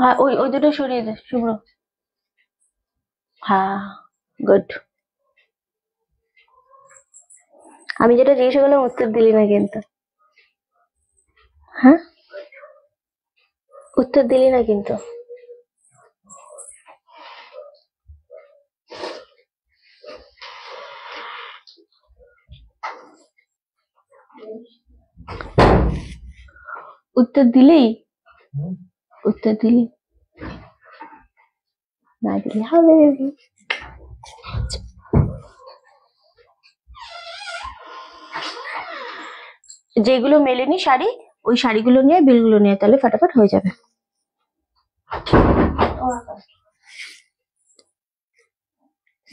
হ্যাঁ, ওই ওই দুটো সরিয়ে দে শুভ্র। হ্যাঁ, গুড। আমি যেটা জিজ্ঞাসা করলাম উত্তর দিলি না কিন্তু। হ্যাঁ, উত্তর দিলি না কিন্তু। উত্তর দিলি, উত্তর দিলি না, দিলে হবে। যেগুলো মেলেনি শাড়ি, ওই শাড়িগুলো নিয়ে বিলগুলো নিয়ে, তাহলে ফটাফট হয়ে যাবে।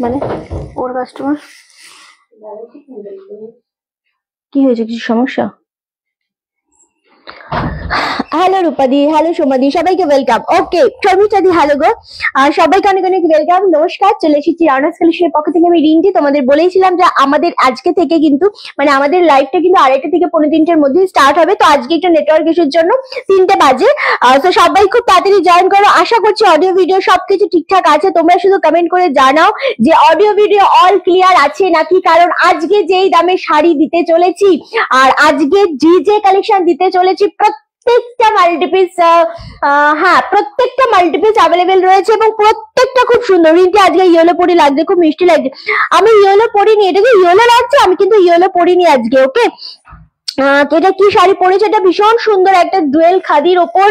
মানে ওর কাস্টমার কি হয়েছে, কিছু সমস্যা? হ্যালো রূপাদি, হ্যালো সোমাদি, সবাইকে ওয়েলকাম। ওকে শর্মিষ্ঠাদি, হ্যালো গো, সবাইকে অনেক অনেক ওয়েলকাম, নমস্কার। চলে এসেছি রানার্স কালেকশনের পক্ষ থেকে। আমি রিন্টি, তোমাদের বলেইছিলাম যে আমাদের আজকে থেকে কিন্তু মানে আমাদের লাইভটা কিন্তু 2:30 থেকে 2:45-এর মধ্যে স্টার্ট হবে। তো আজকে একটা নেটওয়ার্ক ইস্যুর জন্য 3টে বাজে। তো সবাই খুব তাড়াতাড়ি জয়েন করো। আশা করছি অডিও ভিডিও সবকিছু ঠিকঠাক আছে। তোমরা শুধু কমেন্ট করে জানাও যে অডিও ভিডিও অল ক্লিয়ার আছে নাকি, কারণ আজকে যেই দামে শাড়ি দিতে চলেছি আর আজকে যে কালেকশন দিতে চলেছি প্রত্যেকটা মাল্টিপিস, হ্যাঁ প্রত্যেকটা মাল্টিপিস অ্যাভেলেবেল রয়েছে এবং প্রত্যেকটা খুব সুন্দর। রিন্টি আজকে ইয়েলো পরি লাগছে, খুব মিষ্টি লাগছে। আমি ইয়েলো পরিনি, এটা কি ইয়েলো লাগছে? আমি কিন্তু ইয়েলো পরিনি আজকে। ওকে, এটা কি শাড়ি পরেছে, এটা ভীষণ সুন্দর একটা ডুয়েল খাদির ওপর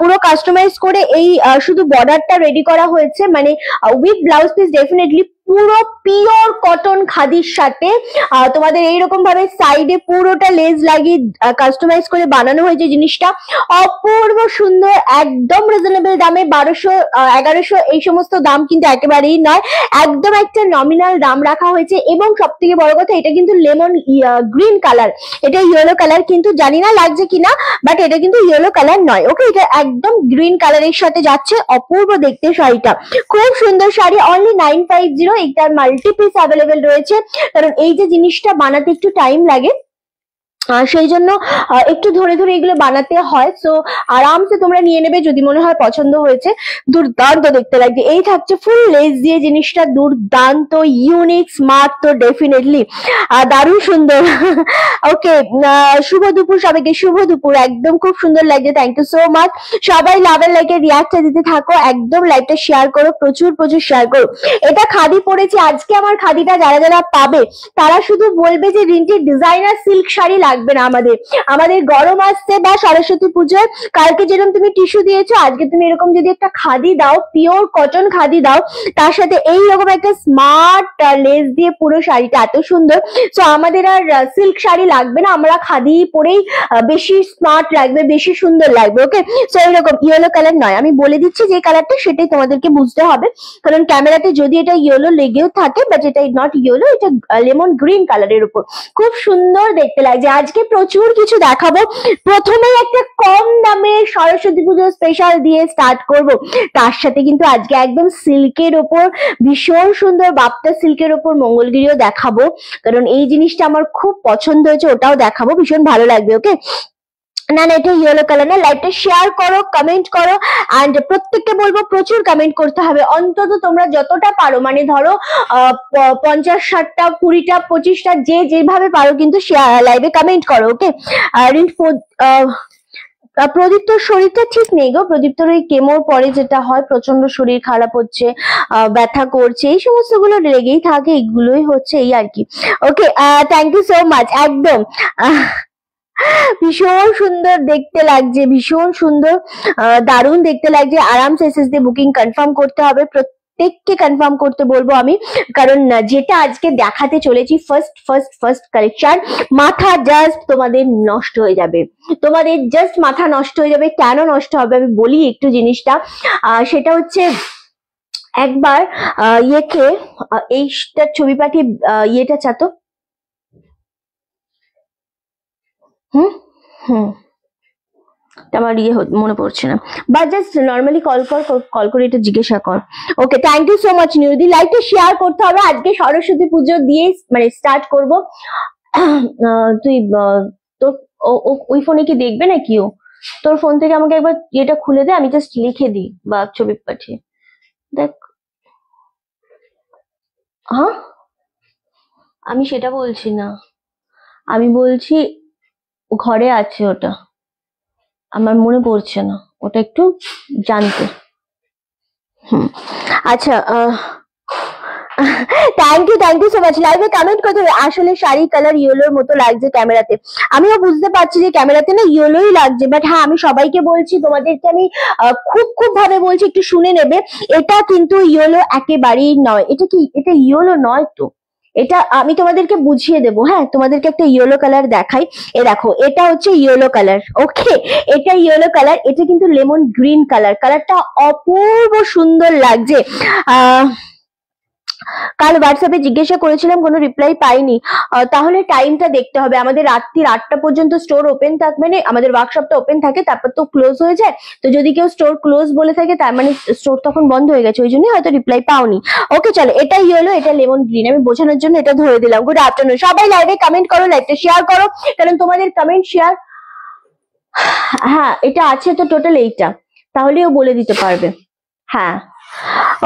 পুরো কাস্টমাইজ করে এই শুধু বর্ডারটা রেডি করা হয়েছে, মানে উইথ ব্লাউজ পিস ডেফিনেটলি পুরো পিওর কটন খাদির সাথে তোমাদের এইরকম ভাবে সাইডে পুরোটা লেস লাগিয়ে কাস্টমাইজ করে বানানো হয়েছে। জিনিসটা অপূর্ব সুন্দর, একদম রিজনেবল দামে। 1200 1100 এই সমস্ত দাম কিন্তু একেবারেই নয়, একদম একটা নমিনাল দাম রাখা হয়েছে। এবং সব থেকে বড় কথা, এটা কিন্তু লেমন গ্রিন কালার, এটা ইয়েলো কালার কিন্তু, জানি না লাগছে কিনা, বাট এটা কিন্তু ইয়েলো কালার নয়। ওকে, এটা একদম গ্রিন কালারের সাথে যাচ্ছে, অপূর্ব দেখতে শাড়িটা, খুব সুন্দর শাড়ি। অনলি 950, এটার মাল্টি পিস অ্যাভেলেবেল রয়েছে, কারণ এই যে জিনিসটা বানাতে একটু টাইম লাগে, সেই জন্য একটু ধরে ধরে এগুলো বানাতে হয়। সো আরামসে তোমরা নিয়ে নেবে যদি মনে হয় পছন্দ হয়েছে। দুর্দান্ত দেখতে লাগছে, এই থাকছে ফুল লেস দিয়ে, জিনিসটা দুর্দান্ত ইউনিক স্মার্ট, তো ডেফিনেটলি দারুণ সুন্দর। ওকে, শুভ দুপুর সবাইকে, শুভ দুপুর। একদম খুব সুন্দর লাগছে, থ্যাংক ইউ সো মাচ। সবাই লাভ এন্ড লাইকের রিয়াক্টটা দিতে থাকো, একদম লাইভটা শেয়ার করো, প্রচুর প্রচুর শেয়ার করো। এটা খাদি পরেছি আজকে, আমার খাদিটা যারা যারা পাবে তারা শুধু বলবে যে রিন্টির ডিজাইনার সিল্ক শাড়ি লাগবে না আমাদের, আমাদের গরম আসছে বা সরস্বতী পুজোয় কালকে যেরকম তুমি টিস্যু দিয়েছো, আজকে তুমি এরকম যদি একটা খাদি দাও, পিওর কটন খাদি দাও, তার সাথে এইরকম একটা স্মার্ট লেস দিয়ে পুরো শাড়িটা এত সুন্দর। তো আমাদের আর সিল্ক শাড়ি লাগবে না, আমরা খাদি পরেই বেশি স্মার্ট লাগবে, বেশি সুন্দর লাগবে। ওকে, সো এরকম ইয়েলো কালার নয়, আমি বলে দিচ্ছি যে কালারটা সেটাই তোমাদেরকে বুঝতে হবে, কারণ ক্যামেরাতে যদি এটা ইয়েলো লেগেও থাকে, বাট এটা নট ইয়েলো, এটা লেমন গ্রিন কালারের উপর খুব সুন্দর দেখতে লাগছে। আজকে প্রচুর কিছু দেখাবো। প্রথমেই একটা কম দামে সরস্বতী পুজো স্পেশাল দিয়ে স্টার্ট করব, তার সাথে কিন্তু আজকে একদম সিল্কের ওপর ভীষণ সুন্দর বাপ্তা সিল্কের ওপর মঙ্গলগিরিও দেখাবো, কারণ এই জিনিসটা আমার খুব পছন্দ হয়েছে, ওটাও দেখাবো, ভীষণ ভালো লাগবে। ওকে, না না এটা ইয়েলো কালার না। লাইভটা শেয়ার করো, কমেন্ট করো, এন্ড প্রত্যেককে বলবো প্রচুর কমেন্ট করতে হবে, অন্তত তোমরা যতটা পারো, মানে ধরো 50, 60টা, 20টা, 25টা, যে যেভাবে পারো কিন্তু লাইভে কমেন্ট করো। ওকে, প্রদীপ্তর শরীরটা ঠিক নেই গো, প্রদীপ্তর ওই কেমোর পরে যেটা হয়, প্রচন্ড শরীর খারাপ হচ্ছে, ব্যথা করছে, এই সমস্ত গুলো লেগেই থাকে, এগুলোই হচ্ছে এই আর কি। ওকে, থ্যাংক ইউ সো মাচ। একদম ভীষণ সুন্দর দেখতে লাগছে, ভীষণ সুন্দর, দারুণ দেখতে লাগছে। আরামসে এসএসডি বুকিং কনফার্ম করতে হবে, প্রত্যেককে কনফার্ম করতে বলবো আমি, কারণ যেটা আজকে দেখাতে চলেছি ফার্স্ট ফার্স্ট ফার্স্ট কালেকশন, মাথা জাস্ট তোমাদের নষ্ট হয়ে যাবে, তোমাদের জাস্ট মাথা নষ্ট হয়ে যাবে। কেন নষ্ট হবে আমি বলি একটু জিনিসটা, সেটা হচ্ছে একবার ইয়েকে এইটার ছবি পাঠিয়ে ইয়েটা চাতো, হুম হুম আমার মনে পড়ছে না, বা জাস্ট নর্মালি কল করে এটা জিজ্ঞাসা কর। ওকে, থ্যাংক ইউ সো মাচ নিরুদি। লাইভটা শেয়ার করতে হবে, আজকে সরস্বতী পুজো দিয়ে মানে স্টার্ট করব। তুই তোর ওই ফোনে কি দেখবে নাকি ও? তোর ফোন থেকে আমাকে একবার এটা খুলে দে, আমি জাস্ট লিখে দিই বা ছবি পাঠিয়ে দেখ। হ্যাঁ, আমি সেটা বলছি না, আমি বলছি ঘরে আছে ওটা, আমার মনে পড়ছে না, ওটা একটু জানতে। আচ্ছা, থ্যাংক ইউ সো মাচ। লাইভে কমেন্ট করতে হবে। আসলে শাড়ি কালার ইয়েলোর মতো লাগছে ক্যামেরাতে। আমিও বুঝতে পারছি যে ক্যামেরাতে না ইয়েলোই লাগছে, বাট হ্যাঁ আমি সবাইকে বলছি, তোমাদেরকে আমি খুব ভাবে বলছি, একটু শুনে নেবে। এটা কিন্তু ইয়েলো একেবারেই নয়। এটা কি, এটা ইয়েলো নয় তো, এটা আমি তোমাদেরকে বুঝিয়ে দেবো। হ্যাঁ, তোমাদেরকে একটা ইয়েলো কালার দেখাই। এ দেখো, এটা হচ্ছে ইয়েলো কালার। ওকে, এটা ইয়েলো কালার, এটা কিন্তু লেমন গ্রিন কালার। কালারটা অপূর্ব সুন্দর লাগছে। কাল হোয়াটসঅ্যাপে জিজ্ঞাসা করেছিলাম, কোনো রিপ্লাই পাইনি। তাহলে টাইমটা দেখতে হবে। আমাদের রাত্রির 8টা পর্যন্ত স্টোর ওপেন থাকে, মানে আমাদের ওয়ার্কশপটা ওপেন থাকে, তারপর তো ক্লোজ হয়ে যায়। তো যদি কেউ স্টোর ক্লোজ বলে থাকে, তার মানে স্টোর তখন বন্ধ হয়ে গেছে, ওই জন্যই হয়তো রিপ্লাই পাওনি। ওকে চলো, এটা ইয়েলো, এটা লেমন গ্রিন, আমি বোঝানোর জন্য এটা ধরে দিলাম। গুড আফটারনুন, সবাই লাইভে কমেন্ট করো, লাইভটা শেয়ার করো, কারণ তোমাদের কমেন্ট শেয়ার, হ্যাঁ এটা আছে তো টোটাল 8টা, তাহলেও বলে দিতে পারবে। হ্যাঁ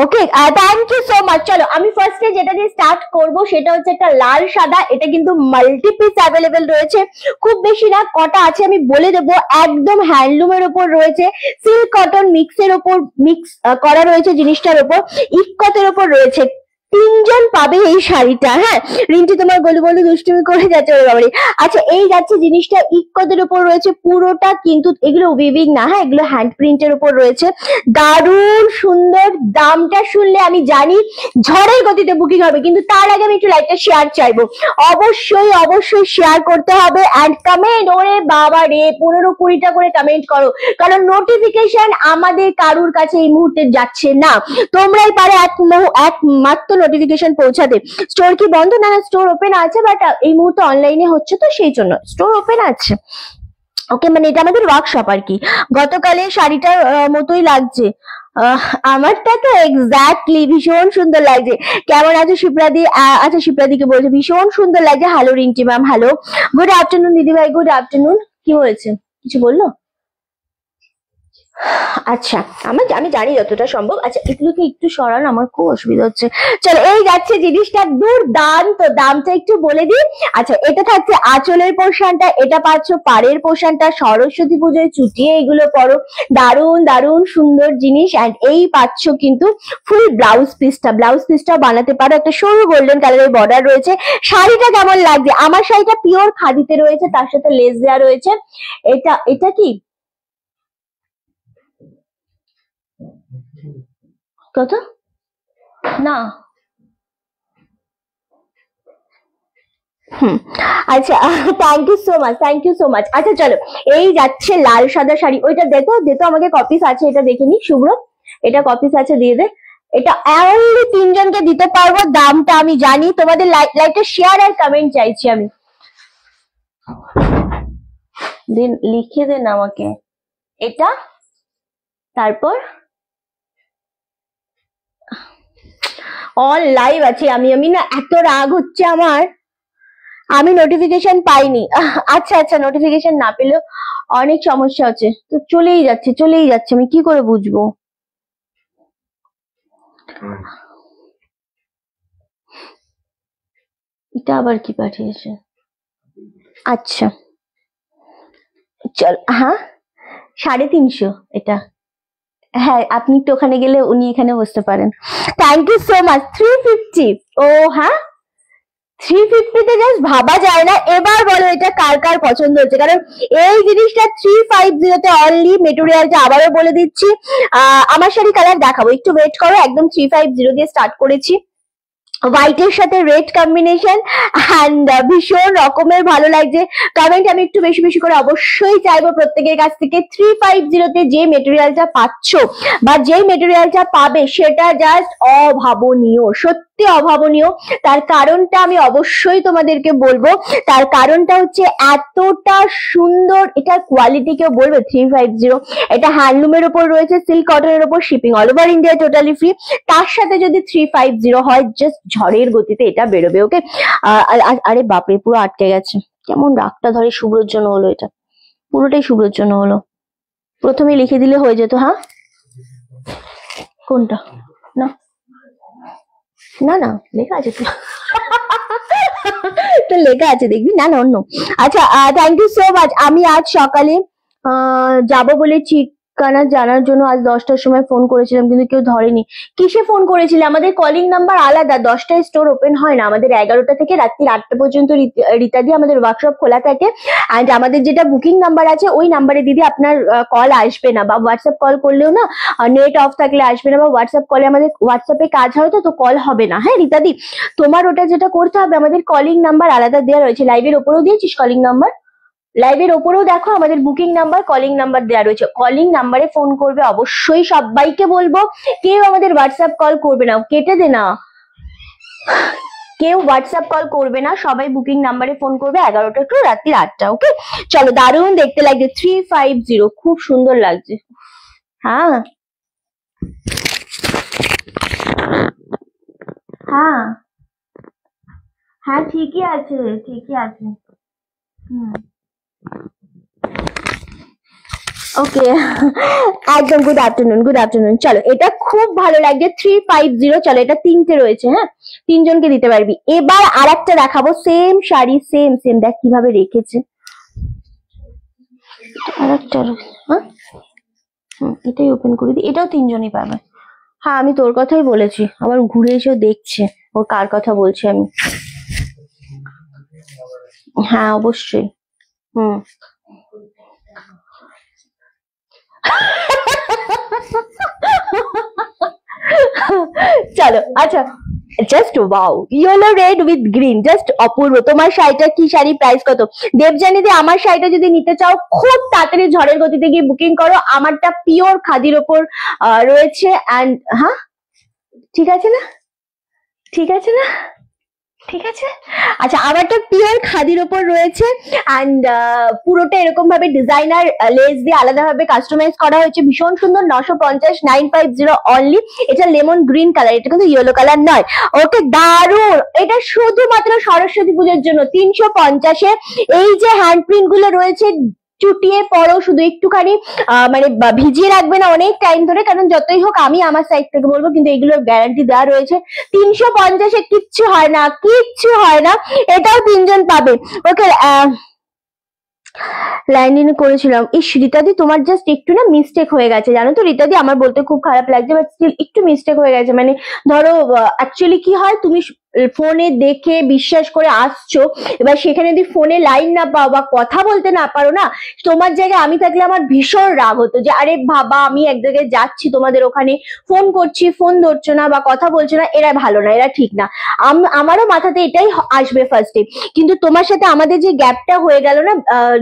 ওকে, থ্যাংক ইউ সো মাচ। চলো আমি ফার্স্টে যেটা দিয়ে স্টার্ট করব সেটা হচ্ছে একটা লাল সাদা। এটা কিন্তু মাল্টি পিস অ্যাভেলেবেল রয়েছে, খুব বেশি না, কটা আছে আমি বলে দেবো। একদম হ্যান্ডলুমের উপর রয়েছে, সিল্ক কটন মিক্সের উপর, মিক্স করা রয়েছে জিনিসটার উপর, ইক্কতের উপর রয়েছে। 3জন পাবে এই শাড়িটা। হ্যাঁ, রিন্টি তোমার গলু গলু দুষ্টুমি করে যাচ্ছে ওর বাবারে। আচ্ছা, এই যাচ্ছে জিনিসটা ইক্কতের উপর রয়েছে পুরোটা, কিন্তু এগুলো উইভিং না, হ্যাঁ এগুলো হ্যান্ড প্রিন্টের উপর রয়েছে। দারুণ সুন্দর। দামটা শুনলে আমি জানি ঝড়ের গতিতে বুকিং হবে, কিন্তু তার আগে আমি একটু লাইকটা শেয়ার চাইবো। অবশ্যই শেয়ার করতে হবে, অ্যান্ড কমেন্ট। ওরে বাবা রে, 15-20টা করে কমেন্ট করো, কারণ নোটিফিকেশন আমাদের কারুর কাছে এই মুহূর্তে যাচ্ছে না। তোমরাই পারে একমাত্র নোটিফিকেশন পৌঁছাতে। স্টোর কি বন্ধ? না, স্টোর ওপেন আছে, বাট এই মুহূর্তে অনলাইনে হচ্ছে, তো সেই জন্য স্টোর ওপেন আছে। ওকে, মানে এটা আমাদের ওয়ার্কশপ আর কি। গতকালের শাড়িটার মতোই লাগছে। আমারটা তো এক্স্যাক্টলি ভীষণ সুন্দর লাগছে। কেমন আছো শিপ্রাদি? আচ্ছা, শিপ্রাদিকে বলছে ভীষণ সুন্দর লাগছে। Hello Rinti ma'am, hello, good afternoon দিদি ভাই, গুড আফটারনুন। কি হয়েছে, কিছু বললো? আচ্ছা, আমি জানি যতটা সম্ভব। আচ্ছা, এগুলোকে একটু সরান, আমার খুব অসুবিধা হচ্ছে। চলো, এই যাচ্ছে জিনিসটা, দুর্দান্ত। দামটা একটু বলে দিই। আচ্ছা, এটা থাকছে আঁচলের পোর্শনটা, এটা পাচ্ছ পাড়ের পোর্শনটা। সরস্বতী পুজোয় চুটিয়ে এগুলো পরো, দারুণ সুন্দর জিনিস। অ্যান্ড এই পাচ্ছ কিন্তু ফুল ব্লাউজ পিসটা, ব্লাউজ পিসটাও বানাতে পারো। একটা সরু গোল্ডেন কালারের বর্ডার রয়েছে। শাড়িটা কেমন লাগছে? আমার শাড়িটা পিওর খাদিতে রয়েছে, তার সাথে লেস দেওয়া রয়েছে। এটা কি কত? না, আচ্ছা, thank you so much, thank you so much. আচ্ছা চলো, এই যাচ্ছে লাল সাদা শাড়ি। ওইটা দে তো আমাকে, কপিস আছে, এটা দেখে নি শুভ্র, এটা কপিস আছে, দিয়ে দে। এটা অনলি 3জনকে দিতে পারবো। দামটা আমি জানি। তোমাদের লাইকটা শেয়ার আর কমেন্ট চাইছি আমি। দিন লিখে দেন আমাকে এটা, তারপর অল লাইভ আছে। আমি না, এত রাগ হচ্ছে আমার, আমি নোটিফিকেশন পাইনি। আচ্ছা, নোটিফিকেশন না পেলেও অনেক সমস্যা আছে, তো চলেই যাচ্ছে, আমি কি করে বুঝবো? এটা আবার কি পাঠিয়েছে? আচ্ছা চল, হ্যাঁ 350 এটা। হ্যাঁ, আপনি তো ওখানে গেলে উনি এখানে বসতে পারেন। Thank you so much. 350? ও হ্যাঁ, 350-তে জাস্ট ভাবা যায় না। এবার বলো এটা কার কার পছন্দ হচ্ছে, কারণ এই জিনিসটা 350-তে অনলি। মেটেরিয়ালটা আবারও বলে দিচ্ছি, আমার শাড়ি কালার দেখাবো, একটু ওয়েট করো। একদম 350 দিয়ে স্টার্ট করেছি, হোয়াইটের সাথে রেড কম্বিনেশন, অ্যান্ড ভীষণ রকমের ভালো লাগছে। কমেন্ট আমি একটু বেশি করে অবশ্যই চাইবো প্রত্যেকের কাছ থেকে। 350-তে যে মেটেরিয়ালটা পাচ্ছ বা যে মেটেরিয়ালটা পাবে, সেটা জাস্ট অভাবনীয়, সত্যি অভাবনীয়। তার কারণটা আমি অবশ্যই তোমাদেরকে বলবো। তার কারণটা হচ্ছে এতটা সুন্দর। এটার কোয়ালিটি কেউ বলবে? 350, এটা হ্যান্ডলুমের উপর রয়েছে, সিল্ক কটনের উপর, shipping all over India totally free. তার সাথে যদি 350 হয়, জাস্ট ঝড়ের গতিতে এটা বেরোবে। ওকে, আরে বাপরে, পুরো আটকে গেছে। কেমন রাগটা ধরে, শুভ্রর জন্য হলো, এটা পুরোটাই শুভ্রর জন্য হলো। প্রথমে লিখে দিলে হয়ে যেত। হ্যাঁ কোনটা? না না না লেখা আছে তো তো লেখা আছে দেখবি। না না অন্য। আচ্ছা থ্যাংক ইউ সো মাচ। আমি আজ সকালে যাবো বলে ঠিকানা জানার জন্য আজ 10টার সময় ফোন করেছিলাম কিন্তু কেউ ধরেনি। কিসে ফোন করেছিলে? আমাদের কলিং নাম্বার আলাদা, 10টায় স্টোর ওপেন হয় না, আমাদের 11টা থেকে রাত্রি 8টা পর্যন্ত রীতাদি আমাদের ওয়ার্কশপ খোলা থাকে। অ্যান্ড আমাদের যেটা বুকিং নাম্বার আছে ওই নাম্বারে দিদি আপনার কল আসবে না, বা হোয়াটসঅ্যাপ কল করলেও না নেট অফ থাকলে আসবে না, বা হোয়াটসঅ্যাপ কলে আমাদের হোয়াটসঅ্যাপে কাজ হয় তো কল হবে না। হ্যাঁ রীতাদি, তোমার ওটা যেটা করতে হবে, আমাদের কলিং নাম্বার আলাদা দেওয়া রয়েছে। লাইভের ওপরেও দিয়েছিস কলিং নাম্বার, লাইভের ওপরেও দেখো আমাদের বুকিং নাম্বার কলিং নাম্বার দেওয়া রয়েছে। কলিং নাম্বারে ফোন করবে অবশ্যই, সবাইকে বলবো কেউ আমাদের হোয়াটসঅ্যাপ কল করবে না, কেটে দে না, কেউ হোয়াটসঅ্যাপ কল করবে না, সবাই বুকিং নাম্বারে ফোন করবে 11টা টু রাত্রি 8টা। ওকে চলো, দারুণ দেখতে লাগছে 350, খুব সুন্দর লাগছে। হ্যাঁ হ্যাঁ হ্যাঁ ঠিকই আছে, ঠিকই আছে। ওকে একদম গুড আফটারনুন, গুড আফটারনুন। চলো এটা খুব ভালো লাগছে 350। চলো এটা 3টে রয়েছে, হ্যাঁ 3জনকে দিতে পারবি। এবার আর একটা দেখাবো, সেম শাড়ি, সেম সেম, দেখ কিভাবে রেখেছে। আর একটা, হ্যাঁ এটাই ওপেন করে দিই, এটাও 3জনই পাবে। হ্যাঁ আমি তোর কথাই বলেছি, আবার ঘুরে এসেও দেখছে ও কার কথা বলছি আমি। হ্যাঁ অবশ্যই। চলো আচ্ছা, just wow, yellow red with green, just অপূর্ব। তোমার শাড়িটা কি শাড়ি, প্রাইস কত? দেবজানি দি আমার শাড়িটা যদি নিতে চাও খুব তাড়াতাড়ি ঝড়ের গতিতে গিয়ে বুকিং করো। আমারটা পিওর খাদির ওপর রয়েছে। অ্যান্ড হ্যাঁ ঠিক আছে না, ঠিক আছে না, ঠিক আছে। আচ্ছা আমারটা পিওর খাদির ওপর রয়েছে। অ্যান্ড পুরোটা এরকম ভাবে ডিজাইনার লেস দিয়ে আলাদাভাবে কাস্টমাইজ করা হয়েছে, ভীষণ সুন্দর। 950, 950 অনলি। এটা লেমন গ্রিন কালার, এটা কিন্তু ইয়েলো কালার নয়। ওকে দারুণ, এটা শুধুমাত্র সরস্বতী পুজোর জন্য 350-এ। এই যে হ্যান্ড প্রিন্ট গুলো রয়েছে চুটিয়ে পরো, শুধু একটুখানি মানে ভিজিয়ে রাখবে না অনেক টাইম ধরে, কারণ যতই হোক আমি আমার সাইড থেকে বলবো, কিন্তু এগুলোর গ্যারান্টি দেওয়া রয়েছে। 350-এ কিচ্ছু হয় না, কিচ্ছু হয় না। এটাও 3জন পাবে। ওকে লাইন করেছিলাম। ইস রীতাদি তোমার জাস্ট একটু না মিস্টেক হয়ে গেছে, জানো তো রীতাদি, আমার বলতে খুব খারাপ লাগছে, বাট স্টিল একটু মিস্টেক হয়ে গেছে। মানে ধরো অ্যাকচুয়ালি কি হয়, তুমি ফোনে দেখে বিশ্বাস করে আসছো, এবার সেখানে যদি ফোনে লাইন না পাও বা কথা বলতে না পারো না, তোমার জায়গায় আমি থাকলে আমার ভীষণ রাগ হতো যে আরে বাবা আমি এক জায়গায় যাচ্ছি, তোমাদের ওখানে ফোন করছি, ফোন ধরছো না বা কথা বলছো না, এরা ভালো না, এরা ঠিক না। আমারও মাথাতে এটাই আসবে ফার্স্টে। কিন্তু তোমার সাথে আমাদের যে গ্যাপটা হয়ে গেল না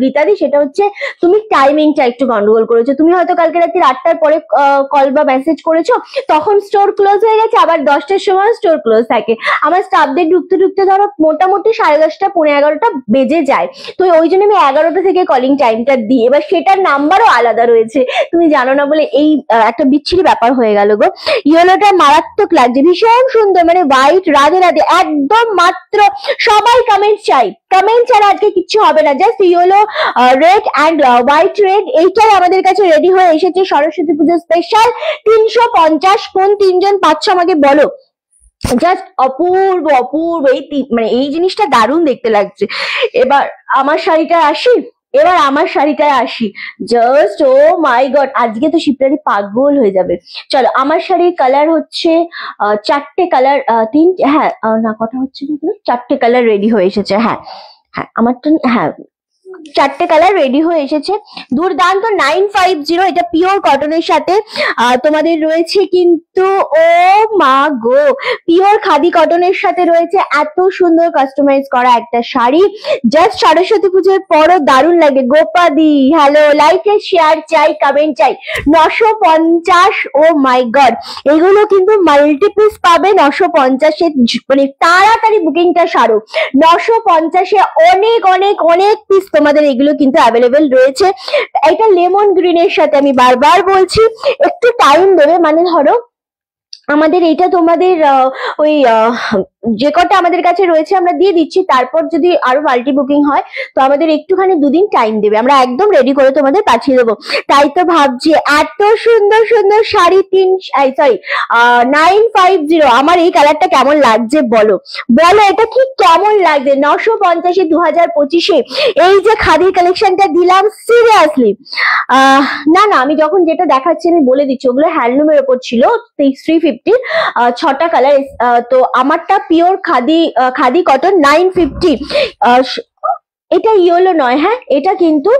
রীতাদি, সেটা হচ্ছে তুমি টাইমিংটা একটু গন্ডগোল করেছো। তুমি হয়তো কালকে রাত্রি 8টার পরে কল বা মেসেজ করেছো, তখন স্টোর ক্লোজ হয়ে গেছে, আবার 10টার সময় স্টোর ক্লোজ থাকে। আমার স্টাফদের ঢুকতে ঢুকতে ধরো মোটামুটি 10:30, 11:30 বেজে যায়। তো ওই জন্য আমি 11টা থেকে কলিং টাইমটা দিই। এবার সেটার নাম্বারও আলাদা রয়েছে, তুমি জানো না বলে এই একটা বিচ্ছিরি ব্যাপার হয়ে গেল গো। ইয়েলোটা মারাত্মক লাগছে, ভীষণ সুন্দর, মানে হোয়াইট, রাধে রাধে একদম। মাত্র সবাই কমেন্ট চাই, কমেন্ট ছাড়া আজকে কিচ্ছু হবে না। Just yellow red and white red, এইটাই আমাদের কাছে রেডি হয়ে এসেছে সরস্বতী পুজো স্পেশাল 350। কোন 3জন পাচ্ছ আমাকে বলো। জাস্ট অপূর্ব অপূর্ব, মানে এই জিনিসটা দারুণ দেখতে লাগছে। এবার আমার শাড়িটায় আসি, এবার আমার শাড়িটায় আসি। জাস্ট ও মাই গড, আজকে তো শিবরাত্রি পাগল হয়ে যাবে। চলো আমার শাড়ির কালার হচ্ছে 4টে কালার, হ্যাঁ না কটা হচ্ছে, 4টে কালার রেডি হয়ে এসেছে। হ্যাঁ হ্যাঁ আমারটা, হ্যাঁ 4টে কালার রেডি হয়ে এসেছে। দুর্দান্ত 950, এটা পিওর কটনের সাথে তোমাদের রয়েছে কিন্তু, ও মা গো, পিওর খাদি কটনের সাথে রয়েছে এত সুন্দর কাস্টমাইজ করা একটা শাড়ি। জাস্ট সরস্বতী পুজোর পরও দারুণ লাগে। গোপাদি হ্যালো, লাইক শেয়ার চাই, কমেন্ট চাই। 950, ও মাই গড, এগুলো কিন্তু মাল্টি পিস পাবে 950-এ, মানে তাড়াতাড়ি বুকিংটা সারো। 950-এ অনেক অনেক অনেক পিস তোমাদের এগুলো কিন্তু অ্যাভেলেবেল রয়েছে। এটা লেমন গ্রিনের সাথে, আমি বারবার বলছি একটু টাইম দেবে, মানে ধরো আমাদের এটা তোমাদের ওই যে কটা আমাদের কাছে রয়েছে আমরা দিয়ে দিচ্ছি, তারপর যদি আরো মাল্টি বুকিং হয় তো আমাদের একটুখানি দুদিন টাইম দেবে, আমরা একদম রেডি করে তোমাদের পাঠিয়ে দেবো। তাই তো ভাবছি এত সুন্দর সুন্দর শাড়ি 950, আমার এই কালারটা কেমন লাগছে বলো বলো, এটা কি কেমন লাগছে 950 2025-এ এই যে খাদির কালেকশনটা দিলাম সিরিয়াসলি। না না, আমি যখন যেটা দেখাচ্ছি আমি বলে দিচ্ছি ওগুলো হ্যান্ডলুমের ওপর ছিল 350, 6টা কালার। তো আমারটা পিওর খাদি কটন 950। এটা ইয়েলো নয়, হ্যাঁ এটা কিন্তু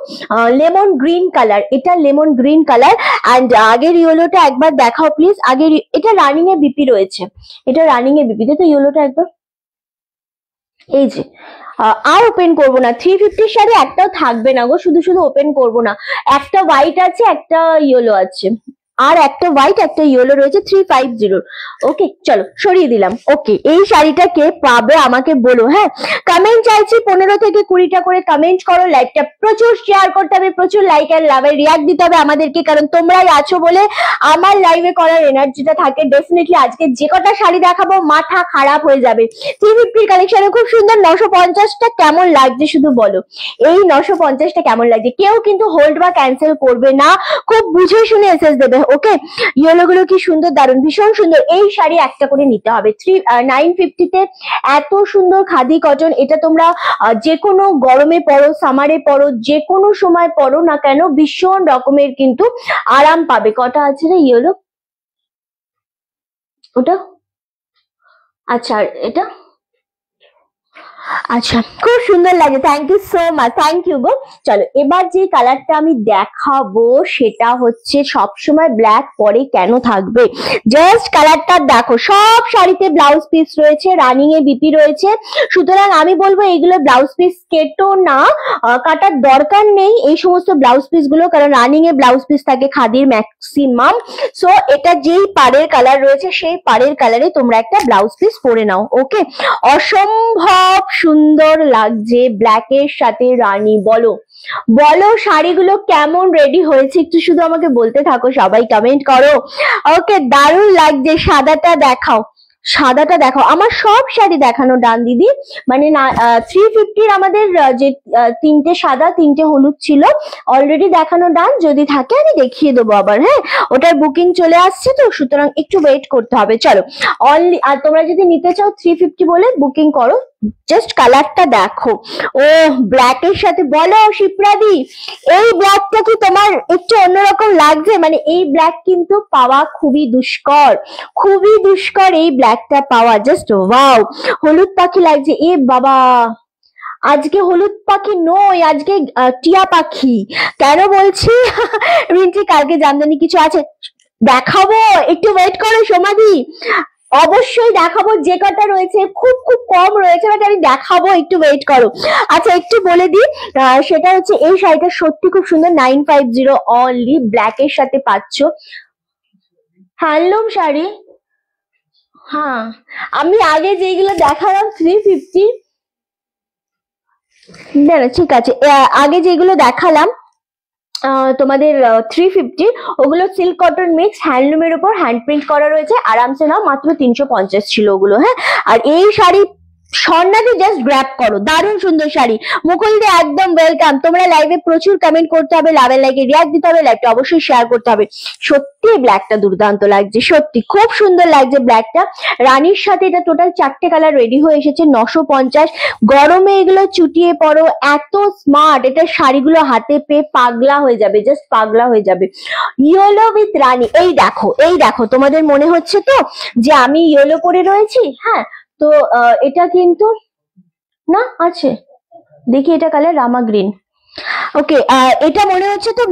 লেমন গ্রিন কালার, এটা লেমন গ্রিন কালার। অ্যান্ড আগের ইয়েলোটা একবার দেখাও প্লিজ, আগের এটা রানিং এ বিপি রয়েছে, এটা রানিং এ বিপি, তো ইয়েলোটা একবার, এই যে আর ওপেন করবো না, 350 শাড়ি একটাও থাকবে না গো, শুধু শুধু ওপেন করবো না। একটা হোয়াইট আছে, একটা ইয়েলো আছে, আর একটা হোয়াইট একটা ইয়েলো রয়েছে 350। ওকে চলো সরিয়ে দিলাম। ওকে, এই শাড়িটা কে পাবে আমাকে বলো, হ্যাঁ কমেন্ট চাইছি 15 থেকে 20টা করে কমেন্ট করো, লাইকটা প্রচুর শেয়ার করতে হবে, প্রচুর লাইক আর লাভের রিয়াক্ট দিতে হবে আমাদেরকে, কারণ তোমরাই আছো বলে আমার লাইভে করার এনার্জিটা থাকে। ডেফিনেটলি আজকে যে কটা শাড়ি দেখাবো মাথা খারাপ হয়ে যাবে। 350 কালেকশনে খুব সুন্দর 950টা কেমন লাগছে শুধু বলো, এই 950টা কেমন লাগছে, কেউ কিন্তু হোল্ড বা ক্যান্সেল করবে না, খুব বুঝে শুনে এসএস দেবে। ওকে, ইয়েলো গুলো কি সুন্দর, দারুণ ভীষণ সুন্দর, এই শাড়ি একটা করে নিতে হবে। 950-তে এত সুন্দর খাদি কটন, এটা তোমরা যে কোনো গরমে পরো, সামারে পরো, যে কোনো সময় পরো না কেন ভীষণ রকমের কিন্তু আরাম পাবে। কটা আছে রে ইয়েলো, ওটা আচ্ছা, আর এটা আচ্ছা খুব সুন্দর লাগে, thank you so much, thank you গো। চলো এবার যে কালারটা আমি দেখাবো সেটা হচ্ছে সবসময় ব্ল্যাক পরে কেন থাকবে, জাস্ট কালারটা দেখো, সব শাড়িতে ব্লাউজ পিস রয়েছে, রানিং এ বিপি রয়েছে, সুতরাং আমি বলবো এইগুলো ব্লাউজ পিস কেটো না, কাটার দরকার নেই এই সমস্ত ব্লাউজ পিস গুলো, কারণ রানিং এ ব্লাউজ পিস থাকে খাদির ম্যাক্সিমাম। সো এটা যেই পাড়ের কালার রয়েছে সেই পাড়ের কালারে তোমরা একটা ব্লাউজ পিস পরে নাও। ওকে, অসম্ভব সুন্দর লাগছে ব্ল্যাকের সাথে রানী। বলো বলো শাড়িগুলো কেমন রেডি হয়েছে, একটু শুধু আমাকে বলতে থাকো, সবাই কমেন্ট করো। ওকে, দারুণ লাগছে, সাদাটা দেখাও, সাদাটা দেখো, আমার সব শাড়ি দেখানো ডান দিদি, মানে 350-র আমাদের যে 3টে সাদা 3টে হলুদ ছিল অলরেডি দেখানো ডান, যদি থাকে আমি দেখিয়ে দেবো আবার, হ্যাঁ ওটার বুকিং চলে আসছে তো, সুতরাং একটু ওয়েট করতে হবে। চলো অনলি, আর তোমরা যদি নিতে চাও 350 বলে বুকিং করো, জাস্ট কালারটা দেখো, ও ব্ল্যাকের সাথে। বলো শিপ্রাদি, এই ব্ল্যাকটা কি তোমার একটু অন্যরকম লাগছে, মানে এই ব্ল্যাক কিন্তু পাওয়া খুবই দুষ্কর, খুবই দুষ্কর এই ব্ল্যাকটা পাওয়া, জাস্ট ওয়াও। হলুদ পাখি লাগছে, এ বাবা আজকে হলুদ পাখি নয়, আজকে টিয়া পাখি। কেন বলছি রিন্টি কালকে জামদানি কিছু আছে দেখাবো, একটু ওয়েট করো সমাধি, অবশ্যই দেখাবো, যে কটা রয়েছে খুব খুব কম রয়েছে, বাট আমি দেখাবো, একটু ওয়েট করো। আচ্ছা একটু বলে দিই, সেটা হচ্ছে এই শাড়িটা সত্যি খুব সুন্দর, 950 অনলি ব্ল্যাক এর সাথে পাচ্ছ, হ্যান্ডলুম শাড়ি। হ্যাঁ আমি আগে যেগুলো দেখালাম 350, না না ঠিক আছে, আগে যেগুলো দেখালাম তোমাদের 350, ওগুলো সিল্ক কটন মিক্স হ্যান্ডলুমের উপর হ্যান্ড প্রিন্ট করা রয়েছে, আরামসে নাও, মাত্র 350 ছিল ওগুলো, হ্যাঁ। আর এই শাড়ি স্বর্ণাদি জাস্ট গ্র্যাব করো, দারুণ সুন্দর শাড়ি। মুকুল দি একদম ওয়েলকাম, তোমরা লাইভে প্রচুর কমেন্ট করতে হবে, লাভের লাইকে রিয়াক্ট দিতে হবে, লাইভটা অবশ্যই শেয়ার করতে হবে। সত্যি ব্ল্যাকটা দুর্দান্ত লাগছে, সত্যি খুব সুন্দর লাগছে ব্ল্যাকটা, রানীর সাথে এটা টোটাল 4টে কালার রেডি হয়ে এসেছে 950। গরমে এগুলো চুটিয়ে পড়ো, এত স্মার্ট, এটা শাড়িগুলো হাতে পেয়ে পাগলা হয়ে যাবে, জাস্ট পাগলা হয়ে যাবে। ইয়েলো উইথ রানী, এই দেখো এই দেখো, তোমাদের মনে হচ্ছে তো যে আমি ইয়েলো পরে রয়েছি, হ্যাঁ তো এটা কিন্তু না আছে, দেখি এটা কালার রামা গ্রিন। ওকে, এটা মনে হচ্ছে তো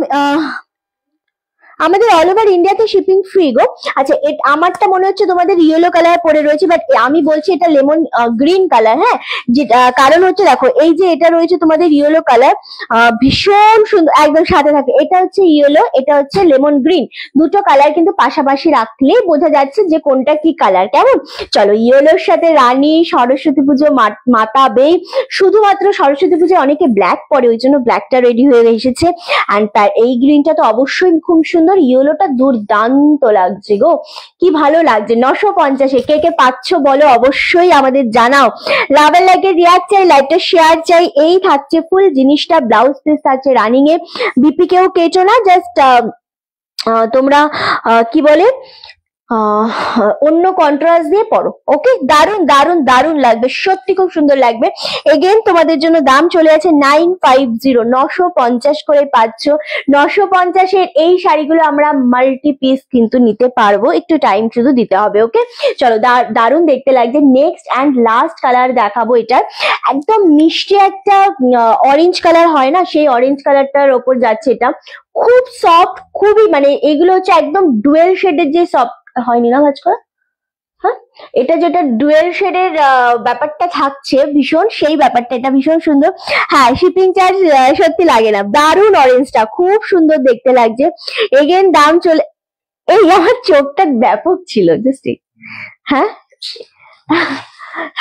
আমাদের অল ওভার ইন্ডিয়াতে শিপিং ফ্রি গো। আচ্ছা আমারটা মনে হচ্ছে তোমাদের ইয়েলো কালার পরে রয়েছে, বাট আমি বলছি এটা লেমন গ্রিন কালার, হ্যাঁ কারণ হচ্ছে দেখো এই যে এটা রয়েছে তোমাদের ইয়েলো কালার, ভীষণ সুন্দর একদম সাথে থাকে, এটা হচ্ছে ইয়েলো, এটা হচ্ছে লেমন গ্রিন, দুটো কালার কিন্তু পাশাপাশি রাখলেই বোঝা যাচ্ছে যে কোনটা কি কালার, কেমন। চলো ইয়েলোর সাথে রানী, সরস্বতী পুজো মাতাবেই, শুধুমাত্র সরস্বতী পুজোয় অনেকে ব্ল্যাক পরে, ওই জন্য ব্ল্যাকটা রেডি হয়ে এসেছে, অ্যান্ড তার এই গ্রিনটা তো অবশ্যই খুব সুন্দর, সুন্দর, ইয়েলোটা দুর্দান্ত লাগছে গো, কি ভালো লাগছে। 950-এ কে কে পাচ্ছ বলো, অবশ্যই আমাদের জানাও। লাভ এন্ড লাইকের রিয়াক্ট চাই, লাইকটা শেয়ার চাই। এই থাকছে ফুল জিনিসটা, ব্লাউজ পিস থাকছে রানিং এ। বিপি কেও কেটো না, জাস্ট তোমরা কি বলে অন্য কন্ট্রাস্ট দিয়ে পরো। ওকে, দারুন দারুন দারুন লাগবে, সত্যি খুব সুন্দর লাগবে। এগেন তোমাদের জন্য দাম চলে আছে 950, 950 করে পাচ্ছ। 950-এর এই শাড়িগুলো আমরা মাল্টি পিস কিন্তু নিতে পারবো, একটু টাইম শুধু দিতে হবে। ওকে চলো, দারুন দেখতে লাগছে। নেক্সট অ্যান্ড লাস্ট কালার দেখাবো, এটার একদম মিষ্টি একটা অরেঞ্জ কালার হয় না, সেই অরেঞ্জ কালারটার ওপর যাচ্ছে এটা। খুব সফট, খুবই মানে এগুলো হচ্ছে একদম ডুয়েল শেডের যে সফট হয়নি না ভাজ করা, হ্যাঁ এটা যেটা ডুয়েল শেডের ব্যাপারটা থাকছে ভীষণ, সেই ব্যাপারটা এটা ভীষণ সুন্দর। হ্যাঁ, শিপিং চার্জ সত্যি লাগে না। দারুন, অরেঞ্জটা খুব সুন্দর দেখতে লাগছে। এগেন দাম চলে, এই আমার চোখটা ব্যাপক ছিল জাস্ট, হ্যাঁ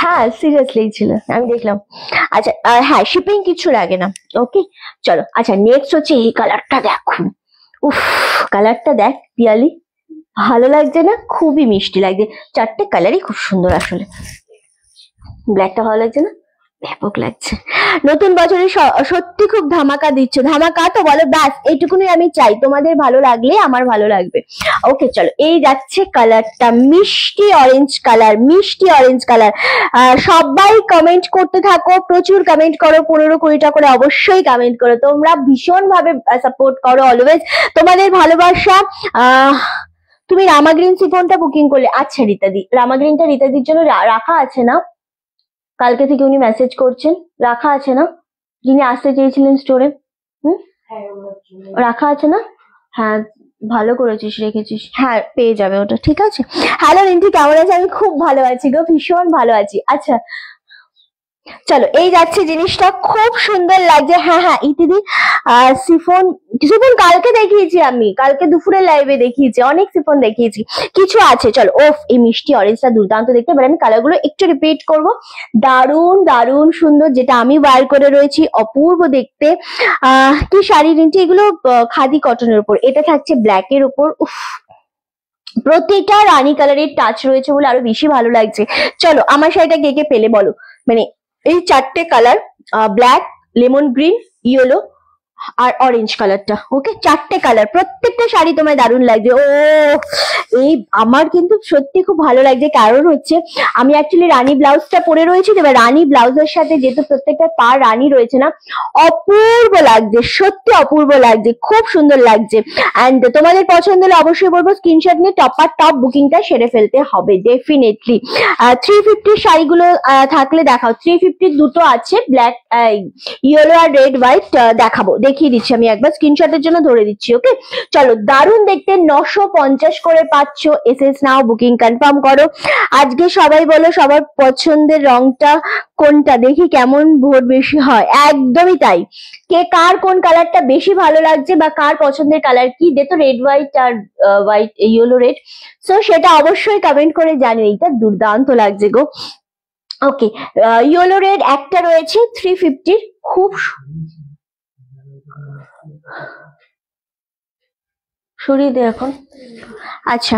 হ্যাঁ সিরিয়াসলি ছিল, আমি দেখলাম। আচ্ছা হ্যাঁ, শিপিং কিছু লাগে না। ওকে চলো, আচ্ছা নেক্সট হচ্ছে এই কালারটা দেখো, উফ কালারটা দেখ পিয়ালি, ভালো লাগছে না? খুবই মিষ্টি লাগছে, চারটে কালারই খুব সুন্দর। আসলে ব্ল্যাকটা ভালো লাগছে না? ব্যাপক লাগছে। নতুন বছরে সত্যি খুব ধামাকা দিচ্ছ, ধামাকা তো বলো, ব্যাস এইটুকুনি আমি চাই, তোমাদের ভালো লাগলে আমার ভালো লাগবে। ওকে চলো, এই যাচ্ছে কালারটা, মিষ্টি অরেঞ্জ কালার, মিষ্টি অরেঞ্জ কালার। সবাই কমেন্ট করতে থাকো, প্রচুর কমেন্ট করো, 15-20টা করে অবশ্যই কমেন্ট করো, তোমরা ভীষণ ভাবে সাপোর্ট করো অলওয়েজ, তোমাদের ভালোবাসা। তুমি রামাগ্রিন সিফনটা বুকিং করলে? আচ্ছা রীতাদি, রামাগ্রিনটা রীতাদির জন্য রাখা আছে না, কালকে থেকে উনি মেসেজ করছেন, রাখা আছে না, যিনি আসতে চেয়েছিলেন স্টোরে, রাখা আছে না? হ্যাঁ ভালো করেছিস, রেখেছিস, হ্যাঁ পেয়ে যাবে ওটা, ঠিক আছে। হ্যালো রিন্টি, কেমন আছে? আমি খুব ভালো আছি গো, ভীষণ ভালো আছি। আচ্ছা চলো, এই যাচ্ছে জিনিসটা, খুব সুন্দর লাগছে। হ্যাঁ হ্যাঁ ইতিদি, সিফন সিফন কালকে দেখিয়েছি, আমি কালকে দুপুরের লাইভে দেখিয়েছি, অনেক সিফন দেখিয়েছি, কিছু আছে। চলো, ওফ এই মিষ্টি অরেঞ্জটা দুর্দান্ত দেখতে। এবার আমি কালারগুলো একটু রিপিট করবো। দারুন দারুন সুন্দর, যেটা আমি ওয়্যার করে রয়েছি, অপূর্ব দেখতে। কি শাড়ি রিন্টি, এগুলো খাদি কটনের উপর, এটা থাকছে ব্ল্যাক এর উপর। উফ প্রতিটা রানী কালারের টাচ রয়েছে বলে আরো বেশি ভালো লাগছে। চলো, আমার শাড়িটা কে কে পেলে বলো, মানে এই চারটে colour, black, lemon green, yellow আর অরেঞ্জ কালারটা। ওকে, চারটে কালার, প্রত্যেকটা শাড়ি তোমায় দারুণ লাগছে। ও এই আমার কিন্তু সত্যি খুব ভালো লাগছে, কারণ হচ্ছে আমি অ্যাকচুয়ালি রানী ব্লাউজটা পরে রয়েছি, এবার রানী ব্লাউজের সাথে যেহেতু প্রত্যেকটা পা রানী রয়েছে না, অপূর্ব লাগছে, সত্যি অপূর্ব লাগছে, খুব সুন্দর লাগছে। অ্যান্ড তোমাদের পছন্দ হলে অবশ্যই বলবো স্ক্রিনশট নিয়ে টপ বুকিংটা সেরে ফেলতে হবে ডেফিনেটলি। 350 শাড়িগুলো থাকলে দেখাও। 350 দুটো আছে, ব্ল্যাক, ইয়েলো আর রেড হোয়াইট, দেখাবো, দেখিয়ে দিচ্ছি আমি একবার, স্ক্রিনশটের জন্য ধরে দিচ্ছি। ওকে চলো, দারুণ দেখতে, 950 করে পাচ্ছ। এসএস নাও, বুকিং কনফার্ম করো। আজকে সবাই বলো সবার পছন্দের রংটা কোনটা, দেখি কেমন ভোট বেশি হয়। একদমই তাই, কে কার কোন কালারটা বেশি ভালো লাগছে বা কার পছন্দের কালার কি, দে তো রেড হোয়াইট আর হোয়াইট ইয়েলো রেড, সো সেটা অবশ্যই কমেন্ট করে জানিও। এইটা দুর্দান্ত লাগছে গো। ওকে, ইয়েলো রেড একটা রয়েছে 350, খুব সরিয়ে দে এখন। আচ্ছা,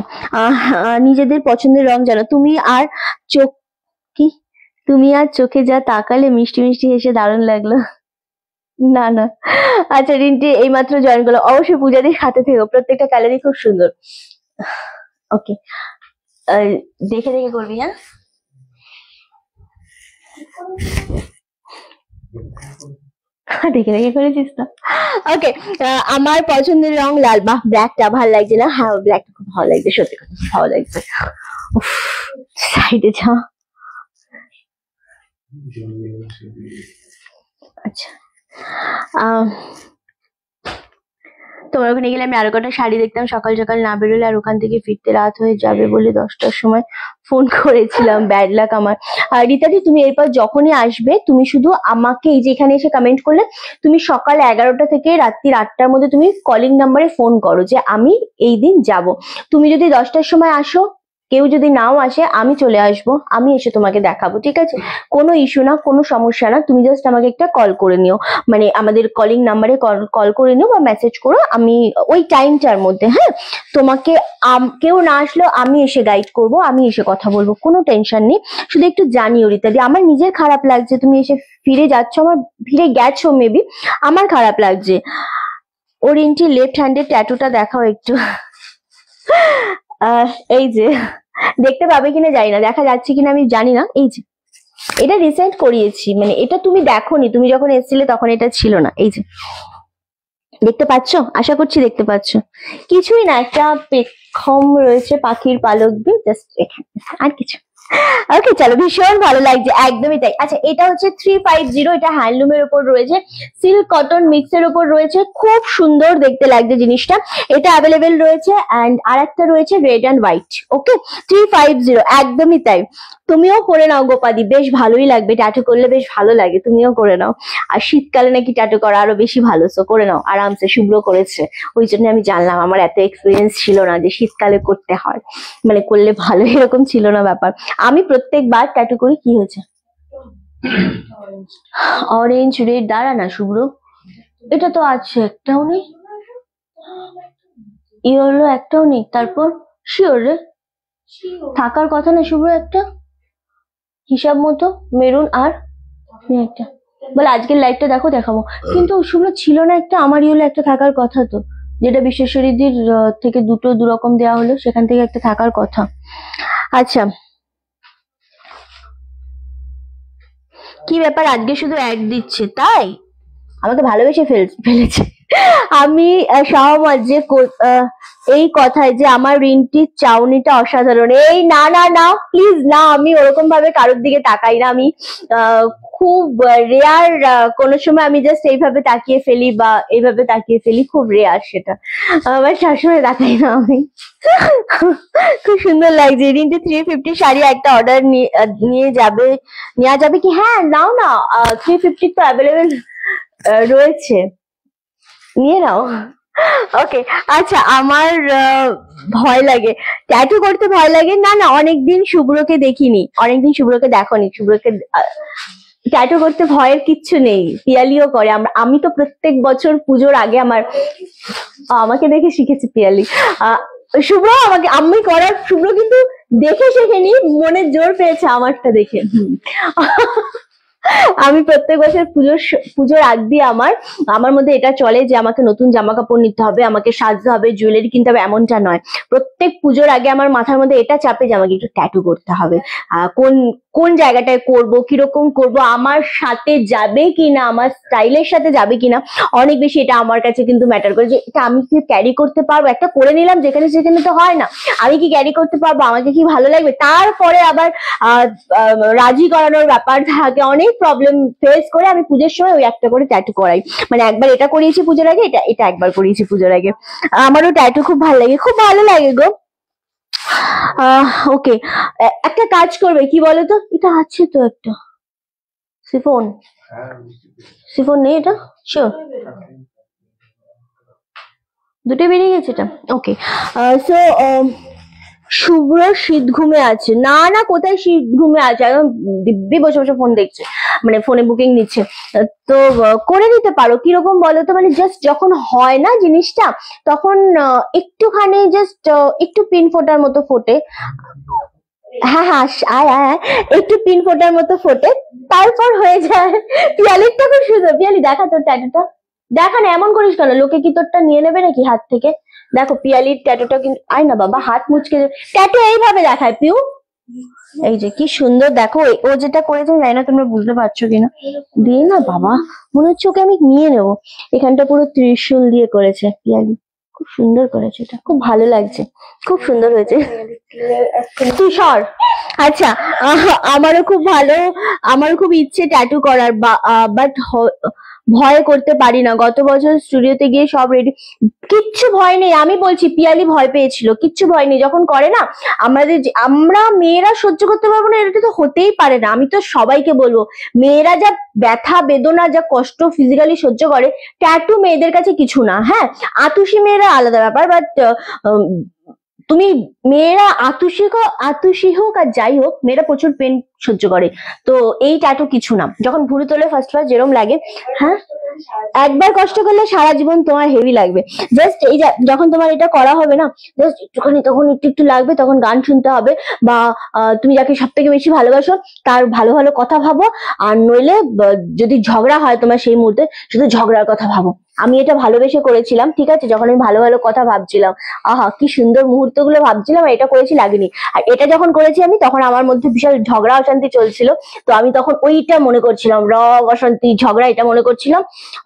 নিজেদের পছন্দের রং জানো তুমি, আর চোখ কি, তুমি আর চোখে যা তাকালে মিষ্টি মিষ্টি হেসে দারুণ লাগলো। না না, আচ্ছা রিন্টি এইমাত্র জয়েন করলো, অবশ্যই পূজাদির হাতে থেকো, প্রত্যেকটা কালারই খুব সুন্দর। ওকে, দেখে দেখে করবি, হ্যাঁ দেখে দেখে করেছিস তো। ওকে, আমার পছন্দের রং লাল। বাহ, ব্ল্যাকটা ভালো লাগছে না? হ্যাঁ ব্ল্যাকটা খুব ভালো লাগছে, সত্যি কথা ভালো লাগছে। সাইডে যা। আচ্ছা, তোমার ওখানে গেলে আমি আরো কটা শাড়ি দেখতাম, সকাল সকাল না বেরোলে, আর ওখান থেকে ফিরতে রাত হয়ে যাবে বলে 10টার সময় ফোন করেছিলাম, ব্যাড লাক আমার। আর রীতাদি, তুমি এরপর যখনই আসবে, তুমি শুধু আমাকে এই যে এখানে এসে কমেন্ট করলে, তুমি সকাল 11টা থেকে রাত্রি 8টার মধ্যে তুমি কলিং নাম্বারে ফোন করো যে আমি এই দিন যাব। তুমি যদি 10টার সময় আসো, কেউ যদি নাও আসে আমি চলে আসবো, আমি এসে তোমাকে দেখাবো, ঠিক আছে? কোনো ইস্যু না, কোনো সমস্যা না, তুমি জাস্ট আমাকে একটা কল করে নিও, মানে আমাদের কলিং নাম্বারে কল করে নিও বা মেসেজ করো, আমি ওই টাইমটার মধ্যে, হ্যাঁ, তোমাকে কেউ না আসলেও আমি এসে গাইড করব, আমি এসে কথা বলবো, কোনো টেনশন নেই। শুধু একটু জানিও রীতাদি, আমার নিজের খারাপ লাগছে, তুমি এসে ফিরে যাচ্ছ, আমার ফিরে গেছো মেবি, আমার খারাপ লাগছে। ওর রিন্টি লেফট হ্যান্ডের ট্যাটুটা দেখাও একটু। এই যে দেখতে পাবে কিনা জানি না, দেখা যাচ্ছে কিনা আমি জানি না। এই যে এটা রিসেন্ট করিয়েছি, মানে এটা তুমি দেখোনি, তুমি যখন এসেছিলে তখন এটা ছিল না। এই যে দেখতে পাচ্ছ, আশা করছি দেখতে পাচ্ছ। কিছুই না, একটা পেখম রয়েছে, পাখির পালক দিয়ে, জাস্ট এখানে, আর কিছু। ওকে চলো, ভীষণ ভালো লাগছে, একদমই তাই। আচ্ছা, এটা হচ্ছে 350, এটা হ্যান্ডলুমের উপর রয়েছে, সিল্ক কটন মিক্সের উপর রয়েছে, খুব সুন্দর দেখতে লাগছে জিনিসটা। এটা অ্যাভেলেবেল রয়েছে, অ্যান্ড আর একটা রয়েছে রেড অ্যান্ড হোয়াইট। ওকে 350, একদমই তাই। তুমিও করে নাও গোপাদি, বেশ ভালোই লাগবে, ট্যাটু করলে বেশ ভালো লাগে, তুমিও করে নাও। আর শীতকালে নাকি ট্যাটু করা আরো বেশি ভালো, সো করে নাও আরামসে। শুভ্র করেছে, ওই জন্য আমি জানলাম, আমার এত এক্সপিরিয়েন্স ছিল না যে শীতকালে করতে হয়, মানে করলে ভালো, এরকম ছিল না ব্যাপার। আমি প্রত্যেকবার ট্যাটু করি। কি হয়েছে? অরেঞ্জ রেড, দাঁড়া না শুভ্র, এটা তো আছে, একটাও নেই, ইয়েলো একটাও নেই, তারপর শিওর রে, থাকার কথা না শুভ্র, একটা হিসাব মতো মেরুন, আর একটা বলে আজকের লাইভটা দেখো, দেখাবো, কিন্তু শুভ্র ছিল না একটা, আমার ইয়েলো একটা থাকার কথা তো, যেটা বিশ্বেশ্বরীদির থেকে দু রকম দেওয়া হলো, সেখান থেকে একটা থাকার কথা। আচ্ছা, কি ব্যাপার আজকে শুধু অ্যাড দিচ্ছে, তাই আমাকে ভালোবেসে ফেলেছে। আমি সহমত যে এই কথায় যে আমার রিন্টির চাউনিটা অসাধারণ। এই না না না, প্লিজ না, আমি ওরকম ভাবে কারোর দিকে তাকাই না, আমি খুব রেয়ার কোনো সময় আমি জাস্ট এইভাবে তাকিয়ে ফেলি বা এইভাবে তাকিয়ে ফেলি, খুব রেয়ার সেটা, আমার সবসময় তাকাই না আমি। খুব সুন্দর লাগছে। রিন্টি 350 শাড়ি একটা অর্ডার নেওয়া যাবে কি? হ্যাঁ নাও না, 350 তো অ্যাভেলেবেল রয়েছে, নিয়ে নাও। ওকে আচ্ছা, আমার ভয় লাগে, ট্যাটু করতে ভয় লাগে? না না, অনেকদিন শুভ্রকে দেখিনি, অনেকদিন শুভ্রকে দেখোনি, শুভ্রকে ট্যাটু করতে ভয়ের কিচ্ছু নেই, পিয়ালিও করে। আমি তো প্রত্যেক বছর পুজোর আগে আমাকে দেখে শিখেছি পিয়ালি, শুভ্র আমাকে আমি করার, শুভ্র কিন্তু দেখে শেখেনি, মনে জোর পেয়েছে আমারটা দেখে। আমি প্রত্যেক বছর পুজোর আগ দিয়ে আমার মধ্যে এটা চলে যে আমাকে নতুন জামা কাপড় নিতে হবে, আমাকে সাজতে হবে, জুয়েলারি কিনতে হবে, এমনটা নয়। প্রত্যেক পুজোর আগে আমার মাথার মধ্যে এটা চাপে যে আমাকে একটু ট্যাটু করতে হবে। কোন জায়গাটায় করব, কিরকম করব, আমার সাথে যাবে কিনা, আমার স্টাইলের সাথে যাবে কিনা, অনেক বেশি এটা আমার কাছে কিন্তু ম্যাটার করে, যে এটা আমি কি ক্যারি করতে পারবো। একটা করে নিলাম যেখানে সেখানে তো হয় না, আমি কি ক্যারি করতে পারবো, আমাকে কি ভালো লাগবে, তারপরে আবার রাজি করানোর ব্যাপার থাকে, অনেক প্রবলেম ফেস করে আমি পুজোর সময় ওই একটা করে ট্যাটু করাই। মানে একবার এটা করিয়েছি পুজোর আগে, এটা একবার করিয়েছি পুজোর আগে। আমারও ট্যাটু খুব ভালো লাগে, খুব ভালো লাগে গো। ওকে, একটা কাজ করবে কি বলতো, এটা আছে তো একটা সিফন নেই, এটা শিওর দুটো বেরিয়ে গেছে এটা। ওকে সো শুভ্র শীত ঘুমে আছে। না না, কোথায় শীত ঘুমে আছে, একদম দিব্যি বসে বসে ফোন দেখছে, মানে ফোনে বুকিং নিচ্ছে। তো করে দিতে পারো, কিরকম বলো তো, মানে জাস্ট যখন হয় না জিনিসটা, তখন একটুখানি জাস্ট একটু পিন ফোটার মতো ফোটে, হ্যাঁ হ্যাঁ আয় একটু পিন ফোটার মতো ফোটে, তারপর হয়ে যায়। পিয়ালিরটা খুব সুন্দর, পিয়ালি দেখা তোর ট্যাটুটা, দেখা না, এমন করিস কেন, লোকে কি তোরটা নিয়ে নেবে নাকি হাত থেকে? দেখো পিয়ালির ট্যাটুটা কিন্তু, আয় না বাবা, হাত মুচকে ট্যাটু এইভাবে দেখায় পিউ, এই যে কি সুন্দর দেখো, ও যেটা করেছে জানি না তোমরা বুঝতে পারছো কিনা, দিয়ে না বাবা, মনে হচ্ছে ওকে আমি নিয়ে নেবো। এখানটা পুরো ত্রিশূল দিয়ে করেছে পিয়ালি, খুব সুন্দর করেছে, এটা খুব ভালো লাগছে, খুব সুন্দর হয়েছে। তুষার, আচ্ছা আমারও খুব ইচ্ছে ট্যাটু করার, বাট ভয় করতে পারি না। গত বছর স্টুডিওতে গিয়ে সব রেডি, কিচ্ছু ভয় নেই, আমি বলছি পিয়ালি ভয় পেয়েছিল, কিচ্ছু ভয় নেই। যখন করে না, আমরা মেয়েরা সহ্য করতে পারবো না, এটা তো হতেই পারে না। আমি তো সবাইকে বলবো, মেয়েরা যা ব্যথা বেদনা, যা কষ্ট ফিজিক্যালি সহ্য করে, ট্যাটু মেয়েদের কাছে কিছু না। হ্যাঁ, আতুষি মেয়েরা আলাদা ব্যাপার, বাট তুমি মেয়েরা আতুষী হোক আর যাই হোক, মেয়েরা প্রচুর পেন সহ্য করে। তো এই ট্যাটু কিছু না, যখন ভুরু তোলে ফার্স্ট যেরকম লাগে, হ্যাঁ একবার কষ্ট করলে সারা জীবন তোমার হেভি লাগবে। জাস্ট এই যখন তোমার এটা করা হবে না, জাস্ট একটুখানি তখন একটু একটু লাগবে, তখন গান শুনতে হবে, বা তুমি যাকে সব থেকে বেশি ভালোবাসো তার ভালো ভালো কথা ভাবো, আর নইলে যদি ঝগড়া হয় তোমার সেই মুহূর্তে, শুধু ঝগড়ার কথা ভাবো। আমি এটা ভালোবেসে করেছিলাম, ঠিক আছে, যখন আমি ভালো ভালো কথা ভাবছিলাম, আহা কি সুন্দর মুহূর্ত গুলো ভাবছিলাম, আর এটা করেছি লাগেনি। আর এটা যখন করেছি আমি, তখন আমার মধ্যে বিশাল ঝগড়া অশান্তি চলছিল, তো আমি তখন ওইটা মনে করছিলাম, রগ অশান্তি ঝগড়া এটা মনে করছিলাম,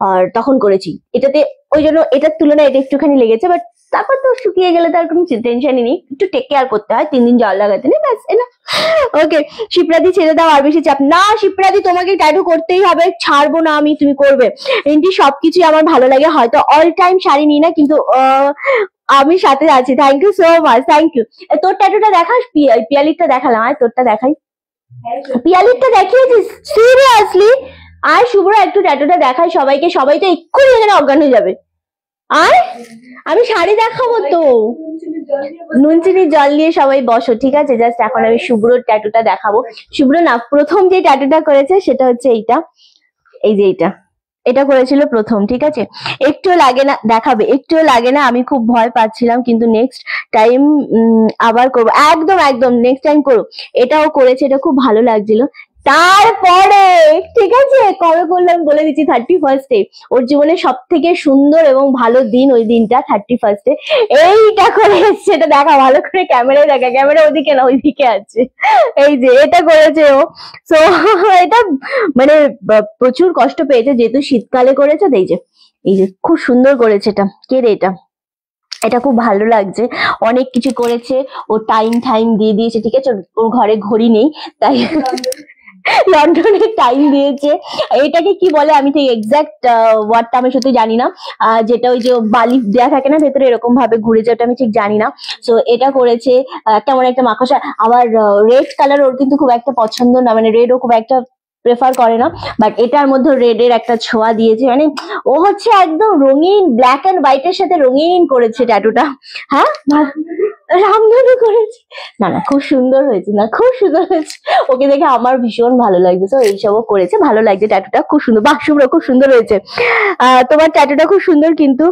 আর তখন করেছি এটাতে। ওই জন্য এটার তুলনায় এটা একটুখানি লেগেছে, বাট তারপর তো শুকিয়ে গেলে তার কোনো টেনশনই নেই, একটু টেক কেয়ার করতে হয়, 3 দিন জল লাগাতে নেই, ব্যাস না। ওকে শিপ্রাদি ছেড়ে দাও, আর বেশি চাপ না। শিপ্রাদি তোমাকে ট্যাটু করতেই হবে, ছাড়বো না আমি, তুমি করবে। রিন্টি সবকিছুই আমার ভালো লাগে, হয়তো অল টাইম শাড়ি নিই না, কিন্তু আমি সাথে আছি। Thank you so much, thank you. তোর ট্যাটুটা দেখাস, পিয়ালিরটা দেখালাম, আর তোরটা দেখাই। পিয়ালিরটা দেখিয়েছিস সিরিয়াসলি? আর শুভ্র একটু ট্যাটুটা দেখাই সবাইকে, সবাই তো এক্ষুনি এখানে অজ্ঞান হয়ে যাবে। আর আমি শাড়ি দেখাবো তো, নুন চিনির জল দিয়ে সবাই বসো, ঠিক আছে। জাস্ট এখন আমি শুভ্রর ট্যাটুটা দেখাবো। শুভ্র না প্রথম যে ট্যাটুটা করেছে সেটা হচ্ছে এইটা, এই যে এটা করেছিল প্রথম, ঠিক আছে। একটু লাগে না, দেখাবে, একটু লাগে না, আমি খুব ভয় পাচ্ছিলাম, কিন্তু নেক্সট টাইম আবার করবো, একদম একদম নেক্সট টাইম করো। এটাও করেছে, এটা খুব ভালো লাগছিল। তারপরে ঠিক আছে কবে করলাম বলে দিচ্ছি, 31 ওর জীবনে সব থেকে সুন্দর এবং ভালো দিন ওই দিনটা, 31 এইটা করে এসছে। এটা দেখা ভালো করে, ক্যামেরায় দেখা, ক্যামেরা ওদিকে না ওইদিকে আছে, এই যে এটা করেছে ও। সো এটা মানে প্রচুর কষ্ট পেয়েছে, যেহেতু শীতকালে করেছে। এই যে খুব সুন্দর করেছে। এটা কে রে? এটা খুব ভালো লাগছে, অনেক কিছু করেছে ও, টাইম দিয়ে দিয়েছে, ঠিক আছে। ওর ঘরে ঘড়ি নেই, তাই লন্ডনের টাইম দিয়েছে। এটাকে কি বলে আমি ঠিক এক্সাক্ট ওয়ার্ডটা আমি সত্যি জানি না, যেটা ওই যে বালি দেওয়া থাকে না ভেতরে, এরকম ভাবে ঘুরে যায়, ওটা আমি ঠিক জানি না। তো এটা করেছে, কেমন একটা মাকড়সা। আবার রেড কালার ওর কিন্তু খুব একটা পছন্দ না, মানে রেড ও খুব একটা প্রেফার করে না, বাট এটার মধ্যে রেড এর একটা ছোঁয়া দিয়েছে, মানে ও হচ্ছে একদম রঙিন, ব্ল্যাক এন্ড হোয়াইট এর সাথে রঙিন করেছে ট্যাটুটা। হ্যাঁ রামধনু করেছে, না খুব সুন্দর হয়েছে, না খুব সুন্দর হয়েছে, ওকে দেখে আমার ভীষণ ভালো লাগছে। তো এইসবও করেছে, ভালো লাগছে, ট্যাটুটা খুব সুন্দর। বাহ শুভ্র খুব সুন্দর হয়েছে, তোমার ট্যাটুটা খুব সুন্দর, কিন্তু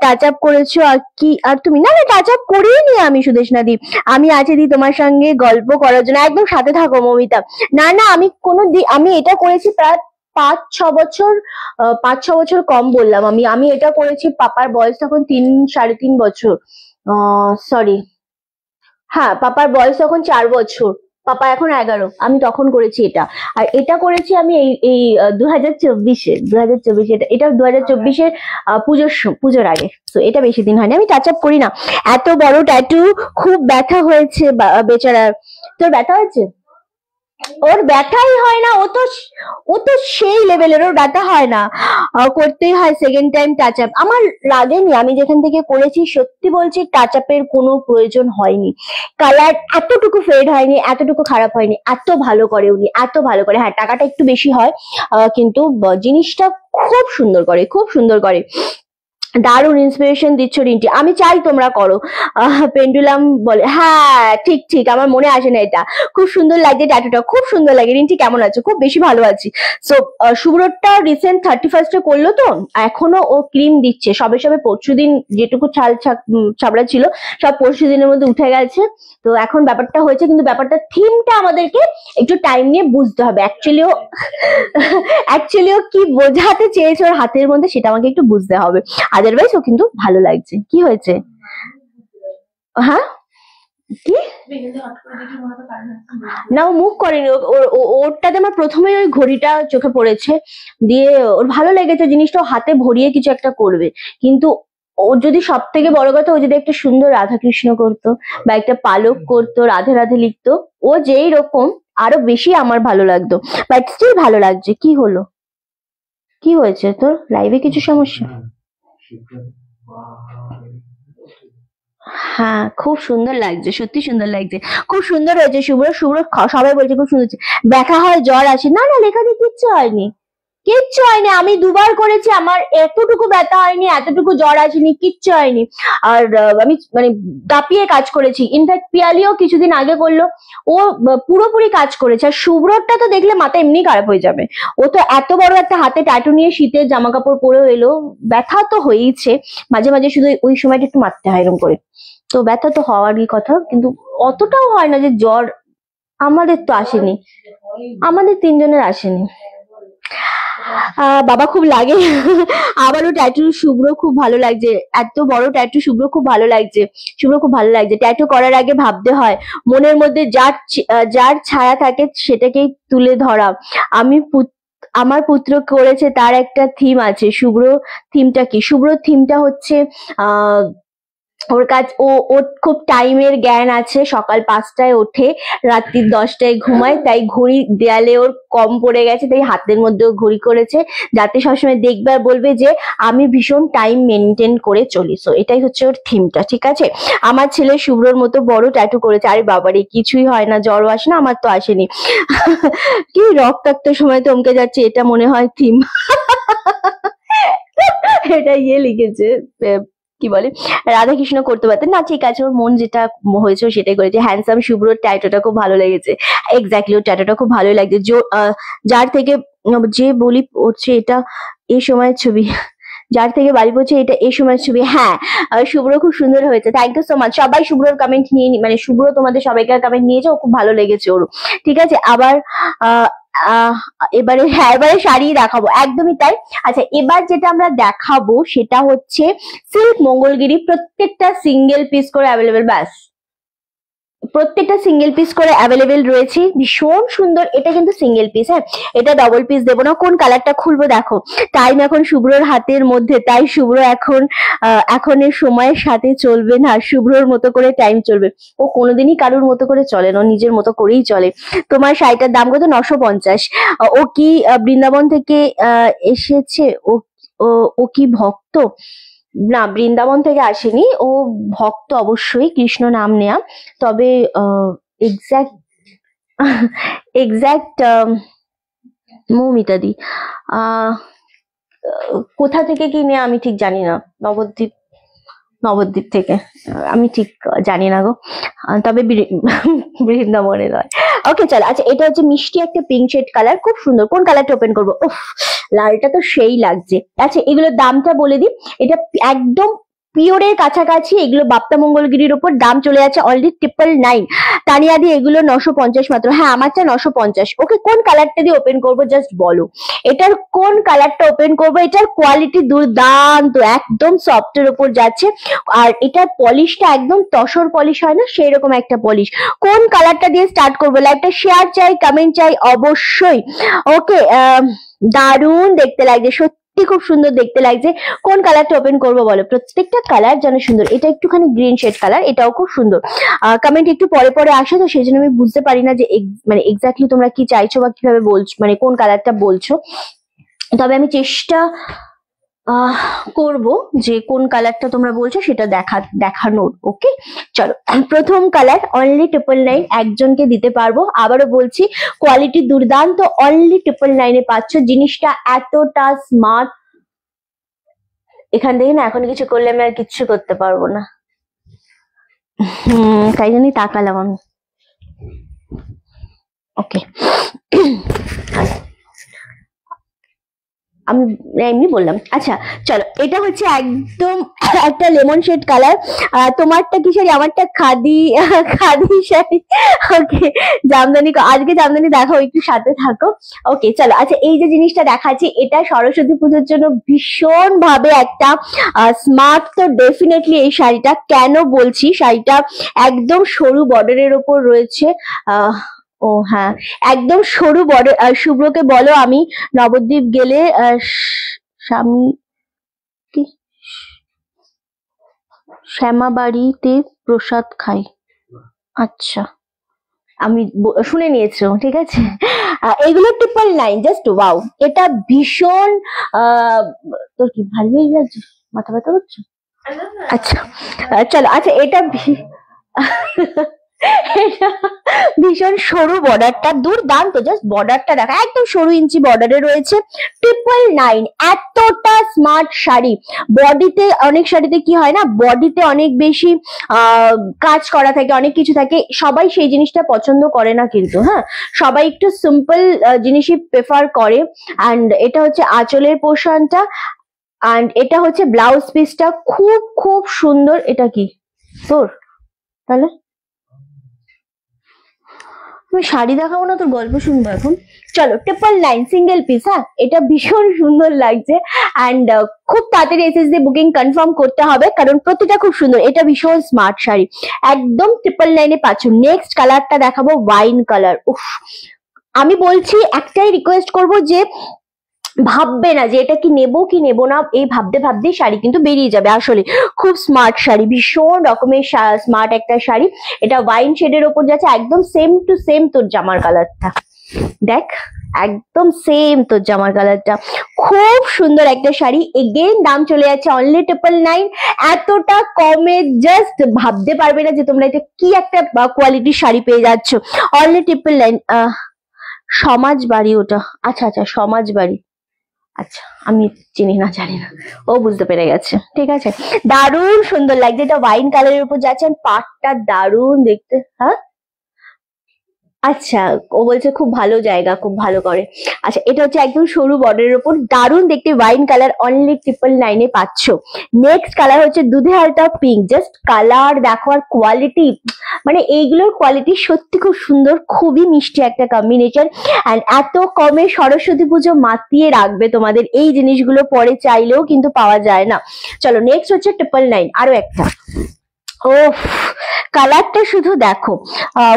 টাচ আপ করেছো আর কি? আর তুমি? না টাচ আপ করিনি আমি সুদেশনা দি, আমি আছি দি তোমার সঙ্গে গল্প করার জন্য, একদম সাথে থাকো মমিতা। না আমি আমি এটা করেছি প্রায় 5-6 বছর, 5-6 বছর কম বললাম আমি এটা করেছি, পাপার বয়স তখন 3-3.5 বছর, সরি হ্যাঁ পাপার বয়স তখন 4 বছর, পাপা এখন 11, আমি তখন করেছি এটা। আর এটা করেছি আমি এই 2024-এ, এটা 2024-এর পুজোর আগে। তো এটা বেশি দিন হয়নি, আমি টাচ আপ করি না। এত বড় ট্যাটু, খুব ব্যথা হয়েছে বেচারার। তোর ব্যথা হয়েছে? ওর ব্যথাই হয় না, ও তো সেই লেভেলের, ওর ব্যথা হয় না, করতেই হয় সেকেন্ড টাইম টাচ আপ। আমার লাগেনি, আমি যেখান থেকে করেছি সত্যি বলছি টাচ আপের কোনো প্রয়োজন হয়নি, কালার এতটুকু ফেড হয়নি, এতটুকু খারাপ হয়নি, এত ভালো করে উনি, এত ভালো করে। হ্যাঁ টাকাটা একটু বেশি হয়, কিন্তু জিনিসটা খুব সুন্দর করে, খুব সুন্দর করে। দারুণ ইন্সপিরেশন দিচ্ছ রিন্টি, আমি চাই তোমরা করো। পেন্ডুলাম বলে হ্যাঁ ঠিক, আমার মনে আসে না এটা। খুব সুন্দর লাগছে ট্যাটুটা, খুব সুন্দর লাগে। রিন্টি কেমন আছো? খুব বেশি ভালো আছি। সো শুভ্রটা রিসেন্ট 31-এ করলো, তো এখনো ও ক্রিম দিচ্ছে, সবে পরশুদিন যেটুকু ছাবড়া ছিল সব পরশুদিনের মধ্যে উঠে গেছে। তো এখন ব্যাপারটা হয়েছে, কিন্তু ব্যাপারটা থিমটা আমাদেরকে একটু টাইম নিয়ে বুঝতে হবে। অ্যাকচুয়ালিও কি বোঝাতে চেয়েছে ওর হাতের মধ্যে, সেটা আমাকে একটু বুঝতে হবে। আদারওয়াইজ ও কিন্তু ভালো লাগছে। কি হয়েছে? হ্যাঁ কি না, ও মুখ করেনি, ওরটাতে আমার প্রথমে ওই ঘড়িটা চোখে পড়েছে, দিয়ে ওর ভালো লেগেছে জিনিসটা, হাতে ভরিয়ে কিছু একটা করবে। কিন্তু ওর যদি সব থেকে বড় কথা, ও যদি একটা সুন্দর রাধা কৃষ্ণ করতো, বা একটা পালক করতো, রাধে রাধে লিখতো, ও যেই রকম আরো বেশি আমার ভালো লাগতো। বাট স্টিল ভালো লাগছে। কি হলো? কি হয়েছে তোর? লাইভে কিছু সমস্যা? হ্যাঁ খুব সুন্দর লাগছে, সত্যি সুন্দর লাগছে, খুব সুন্দর হয়েছে। শুভ্র সবাই বলছে খুব সুন্দর হয়েছে। ব্যথা হয়, জ্বর আসে? না লেখা দিয়ে কিচ্ছু হয়নি, কিচ্ছু হয়নি, আমি দুবার করেছি, আমার এতটুকু ব্যথা হয়নি, এতটুকু জ্বর আসেনি, কিচ্ছু হয়নি। আর আমি মানে দাপিয়ে কাজ করেছি। ইনফ্যাক্ট পিয়ালিও কিছুদিন আগে করলো, ও পুরোপুরি কাজ করেছে। আর শুভ্রটা তো দেখলে মাথা এমনি খারাপ হয়ে যাবে, ও তো এত বড় একটা হাতে ট্যাটু নিয়ে শীতের জামা কাপড় পরেও এলো, ব্যথা তো হয়েইছে, মাঝে মাঝে শুধু ওই সময়টা একটু মারতে হয় এরকম করে, তো ব্যথা তো হওয়ারই কথা, কিন্তু অতটাও হয় না যে জ্বর। আমাদের তো আসেনি, আমাদের তিনজনের আসেনি। বাবা খুব লাগে আবারও ট্যাটু শুভ্র খুব ভালো লাগছে, এত বড় ট্যাটু শুভ্র খুব ভালো লাগছে, শুভ্র খুব ভালো লাগছে। ট্যাটু করার আগে ভাবতে হয়, মনের মধ্যে যার ছায়া থাকে সেটাকেই তুলে ধরা। আমি আমার পুত্র করেছে, তার একটা থিম আছে। শুভ্র থিমটা কি? শুভ্র থিমটা হচ্ছে আহ ওর কাজ, ওর খুব টাইমের জ্ঞান আছে, সকাল 5টায় ওঠে, রাত্রি 10টায় ঘুমায়, তাই ঘড়ি দেয়ালে ওর কম পড়ে গেছে, তাই হাতের মধ্যেও ঘড়ি করেছে, যাতে সবসময় দেখবে আর বলবে যে আমি ভীষণ টাইম মেনটেন করে চলি। সো এটাই হচ্ছে ওর থিমটা, ঠিক আছে। আমার ছেলে শুভ্রর মতো বড় ট্যাটু করেছে। আরে বাবারে, কিছুই হয় না, জ্বরও আসে না, আমার তো আসেনি কি রক্তাক্ত সময় থমকে যাচ্ছে, এটা মনে হয় থিম এটা লিখেছে, কি বলে, রাধাকৃষ্ণ করতে পারতেন না। ঠিক আছে, ওর মন যেটা হয়েছে সেটাই করেছে। হ্যান্ডসাম শুভ্রর ট্যাটুটা খুব ভালো লেগেছে। এক্স্যাক্টলি, ওর ট্যাটুটা খুব ভালো লাগছে। যার থেকে যে বলি পড়ছে এটা এই সময়ের ছবি, যার থেকে বাড়ি পড়ছে এটা এই সময়ের ছবি। হ্যাঁ, শুভ্র খুব সুন্দর হয়েছে, থ্যাংক ইউ সো মাচ। সবাই শুভ্রর কমেন্ট নিয়ে, মানে শুভ্র তোমাদের সবাইকার কমেন্ট নিয়েছে, ও খুব ভালো লেগেছে ওর, ঠিক আছে। আবার এবারে, হ্যাঁ এবারে শাড়ি দেখাবো, একদমই তাই। আচ্ছা, এবার যেটা আমরা দেখাবো সেটা হচ্ছে সিল্ক মঙ্গলগিরি, প্রত্যেকটা সিঙ্গেল পিস করে অ্যাভেলেবেল, ব্যাস প্রত্যেকটা সিঙ্গেল পিস করে অ্যাভেলেবেল রয়েছে, ভীষণ সুন্দর। এটা কিন্তু সিঙ্গেল পিস, হ্যাঁ, এটা ডবল পিস দেবো না। কোন কালারটা খুলবো দেখো, টাইম এখন শুভ্রর হাতের মধ্যে, তাই শুভ্র এখন এর সময়ের সাথে চলবে না, শুভ্রর মতো করে টাইম চলবে। ও কোনোদিনই কারোর মতো করে চলে না, ও নিজের মতো করেই চলে। তোমার শাড়িটার দাম কত? 950। ও কি বৃন্দাবন থেকে এসেছে? ও ও কি ভক্ত? না, বৃন্দাবন থেকে আসেনি, ও ভক্ত অবশ্যই, কৃষ্ণ নাম নেয়া। তবে এক্সাক্ট এক্সাক্ট মৌমিতাদি কোথা থেকে কিনে আমি ঠিক জানি না, নবদ্বীপ থেকে, আমি ঠিক জানি না গো, তবে বৃন্দাবনে নয়। ওকে চলো, আচ্ছা এটা হচ্ছে মিষ্টি একটা পিঙ্ক শেড কালার, খুব সুন্দর। কোন কালারটা ওপেন করবো? উফ, লালটা তো সেই লাগছে। আচ্ছা, এগুলোর দামটা বলে দিই, এটা একদম পিওরের কাছাকাছি, এগুলো বাপ্তা মঙ্গলগিরির ওপর, দাম চলে যাচ্ছে অলরেডি 999। তানিয়া দিয়ে এগুলো 950 মাত্র। হ্যাঁ, আমারটা 950। ওকে, কোন কালারটা দিয়ে ওপেন করবো জাস্ট বলো, এটার কোন কালারটা ওপেন করবো? এটার কোয়ালিটি দুর্দান্ত, একদম সফটের ওপর যাচ্ছে, আর এটার পলিশটা একদম তসর পলিশ হয় না, সেই রকম একটা পলিশ। কোন কালারটা দিয়ে স্টার্ট করবো? লাইকটা শেয়ার চাই, কমেন্ট চাই অবশ্যই। ওকে, দারুণ দেখতে লাগছে, সত্যি খুব সুন্দর দেখতে লাগছে। কোন কালারটা ওপেন করবো বলো? প্রত্যেকটা কালার যেন সুন্দর। এটা একটুখানি গ্রিন শেড কালার, এটাও খুব সুন্দর। কমেন্ট একটু পরে পরে আসে, তো সেই জন্য আমি বুঝতে পারি না যে মানে এক্স্যাক্টলি তোমরা কি চাইছো বা কিভাবে বলছো, মানে কোন কালারটা বলছো। তবে আমি চেষ্টা করব যে কোন কালারটা তোমরা বলছো সেটা দেখানোর। ওকে চলো, প্রথম কালার অনলি 999, একজনকে দিতে পারবো। আবারও বলছি, কোয়ালিটি দুর্দান্ত, অনলি 999 পাচ্ছ। জিনিসটা এতটা স্মার্ট, এখান থেকে না এখন কিছু করলে আমি আর কিচ্ছু করতে পারবো না, তাই জন্যই তাকালাম আমি। ওকে, আমি এমনি বললাম। আচ্ছা চলো, এটা হচ্ছে একদম একটা লেমন শেড কালার। তোমারটা কি শাড়ি? আমারটা খাদি শাড়ি। ওকে, জামদানি, আজকে জামদানি দেখাও, একটু সাথে থাকো। ওকে চলো, আচ্ছা এই যে জিনিসটা দেখাচ্ছি, এটা সরস্বতী পুজোর জন্য ভীষণ ভাবে একটা স্মার্ট। তো ডেফিনেটলি এই শাড়িটা কেন বলছি, শাড়িটা একদম সরু বর্ডারের ওপর রয়েছে। ও হ্যাঁ, একদম সরু বর্ডার। শুভ্রকে বলো আমি নবদ্বীপ গেলে স্বামী কি শ্যামাবাড়িতে প্রসাদ খাই। আচ্ছা, আমি শুনে নিয়েছো, ঠিক আছে। এগুলো 999, জাস্ট ওয়াও। এটা ভীষণ তোর কি ভালোই লাগছে, মাথা ব্যথা করছে? আচ্ছা চলো, আচ্ছা এটা এটা ভীষণ সরু বর্ডারটা দুর্দান্ত, জাস্ট বর্ডারটা দেখা একদম সরু ইঞ্চি বর্ডারে রয়েছে। 999 এতটা স্মার্ট শাড়ি। বডিতে অনেক শাড়িতে কি হয় না, বডিতে অনেক বেশি কাজ করা থাকে, অনেক কিছু থাকে, সবাই সেই জিনিসটা পছন্দ করে না কিন্তু। হ্যাঁ, সবাই একটু সিম্পল জিনিসই প্রেফার করে। অ্যান্ড এটা হচ্ছে আঁচলের পোর্শনটা, অ্যান্ড এটা হচ্ছে ব্লাউজ পিসটা, খুব খুব সুন্দর। এটা কি তোর তাহলে? তুমি শাড়ি দেখাবো না, তোর গল্প শুনবো এখন। চলো 999 সিঙ্গেল পিস। হ্যাঁ, এটা ভীষণ সুন্দর লাগছে। অ্যান্ড খুব তাড়াতাড়ি এসএসডি বুকিং কনফার্ম করতে হবে, কারণ প্রতিটা খুব সুন্দর। এটা ভীষণ স্মার্ট শাড়ি, একদম 999 এ পাচ্ছ। নেক্সট কালারটা দেখাবো ওয়াইন কালার। উফ, আমি বলছি একটাই রিকোয়েস্ট করব যে ভাববে না যে এটা কি নেবো কি নেবো না, এই ভাবতে ভাবতেই শাড়ি কিন্তু বেরিয়ে যাবে। আসলে খুব স্মার্ট শাড়ি, ভীষণ রকমের স্মার্ট একটা শাড়ি। এটা ওয়াইন শেডের ওপর যাচ্ছে, একদম সেম টু সেম তোর জামার কালারটা। দেখ, একদম সেম তোর জামার কালারটা। খুব সুন্দর একটা শাড়ি। এগেইন দাম চলে যাচ্ছে অনলি 999। এতটা কমে জাস্ট ভাবতে পারবে না যে তোমরা এটা কি একটা কোয়ালিটির শাড়ি পেয়ে যাচ্ছ। অনলি 999। সমাজ বাড়ি ওটা? আচ্ছা আচ্ছা, সমাজ বাড়ি। আচ্ছা, আমি চিনি না, জানি না, ও বুঝতে পেরে গেছে। ঠিক আছে, দারুণ সুন্দর লাগছে। এটা ওয়াইন কালারের উপর যাচ্ছেন, পাটটা দারুণ দেখতে। হ্যাঁ, আচ্ছা, ও বলছে খুব ভালো জায়গা, খুব ভালো করে। আচ্ছা, এটা হচ্ছে একদম সরু বর্ডারের উপর, দারুণ দেখতে, ওয়াইন কালার, অনলি 999 এ পাচ্ছ। নেক্সট কালার হচ্ছে দুধে হালকা পিঙ্ক। জাস্ট কালার দেখো আর কোয়ালিটি, মানে এইগুলোর কোয়ালিটি সত্যি খুব সুন্দর, খুবই মিষ্টি একটা কম্বিনেশন। অ্যান্ড এত কমে সরস্বতী পুজো মাতিয়ে রাখবে তোমাদের এই জিনিসগুলো, পরে চাইলেও কিন্তু পাওয়া যায় না। চলো নেক্সট হচ্ছে 999, আরো একটা। ও, কালারটা শুধু দেখো,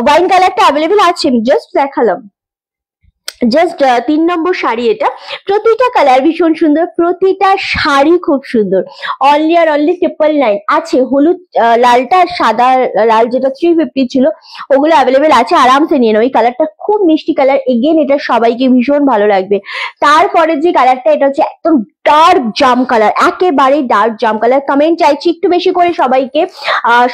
ওয়াইন কালারটা অ্যাভেলেবেল আছে, আমি জাস্ট দেখালাম। জাস্ট 3 নম্বর শাড়ি এটা। প্রতিটা কালার ভীষণ সুন্দর, প্রতিটা শাড়ি খুব সুন্দর। অনলি আর অনলি 999 আছে। হলুদ, লালটা আর সাদা লাল যেটা 350 ছিল, ওগুলো অ্যাভেলেবেল আছে, আরামসে নিয়ে নাও। এই কালারটা খুব মিষ্টি কালার, এগেন এটা সবাইকে ভীষণ ভালো লাগবে। তারপরে যে কালারটা, এটা হচ্ছে একদম ডার্ক জাম কালার, একেবারে ডার্ক জাম কালার। কমেন্ট চাইছি একটু বেশি করে সবাইকে,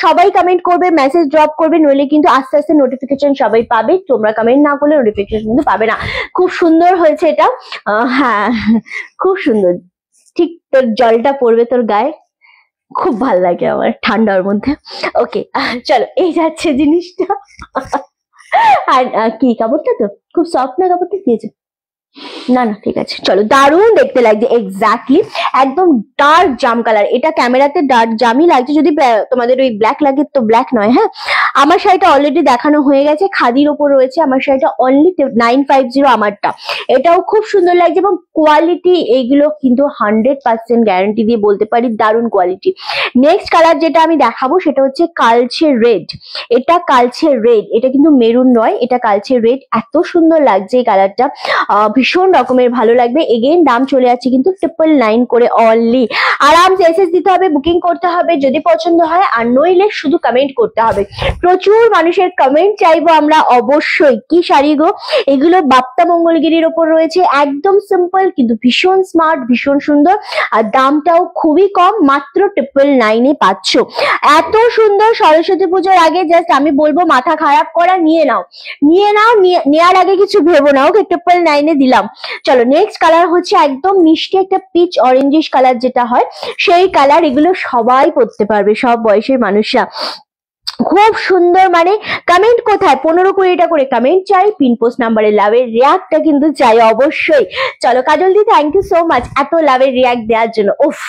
সবাই কমেন্ট করবে, মেসেজ ড্রপ করবে, নইলে কিন্তু আস্তে আস্তে নোটিফিকেশন সবাই পাবে। তোমরা কমেন্ট না করলে নোটিফিকেশন কিন্তু পাবে না। খুব সুন্দর হয়েছে এটা। হ্যাঁ, খুব সুন্দর। ঠিক তোর জলটা পড়বে তোর গায়ে, খুব ভাল লাগে আমার ঠান্ডার মধ্যে। ওকে, চলো, এই যাচ্ছে জিনিসটা। আর কি কাপড়টা তো খুব সফট না, কাপড়টা দিয়েছে না? না, ঠিক আছে। চলো, দারুণ দেখতে লাগছে, এক্স্যাক্টলি একদম ডার্ক জাম কালার। এটা ক্যামেরাতে ডার্ক জামই লাগছে, যদি তোমাদের ওই ব্ল্যাক লাগে তো ব্ল্যাক নয়। হ্যাঁ, আমার শাড়িটা অলরেডি দেখানো হয়ে গেছে, খাদির ওপর রয়েছে আমার শাড়িটা, অনলি 950 আমারটা। এটাও খুব সুন্দর লাগছে, এবং কোয়ালিটি এইগুলো কিন্তু 100% গ্যারান্টি দিয়ে বলতে পারি, দারুণ কোয়ালিটি। নেক্সট কালার যেটা আমি দেখাবো সেটা হচ্ছে কালচে রেড। এটা কালচে রেড, এটা কিন্তু মেরুন নয়, এটা কালচে রেড। এত সুন্দর লাগছে এই কালারটা, ভীষণ রকমের ভালো লাগবে। এগেইন দাম চলে যাচ্ছে কিন্তু 999 করে অনলি। আরামসে এসএস দিতে হবে, বুকিং করতে হবে যদি পছন্দ হয়, আর নইলে শুধু কমেন্ট করতে হবে। প্রচুর মানুষের কমেন্ট চাইবো আমরা অবশ্যই। কি শাড়ি গো এগুলো? বাপ্তা মঙ্গলগিরির ওপর রয়েছে, একদম সিম্পল কিন্তু ভীষণ স্মার্ট, ভীষণ সুন্দর, আর দামটাও খুবই কম, মাত্র 999 এ পাচ্ছ। এত সুন্দর সরস্বতী পুজোর আগে জাস্ট আমি বলবো মাথা খারাপ করা নিয়ে নাও, নিয়ে নাও, নেওয়ার আগে কিছু ভেবো না। ওকে, 999 এ দিলাম। চলো, নেক্সট কালার হচ্ছে একদম মিষ্টি একটা পিচ অরেঞ্জিশ কালার যেটা হয়, সেই কালার। এগুলো সবাই পরতে পারবে, সব বয়সের মানুষরা। খুব সুন্দর, মানে কমেন্ট কোথায় 15-20টা করে কমেন্ট চাই, পিন পোস্ট নাম্বারে লাভের রিয়াক্টটা কিন্তু চাই অবশ্যই। চলো কাজল দি, থ্যাংক ইউ সো মাচ এত লাভের রিয়াক্ট দেওয়ার জন্য। উফ,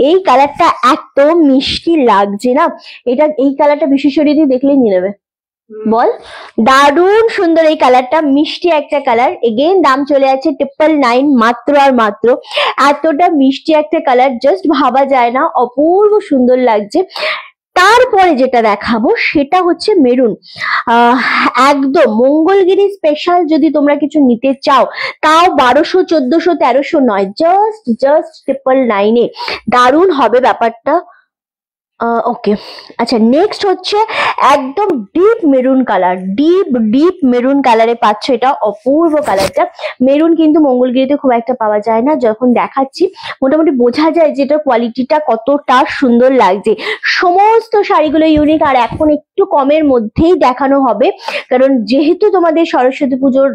এই কালারটা এত মিষ্টি লাগছে না, এটা এই কালারটা বিশেষরি দেখলে নিয়ে নেবে। বল, দারুণ সুন্দর এই কালারটা, মিষ্টি একটা কালার। এগেইন দাম চলে যাচ্ছে 999 মাত্র আর মাত্র। এতটা মিষ্টি একটা কালার, জাস্ট ভাবা যায় না, অপূর্ব সুন্দর লাগছে। তারপরে যেটা দেখাবো সেটা হচ্ছে মেরুন। একদম মঙ্গলগিরি স্পেশাল যদি তোমরা কিছু নিতে চাও, তাও 1200, 1400, 1300 নয়, জাস্ট 999 এ। দারুণ হবে ব্যাপারটা। ওকে, আচ্ছা নেক্সট হচ্ছে একদম deep maroon colour, deep maroon কালারে পাচ্ছ। এটা অপূর্ব কালারটা। মেরুন কিন্তু মঙ্গলগিরিতে খুব একটা পাওয়া যায় না, যখন দেখাচ্ছি মোটামুটি বোঝা যায় যে এটার কোয়ালিটিটা কতটা সুন্দর লাগছে। সমস্ত শাড়িগুলো ইউনিক, আর এখন একটু কমের মধ্যেই দেখানো হবে, কারণ যেহেতু তোমাদের সরস্বতী পুজোর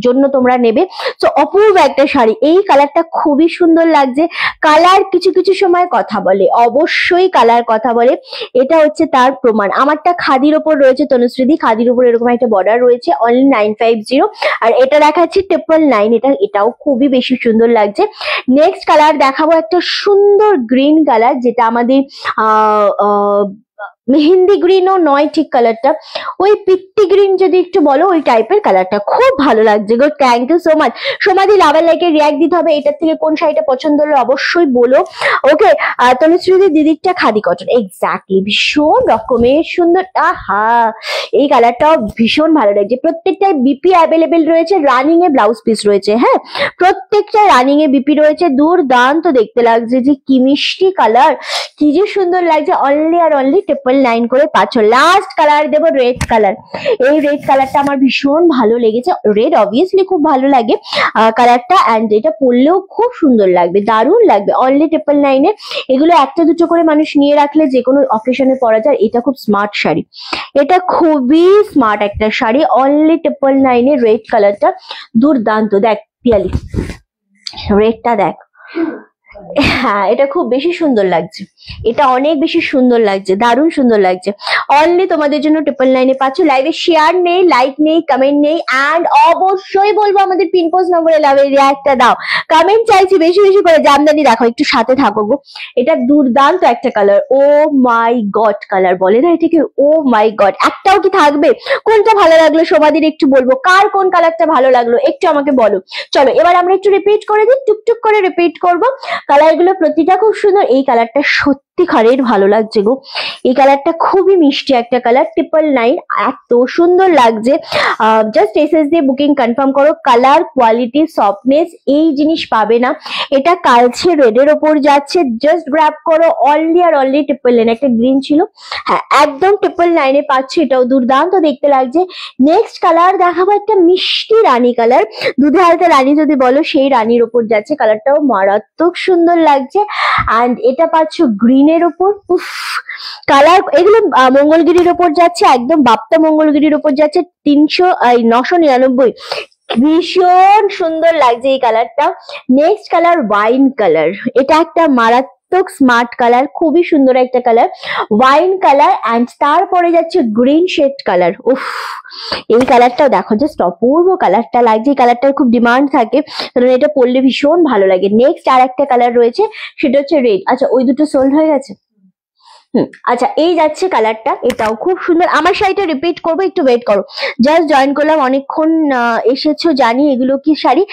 জন্য তোমরা নেবে। তো অপূর্ব একটা শাড়ি, এই কালারটা খুবই সুন্দর লাগছে। কালার কিছু কিছু সময় কথা বলে, অবশ্যই কালার কথা বলে, এটা হচ্ছে তার প্রমাণ। আমারটা খাদির ওপর রয়েছে তনুশ্রীদি, খাদির উপর এরকম একটা বর্ডার রয়েছে, অনলি 950। আর এটা দেখাচ্ছি 999, এটাও খুবই বেশি সুন্দর লাগছে। নেক্সট কালার দেখাবো একটা সুন্দর গ্রিন কালার, যেটা আমাদের মেহেন্দি গ্রিনও নয় ঠিক কালারটা, ওই পিত্তি গ্রিন যদি একটু বলো, ওই টাইপের কালারটা খুব ভালো লাগছে গো। থ্যাংক ইউ সো মাচ সোমাদি। লাভার লাইকে রিয়াক্ট দিতে হবে, এটার থেকে কোন শাড়িটা পছন্দ হলো অবশ্যই বলো। ওকে, তনুশ্রীদি দিদিরটা খাদি কটন, এক্স্যাক্টলি ভীষণ রকমের সুন্দর। আহা, এই কালারটাও ভীষণ ভালো লাগছে। প্রত্যেকটাই বিপি অ্যাভেলেবেল রয়েছে, রানিং এ ব্লাউজ পিস রয়েছে। হ্যাঁ, প্রত্যেকটা রানিং এ বিপি রয়েছে। দুর্দান্ত দেখতে লাগছে, যে কি মিষ্টি কালার, কি যে সুন্দর লাগছে। অনলি আর অনলি 999 করে পাচ্ছ। লাস্ট কালার দেবো রেড কালার। এই রেড কালারটা আমার ভীষণ ভালো লেগেছে। রেড অবভিয়াসলি খুব ভালো লাগে কালারটা, এন্ড এটা পরলেও খুব সুন্দর লাগবে, দারুণ লাগবে। অনলি 999 এগুলো একটা দুটো করে মানুষ নিয়ে রাখলে যে কোনো অকেশনে পরা যায়। এটা খুব স্মার্ট শাড়ি, এটা খুবই স্মার্ট একটা শাড়ি। অনলি 999 রেড কালারটা দুর্দান্ত। দেখ পিয়ালি, রেডটা দেখ। হ্যাঁ, এটা খুব বেশি সুন্দর লাগছে, এটা অনেক বেশি সুন্দর লাগছে, দারুণ সুন্দর লাগছে। অনলি তোমাদের জন্য 999 পাচ্ছ। লাইভে শেয়ার নেই, লাইক নেই, কমেন্ট নেই, এন্ড অবশ্যই বলবো আমাদের পিন পোস্ট নম্বরে লাভের রিয়াক্টটা দাও। কমেন্ট চাইছি বেশি বেশি করে। জামদানি দেখো, একটু সাথে থাকো গো। এটা দুর্দান্ত একটা কালার, ও মাই গড কালার বলে না এটাকে, ও মাই গড। একটাও কি থাকবে? কোনটা ভালো লাগলো সোমাদির একটু বলবো, কার কোন কালারটা ভালো লাগলো একটু আমাকে বলো। চলো এবার আমরা একটু রিপিট করে দিই, টুকটুক করে রিপিট করবো। কালার গুলো প্রতিটা খুব সুন্দর। এই কালারটা সত্যিকারের ভালো লাগছে গো, এই কালারটা খুবই মিষ্টি একটা কালার। 999 এত সুন্দর লাগছে। জাস্ট এসএস দিয়ে বুকিং কনফার্ম করো। কালার, কোয়ালিটি, সফটনেস এই জিনিস পাবে না। এটা কালচে রেডের ওপর যাচ্ছে, জাস্ট গ্র্যাব করো। অনলি আর অনলি 999। একটা গ্রিন ছিল, হ্যাঁ একদম 999 পাচ্ছি। এটাও দুর্দান্ত দেখতে লাগছে। নেক্সট কালার দেখাবো একটা মিষ্টি রানী কালার, দুধে হালকা রানী যদি বলো, সেই রানীর ওপর যাচ্ছে। কালারটাও মারাত্মক সুন্দর লাগছে। এন্ড এটা পাচ্ছ গ্রিনের ওপর। উফ, কালার এগুলো মঙ্গলগিরির ওপর যাচ্ছে, একদম বাপ্তা মঙ্গলগিরির ওপর যাচ্ছে। 999, ভীষণ সুন্দর লাগছে এই কালারটা। নেক্সট কালার ওয়াইন কালার, এটা একটা মারাত্মক স্মার্ট কালার, খুবই সুন্দর একটা কালার, ওয়াইন কালার। এন্ড তারপরে যাচ্ছে গ্রিন শেড কালার। উফ, এই কালারটাও দেখো, জাস্ট অপূর্ব কালারটা লাগছে। এই কালারটার খুব ডিমান্ড থাকে, কারণ এটা পরলে ভীষণ ভালো লাগে। নেক্সট আর একটা কালার রয়েছে, সেটা হচ্ছে রেড। আচ্ছা, ওই দুটো সোল্ড হয়ে গেছে। আচ্ছা, এই যাচ্ছে কালারটা, এটাও খুব সুন্দর। আমার শাড়িটা রিপিট করবো, একটু ওয়েট করো। জাস্ট জয়েন করলাম, অনেকক্ষণ এসেছো জানি। এগুলো কি শাড়ি?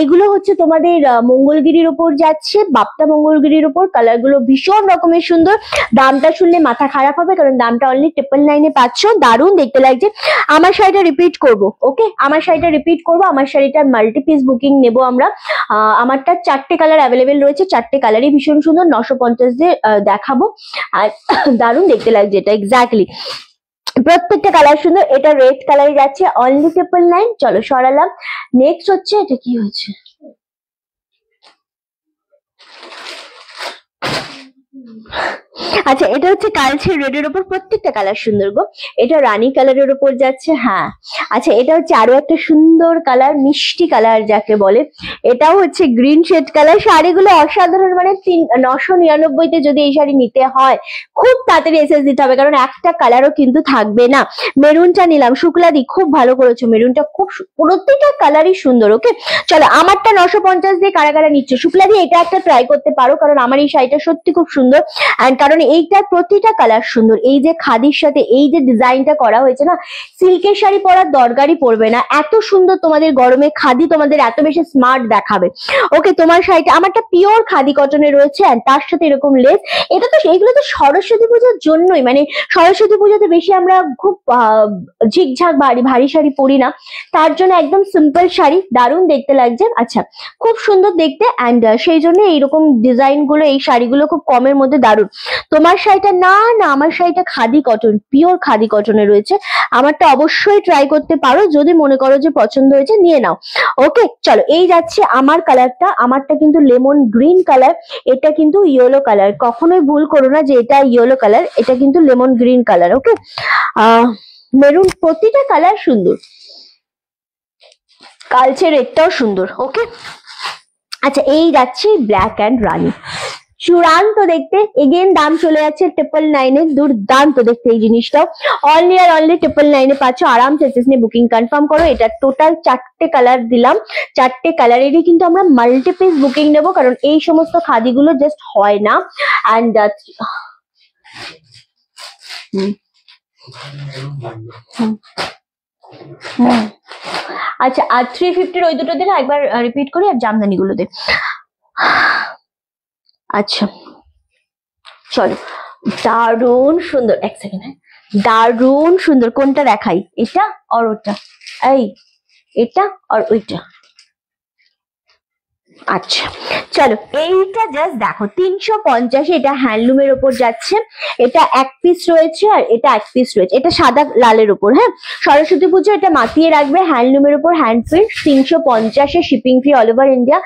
এগুলো হচ্ছে তোমাদের মঙ্গলগিরির উপর যাচ্ছে, বাপ্তা মঙ্গলগিরির উপর। কালার গুলো ভীষণ রকমের সুন্দর। দামটা শুনলে মাথা খারাপ হবে, কারণ দামটা অনলি 999 পাচ্ছ। দারুণ দেখতে লাগছে। আমার শাড়িটা রিপিট করবো, ওকে, আমার শাড়িটা রিপিট করবো। আমার শাড়িটার মাল্টি পিস বুকিং নেবো আমরা। আমারটা 4টে কালার অ্যাভেলেবেল রয়েছে, 4টে কালারই ভীষণ সুন্দর। 950 দিয়ে দেখাবো। আর দারুণ দেখতে লাগছে এটা, এক্স্যাক্টলি প্রত্যেকটা কালার সুন্দর। এটা রেড কালারে যাচ্ছে, অনলি 999। চলো সরালাম। নেক্সট হচ্ছে, এটা কি হচ্ছে, আচ্ছা এটা হচ্ছে কালচে রেডের উপর। প্রত্যেকটা কালার সুন্দর গো। এটা রানী কালারের উপর যাচ্ছে। হ্যাঁ, আচ্ছা এটা হচ্ছে আরো একটা সুন্দর কালার, মিষ্টি কালার যাকে বলে। এটাও হচ্ছে গ্রিন শেড কালার। শাড়িগুলো অসাধারণ, মানে 999 তে যদি এই শাড়ি নিতে হয় খুব তাড়াতাড়ি এসএস দিতে হবে, কারণ একটা কালারও কিন্তু থাকবে না। মেরুনটা নিলাম, শুক্লাদি খুব ভালো করেছো। মেরুনটা খুব প্রত্যেকটা কালারই সুন্দর। ওকে, চলো আমারটা 950 দিয়ে কারা কারা নিচ্ছ? শুক্লাদি এটা একটা ট্রাই করতে পারো, কারণ আমার এই শাড়িটা সত্যি খুব সুন্দর। এন্ড কারণ এইটার প্রতিটা কালার সুন্দর। এই যে খাদির সাথে এই যে ডিজাইনটা করা হয়েছে না, সিল্কের শাড়ি পরার দরকারই পড়বে না, এত সুন্দর। তোমাদের গরমে খাদি তোমাদের এত বেশি স্মার্ট দেখাবে। ওকে, তোমার শাড়িটা, আমারটা পিওর খাদি কটনে রয়েছে, এন্ড তার সাথে এরকম লেস। এটা তো এইগুলো তো সরস্বতী পুজোর জন্যই, মানে সরস্বতী পুজোতে বেশি আমরা খুব ঝিকঝাক ভারী শাড়ি পরি না, তার জন্য একদম সিম্পল শাড়ি। দারুণ দেখতে লাগছে। আচ্ছা, খুব সুন্দর দেখতে, এন্ড সেই জন্য এইরকম ডিজাইন গুলো, এই শাড়িগুলো খুব কমের মধ্যে দারুণ। তোমার শাড়িটা না না আমার শাড়িটা খাদি কটন, পিওর খাদি কটনে রয়েছে। আমারটা অবশ্যই ট্রাই করতে পারো, যদি মনে করো যে পছন্দ হয়েছে নিয়ে নাও। ওকে চলো, এই যাচ্ছে আমার কালারটা। আমারটা কিন্তু লেমন গ্রিন কালার, এটা কিন্তু ইয়েলো কালার। কখনোই ভুল করো না যে এটা ইয়েলো কালার, এটা কিন্তু লেমন গ্রিন কালার। ওকে, মেরুন, প্রতিটা কালার সুন্দর, কালচে রেডটাও সুন্দর। ওকে আচ্ছা, এই যাচ্ছে ব্ল্যাক অ্যান্ড রানী, চূড়ান্ত দেখতে। এগেন দাম চলে যাচ্ছে 999 দুর্দান্ত দেখতে এই জিনিসটাও। অনলি আর অনলি 999 পাচ্ছ। আরামসে এসএস নিয়ে বুকিং কনফার্ম করো। এটা টোটাল 4টে কালার দিলাম, 4টে কালারেরই কিন্তু আমরা মাল্টি পিস বুকিং নেবো, কারণ এই সমস্ত খাদিগুলো জাস্ট হয় না। অ্যান্ড আচ্ছা, আর 350 ওই দুটো দিন একবার রিপিট করি, আর জামদানি গুলো দে। আচ্ছা চলো, দারুণ সুন্দর, এক সেকেন্ড, হ্যাঁ দারুণ সুন্দর। কোনটা দেখাই, এটা আর ওটা? এই এটা আর ওইটা? আচ্ছা চলো, এইটা জাস্ট দেখো 350, এটা হ্যান্ডলুমের ওপর যাচ্ছে। এটা এক পিস রয়েছে আর এটা এক পিস রয়েছে, এটা সাদা লালের ওপর। হ্যাঁ, সরস্বতী পুজো এটা মাতিয়ে রাখবে। হ্যান্ডলুমের ওপর hand print, 350 shipping free all over India.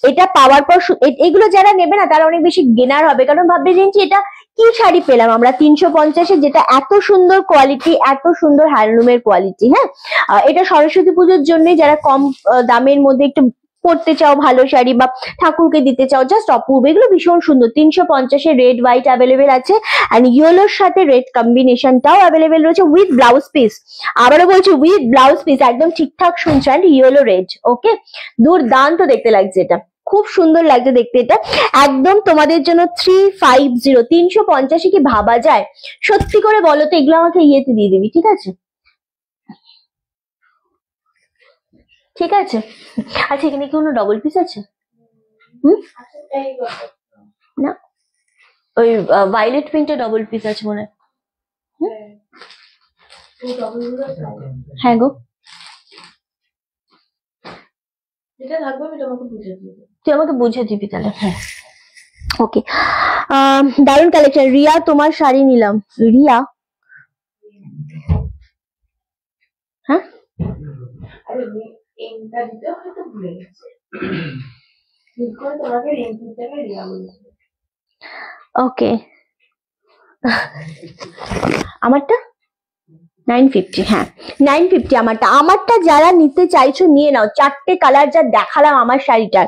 এটা পাওয়ার পর এগুলো যারা নেবে না তারা অনেক বেশি গেনার হবে, কারণ ভাববে যে এটা কি শাড়ি পেলাম আমরা 350-এ, যেটা এত সুন্দর কোয়ালিটি, এত সুন্দর হ্যান্ডলুমের কোয়ালিটি। হ্যাঁ, এটা সরস্বতী পুজোর জন্য যারা কম দামের মধ্যে একটু পড়তে চাও ভালো শাড়ি, বা ঠাকুরকে দিতে চাও, জাস্ট অপূর্ব। এগুলো ভীষণ সুন্দর। 350-এ রেড হোয়াইট অ্যাভেলেবেল আছে, অ্যান্ড ইয়েলোর সাথে রেড কম্বিনেশনটাও অ্যাভেলেবেল রয়েছে উইথ ব্লাউজ পিস। আবারও বলছি উইথ ব্লাউজ পিস, একদম ঠিকঠাক শুনছেন, ইয়েলো রেড। ওকে, দুর্দান্ত দেখতে লাগছে, এটা খুব সুন্দর লাগছে দেখতে। এটা একদম তোমাদের জন্য 350, 350 কি ভাবা যায়? সত্যি করে বলো তো, এগুলো আমাকে ইয়েতে দিয়ে দিবি, ঠিক আছে? ঠিক আছে। আচ্ছা, এখানে কি কোনো ডবল পিস আছে? না, ওই ভায়োলেট পিঙ্কটা ডবল পিস আছে মনে হয়। হ্যাঁ গো, তুই আমাকে বুঝে দিবি তাহলে। হ্যাঁ ওকে, দারুণ কালেকশন। রিয়া, তোমার শাড়ি নিলাম। রিয়া, হ্যাঁ ওকে, আমারটা 950। হ্যাঁ 950 আমারটা যারা নিতে চাইছো নিয়ে নাও। 4টে কালার যা দেখালাম আমার শাড়িটার,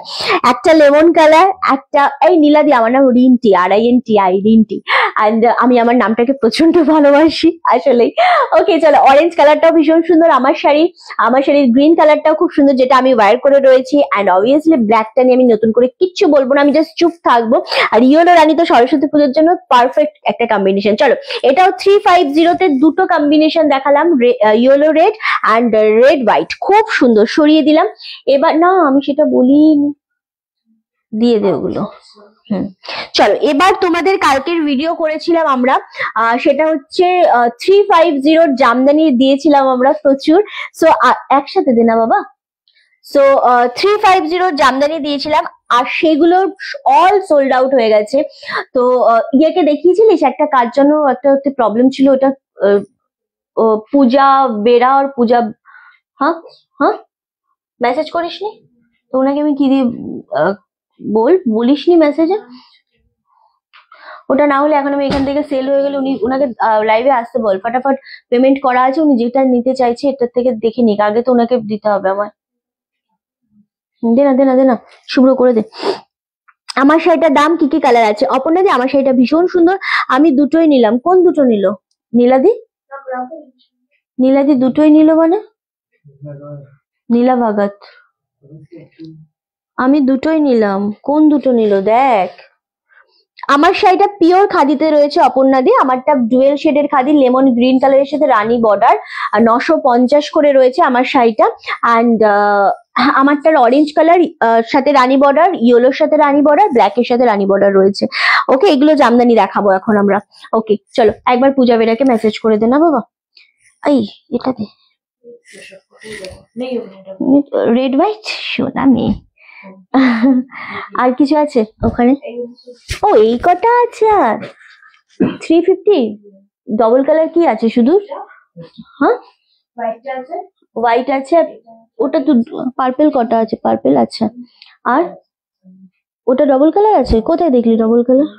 একটা লেমন কালার, একটা এই নীলাদি, আমার নাম রিন্টি, RINTI, রিন্টি। অ্যান্ড আমি আমার নামটাকে প্রচন্ড ভালোবাসি আসলে। ওকে চলো, অরেঞ্জ কালারটাও ভীষণ সুন্দর আমার শাড়ি। আমার শাড়ির গ্রিন কালারটাও খুব সুন্দর, যেটা আমি ওয়্যার করে রয়েছি। অ্যান্ড অবভিয়াসলি ব্ল্যাকটা নিয়ে আমি নতুন করে কিচ্ছু বলবো না, আমি জাস্ট চুপ থাকবো। আর ইয়েলো রানী তো সরস্বতী পুজোর জন্য পারফেক্ট একটা কম্বিনেশন। চলো, এটাও 350-তে দুটো কম্বিনেশন দেখালাম, yellow red and red white, খুব সুন্দর। সরিয়ে দিলাম। এবার না, আমি সেটা বলিনি, দিয়ে দে ওগুলো। চলো, এবার তোমাদের কালকের ভিডিও করেছিলাম আমরা, সেটা হচ্ছে 350 জামদানি দিয়েছিলাম আমরা প্রচুর। সো একসাথে দে না বাবা। সো 350 জামদানি দিয়েছিলাম, আর সেগুলো অল সোল্ড আউট হয়ে গেছে। তো ইয়েকে দেখিয়েছিলিস একটা কার জন্য একটা প্রবলেম ছিল, ওটা পূজা বেরা আর পূজা, হ্যাঁ হ্যাঁ, মেসেজ করিসনি তো ওনাকে? আমি কি দিয়ে বলিসনি মেসেজে? ওটা না হলে এখন আমি এখান থেকে সেল হয়ে গেলে ওনাকে লাইভে আসতে বল, ফটাফট পেমেন্ট করা আছে, উনি যেটা নিতে চাইছে এটার থেকে দেখে নিক। আগে তো ওনাকে দিতে হবে আমার। দে না দে না দে না, শুভ্র করে দে। আমার শাড়িটার দাম কি কি কালার আছে? অপর্ণাদি, আমার শাড়িটা ভীষণ সুন্দর, আমি দুটোই নিলাম। কোন দুটো নিল? নীলাদি, নীলাদি দুটোই নিল মানে? নীলা ভাগাত, আমি দুটোই নিলাম। কোন দুটো নিল দেখ। আমার শাড়িটা পিওর খাদিতে রয়েছে অপর্ণাদি, আমারটা ডুয়েল শেডের খাদি, লেমন গ্রিন কালারের সাথে রানী বর্ডার, আর 950 করে রয়েছে আমার শাড়িটা। অ্যান্ড আমারটার অরেঞ্জ কালার সাথে রানী বর্ডার, ইয়েলোর সাথে রানী বর্ডার, ব্ল্যাক এর সাথে রানী বর্ডার রয়েছে। ওকে, এগুলো জামদানি দেখাবো এখন আমরা। ওকে চলো, একবার পূজা বেরাকে মেসেজ করে দে না বাবা। এই এটা দে, রেড হোয়াইট সোনা মেয়ে। আর কিছু আছে ওখানে? ও এই কটা আছে। আর 350 ডবল কালার কি আছে শুধু? হ্যাঁ হোয়াইট আছে, ওটা তো পার্পেল কটা আছে? পার্পেল আচ্ছা, আর ওটা ডবল কালার আছে? কোথায় দেখলি ডবল কালার?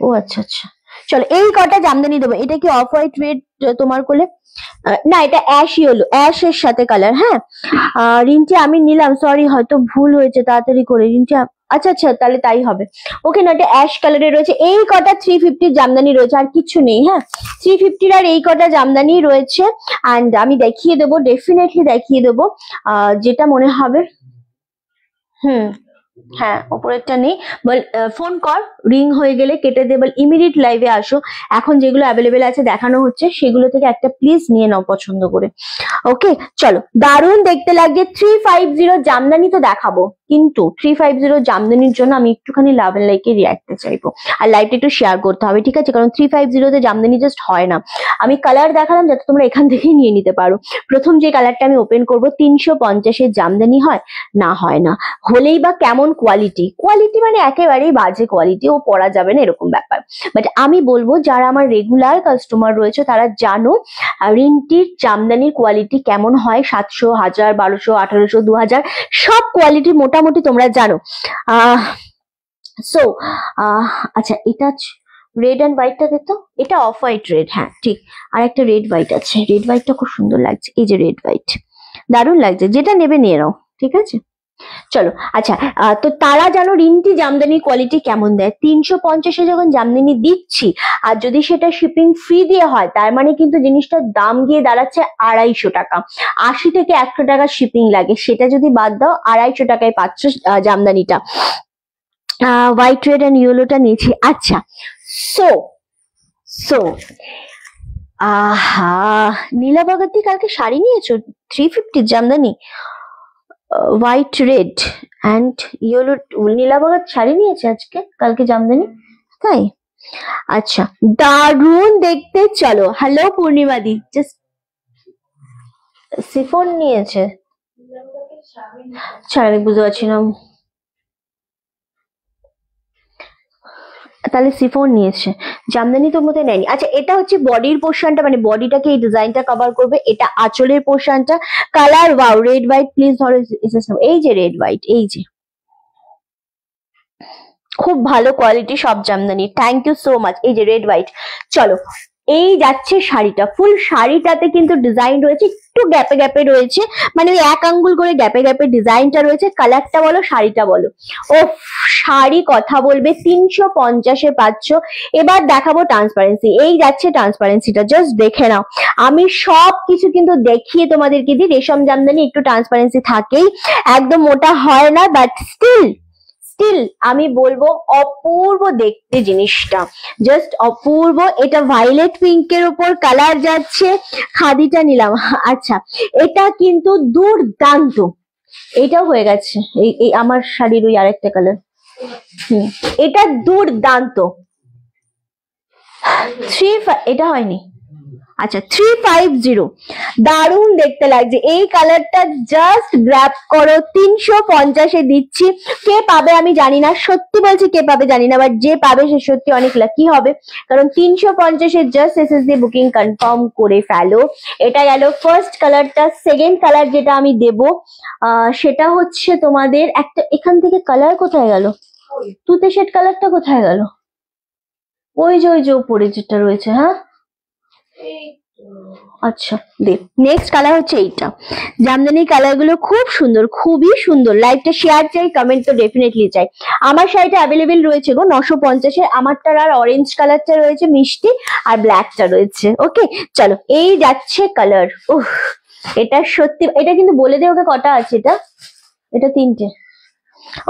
ও আচ্ছা আচ্ছা, চলো এই কটা জামদানি দেবো। এটা কি অফ হোয়াইট রেড তোমার কোলে? না এটা অ্যাশ ইয়েলো, অ্যাশ এর সাথে কালার। হ্যাঁ রিন্টি আমি নিলাম, সরি হয়তো ভুল হয়েছে, তাড়াতাড়ি করে রিন্টি। আচ্ছা আচ্ছা তাহলে তাই হবে। ওকে না এটা অ্যাশ কালারের রয়েছে। এই কটা 350 জামদানি রয়েছে, আর কিছু নেই। হ্যাঁ 350 আর এই কটা জামদানি রয়েছে। অ্যান্ড আমি দেখিয়ে দেবো, ডেফিনেটলি দেখিয়ে দেবো যেটা মনে হবে। হ্যাঁ ওপরেরটা নেই, বল ফোন কর, রিং হয়ে গেলে কেটে দে, বল ইমিডিয়েট লাইভে আসো। এখন যেগুলো অ্যাভেলেবেল আছে দেখানো হচ্ছে সেগুলো থেকে একটা প্লিজ নিয়ে নাও পছন্দ করে। ওকে চলো, দারুণ দেখতে লাগছে। 350 জামদানি তো দেখাবো, কিন্তু 350 জামদানির জন্য আমি একটুখানি লাভ এন্ড লাইকে রিয়াক্টে চাইবো, আর লাইভটা একটু শেয়ার করতে হবে, ঠিক আছে? কারণ 350 জামদানি জাস্ট হয় না। আমি কালার দেখালাম যাতে তোমরা এখান থেকেই নিয়ে নিতে পারো। প্রথম যে কালারটা আমি ওপেন করবো 350 জামদানি হয় না, হয় না, হলেই বা কেমন কোয়ালিটি, কোয়ালিটি মানে একেবারেই বাজে কোয়ালিটি, ও পরা যাবে না এরকম ব্যাপার। বাট আমি বলবো যারা আমার রেগুলার কাস্টমার রয়েছে তারা জানো রিন্টির জামদানির কোয়ালিটি কেমন হয়। 700, 1000, 1200, 1800, 2000 সব কোয়ালিটি মোটামুটি তোমরা জানো। সো আচ্ছা এটা রেড অ্যান্ড হোয়াইটটা দেখতো, এটা অফ হোয়াইট রেড, হ্যাঁ ঠিক। আর একটা রেড হোয়াইট আছে, রেড হোয়াইটটা খুব সুন্দর লাগছে। এই যে রেড হোয়াইট দারুণ লাগছে, যেটা নেবে নিয়ে নাও, ঠিক আছে? চলো আচ্ছা, তো তারা জানো রিন্টি জামদানির কোয়ালিটি কেমন দেয়। 350 যখন জামদানি দিচ্ছি, আর যদি সেটা শিপিং ফ্রি দিয়ে হয়, তার মানে কিন্তু জিনিসটার দাম গিয়ে দাঁড়াচ্ছে 250 টাকা। 80 থেকে 100 টাকা শিপিং লাগে, সেটা যদি বাদ দাও 250 টাকায় পাচ্ছ জামদানিটা। হোয়াইট রেড অ্যান্ড ইয়েলোটা নিয়েছি। আচ্ছা সো সো নীলা ভগতী কালকে শাড়ি নিয়েছো 350 jamdani, white red and yellow, Nila Bhagat sari নিয়েছে আজকে, কালকে জামদানি, তাই? আচ্ছা দারুণ দেখতে। চলো hello Purnima di, just chiffon নিয়েছে, ছাড় আমি বুঝতে পারছি না, তাহলে সিফন নিয়েছে, জামদানি তোর মধ্যে নেয়নি। আচ্ছা এটা হচ্ছে বডির পোর্শনটা, মানে বডিটাকে এই ডিজাইনটা কভার করবে। এটা আঁচলের পোর্শনটা, colour wow, red white please ধরো, এই যে রেড হোয়াইট, এই যে খুব ভালো কোয়ালিটি সব jamdani, thank you so much. এই যে রেড হোয়াইট। চলো এই যাচ্ছে শাড়িটা, ফুল শাড়িটাতে কিন্তু ডিজাইন রয়েছে, একটু গ্যাপে গ্যাপে রয়েছে, মানে ওই 1 আঙ্গুল করে গ্যাপে গ্যাপে ডিজাইনটা রয়েছে। কালারটা বলো, শাড়িটা বলো, ও শাড়ি কথা বলবে। 350 পাচ্ছ। এবার দেখাবো ট্রান্সপারেন্সি, এই যাচ্ছে ট্রান্সপারেন্সিটা, জাস্ট দেখে নাও। আমি সব কিছু কিন্তু দেখিয়ে তোমাদেরকে দিই। রেশম জামদানি একটু ট্রান্সপারেন্সি থাকেই, একদম মোটা হয় না, বাট স্টিল আমি বলবো অপূর্ব দেখতে জিনিসটা, জাস্ট অপূর্ব। এটা ভায়োলেট পিঙ্কের উপর কালার যাচ্ছে, খাদিটা নিলাম। আচ্ছা এটা কিন্তু দুর্দান্ত, এটাও হয়ে গেছে, এই আমার শাড়ির ওই আরেকটা কালার। এটা দুর্দান্ত। এটা হয়নি, আচ্ছা 350 দারুণ দেখতে লাগছে। এই কালারটা জাস্ট গ্র্যাব করো, 350 দিচ্ছি। কে পাবে আমি জানি না, সত্যি বলছি কে পাবে জানি না, বাট যে পাবে সে সত্যি অনেক লাকি হবে, কারণ 350 জাস্ট এসএস দিয়ে বুকিং কনফার্ম করে ফেলো। এটা গেল ফার্স্ট কালারটা। সেকেন্ড কালার যেটা আমি দেব সেটা হচ্ছে তোমাদের একটা, এখান থেকে কালার কোথায় গেল, তুতে শেড কালারটা কোথায় গেল, ওই যে উপরে যেটা রয়েছে। হ্যাঁ আচ্ছা দে, নেক্সট কালার হচ্ছে এইটা। জামদানি কালার গুলো খুব সুন্দর, খুবই সুন্দর। লাইভটা শেয়ার চাই, কমেন্ট তো ডেফিনেটলি চাই। আমার শাড়িটা অ্যাভেলেবেল রয়েছে গো 950 এর, আমারটার আর অরেঞ্জ কালারটা রয়েছে মিষ্টি, আর ব্ল্যাকটা রয়েছে। ওকে চলো এই যাচ্ছে কালার। উহ এটা সত্যি, এটা কিন্তু বলে দে ওকে কটা আছে। এটা 3টে।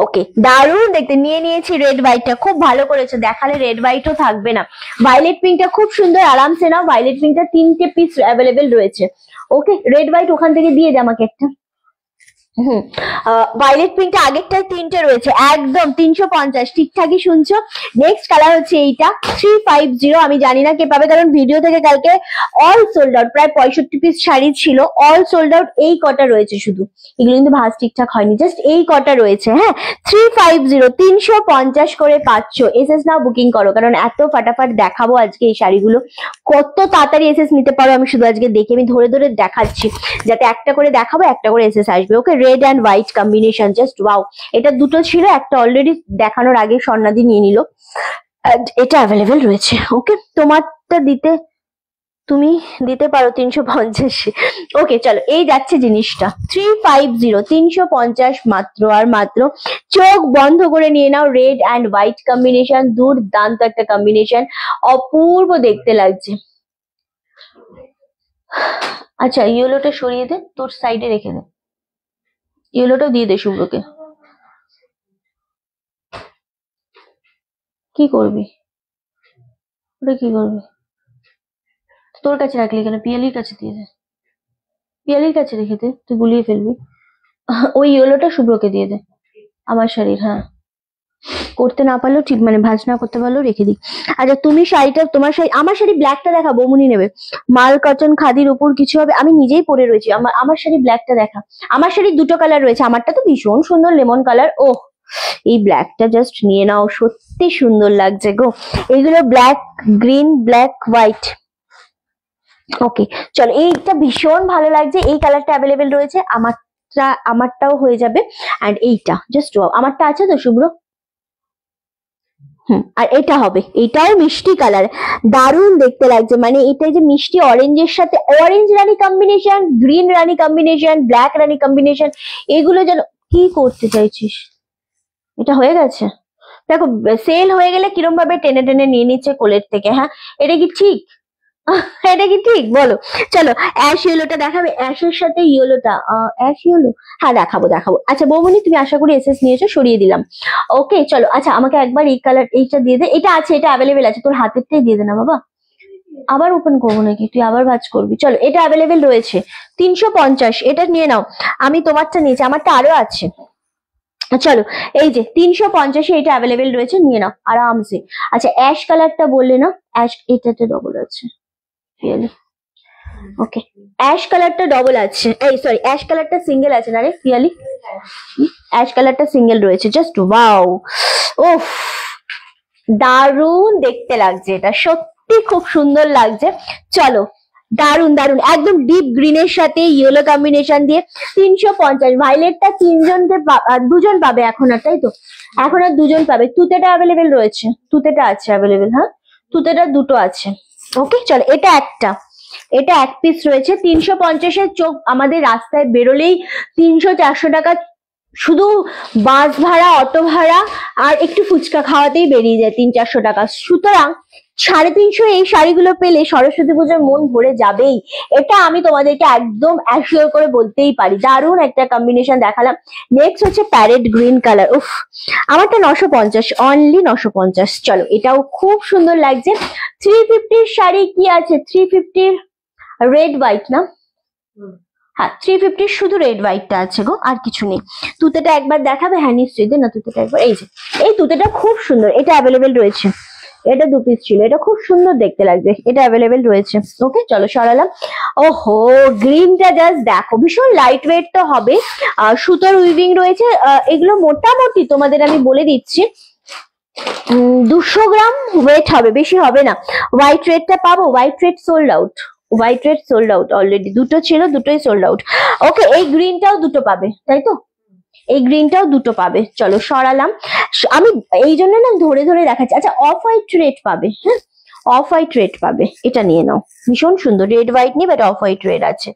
ওকে দারুণ দেখতে, নিয়ে নিয়েছি রেড হোয়াইটটা, খুব ভালো করেছে, দেখালে রেড হোয়াইটও থাকবে না। ভায়োলেট পিঙ্কটা খুব সুন্দর, আরামসে নাও। ভায়োলেট পিঙ্কটা 3টে পিস অ্যাভেলেবেল রয়েছে। ওকে রেড হোয়াইট ওখান থেকে দিয়ে দে আমাকে একটা। হুম, ভায়োলেট পিঙ্কটা আগেরটায় 3টে রয়েছে, একদম 350, ঠিকঠাকই শুনছো। নেক্সট কালার হচ্ছে এইটা 350। আমি জানি না কে পাবে, কারণ ভিডিও থেকে কালকে অল সোল্ড আউট, প্রায় 65 পিস শাড়ি ছিল, অল সোল্ড আউট। এই কটা রয়েছে শুধু, এগুলো কিন্তু ভাঁজ ঠিকঠাক হয়নি, জাস্ট এই কটা রয়েছে। হ্যাঁ, 350, 350 করে পাচ্ছ। এসএস নাও, বুকিং করো, কারণ এত ফাটাফাট দেখাবো আজকে এই শাড়িগুলো। কত তাড়াতাড়ি এসএস নিতে পারো আমি শুধু আজকে দেখে, আমি ধরে ধরে দেখাচ্ছি, যাতে একটা করে দেখাবো, একটা করে এসএস আসবে। Okay, red and white combination, just wow. এটা দুটো ছিল, একটা অলরেডি দেখানোর আগে স্বর্ণাদি নিয়ে নিল, এটা অ্যাভেলেবেল রয়েছে। ওকে, তোমারটা তুমি দিতে পারো 350। ওকে চলো, এই যাচ্ছে জিনিসটা 350, 350 মাত্র আর মাত্র। চোখ বন্ধ করে নিয়ে নাও, রেড অ্যান্ড হোয়াইট কম্বিনেশন, দুর্দান্ত একটা কম্বিনেশন, অপূর্ব দেখতে লাগছে। আচ্ছা, ইয়েলোটা সরিয়ে দে, তোর সাইডে রেখে দে, ইয়েলোটাও দিয়ে দে শুভ্রকে। কি করবি ওটা, কি করবি? তোর কাছে রাখলি কেন? পিয়ালির কাছে দিয়ে দে, পিয়ালির কাছে রেখে দে, তুই গুলিয়ে ফেলবি। ওই ইয়েলোটা শুভ্রকে দিয়ে দে, আমার শাড়ির। হ্যাঁ, করতে না পারলেও ঠিক, মানে ভাঁজ না করতে পারলেও রেখে দিই। আচ্ছা, তুমি শাড়িটা, তোমার শাড়ি, আমার শাড়ি ব্ল্যাকটা দেখা, বৌমনি নেবে। মাল কটন খাদির উপর কিছু হবে, আমি নিজেই পরে রয়েছি। আমার শাড়ি ব্ল্যাকটা দেখা। আমার শাড়ির দুটো কালার রয়েছে, আমারটা তো ভীষণ সুন্দর লেমন কালার। ওহ, এই ব্ল্যাকটা জাস্ট নিয়ে নাও, সত্যি সুন্দর লাগছে গো। এইগুলো ব্ল্যাক, গ্রিন, ব্ল্যাক, হোয়াইট। ওকে চলো, এইটা ভীষণ ভালো লাগছে, এই কালারটা অ্যাভেলেবেল রয়েছে, আমারটাও হয়ে যাবে। অ্যান্ড এইটা জাস্ট ওয়াও, আমারটা আছে তো শুভ্র? আর এটা হবে, এটাও মিষ্টি কালার, দারুণ দেখতে লাগছে। মানে এটা যে মিষ্টি অরেঞ্জের সাথে অরেঞ্জ রানী কম্বিনেশন, গ্রিন রানী কম্বিনেশন, ব্ল্যাক রানী কম্বিনেশন, এগুলো যেন, কি করতে চাইছিস? এটা হয়ে গেছে, দেখো সেল হয়ে গেলে কিরম ভাবে টেনে টেনে নিয়ে নিচ্ছে কোলের থেকে। হ্যাঁ, এটা কি ঠিক? এটা কি ঠিক বলো? চলো, অ্যাশ ইয়েলোটা দেখাবে, অ্যাশের সাথে ইয়েলোটা, অ্যাশ ইয়েলো। হ্যাঁ, দেখাবো দেখাবো। আচ্ছা বৌমনি, তুমি আশা করি এসএস নিয়েছো, সরিয়ে দিলাম। ওকে চলো, আচ্ছা আমাকে একবার এই কালার, এইটা দিয়ে দে, এটা আছে, এটা অ্যাভেলেবেল আছে, তোর হাতেরটাই দিয়ে দে না বাবা। আবার ওপেন করবো নাকি? তুই আবার ভাঁজ করবি? চলো, এটা অ্যাভেলেবেল রয়েছে 350, এটা নিয়ে নাও। আমি তোমারটা নিয়েছি, আমারটা আরো আছে। চলো, এই যে 350-এ এটা অ্যাভেলেবেল রয়েছে, নিয়ে নাও আরামসে। আচ্ছা, অ্যাশ কালারটা বললে না, অ্যাশ, এটাতে ডবল আছে। ওকে, অ্যাশ কালারটা ডবল আছে, এই সরি, অ্যাশ কালারটা সিঙ্গেল আছে না রে পিয়ালি? অ্যাশ কালারটা সিঙ্গেল রয়েছে, জাস্ট ওয়াও। ওফ, দারুণ দেখতে লাগছে, এটা সত্যি খুব সুন্দর লাগছে। চলো, দারুণ দারুণ, একদম ডিপ গ্রিনের সাথে ইয়েলো কম্বিনেশন দিয়ে 350। ভাইলেটটা দুজন পাবে এখন আর, তাই তো? এখন আর দুজন পাবে। তুতেটা অ্যাভেলেবেল রয়েছে, তুতেটা আছে অ্যাভেলেবেল। হ্যাঁ, তুতেটা দুটো আছে। ওকে চলো, এটা এক পিস রয়েছে 350-এর। চোখ আমাদের রাস্তায় বেরোলেই 300-400 টাকা শুধু বাস ভাড়া, অটো ভাড়া আর একটু ফুচকা খাওয়াতেই বেরিয়ে যায় 300-400 টাকা। সুতরাং 350 এই শাড়িগুলো পেলে সরস্বতী পুজোর মন ভরে যাবেই, এটা আমি তোমাদেরকে একদম অ্যাসিওর করে বলতেই পারি। দারুণ একটা কম্বিনেশন দেখালাম। নেক্সট হচ্ছে প্যারেট গ্রিন কালার। উফ, আমারটা 950, অনলি 950। চলো, এটাও খুব সুন্দর লাগছে। 350-র শাড়ি কি আছে? 350-র রেড হোয়াইট না? হ্যাঁ, 350-র শুধু রেড হোয়াইটটা আছে গো, আর কিছু নেই। তুতেটা একবার দেখাবে? হ্যাঁ নিশ্চয়ই, দে না তুতেটা একবার। এই যে, এই তুতেটা খুব সুন্দর, এটা অ্যাভেলেবেল রয়েছে। এটা 2 পিস ছিল, এটা খুব সুন্দর দেখতে লাগবে, এটা অ্যাভেলেবেল রয়েছে। ওকে চলো, সরালাম। ওহো, গ্রিনটা জাস্ট দেখো, ভীষণ লাইট ওয়েট তো হবে, সুতোর উইভিং রয়েছে। এগুলো মোটামুটি তোমাদের আমি বলে দিচ্ছি 200 গ্রাম ওয়েট হবে, বেশি হবে না। হোয়াইট রেডটা পাবো? White red sold out, white red sold out already, দুটো ছিল, দুটোই সোল্ড আউট। ওকে, এই গ্রিনটাও দুটো পাবে, তাই তো? এই গ্রিনটাও দুটো পাবে। চলো, সরালাম। আমি এই জন্য না ধরে ধরে দেখাচ্ছি। আচ্ছা, অফ হোয়াইট রেড পাবে? হ্যাঁ, অফ হোয়াইট রেড পাবে, এটা নিয়ে নাও, ভীষণ সুন্দর। রেড হোয়াইট নেই, বাট অফ হোয়াইট রেড আছে,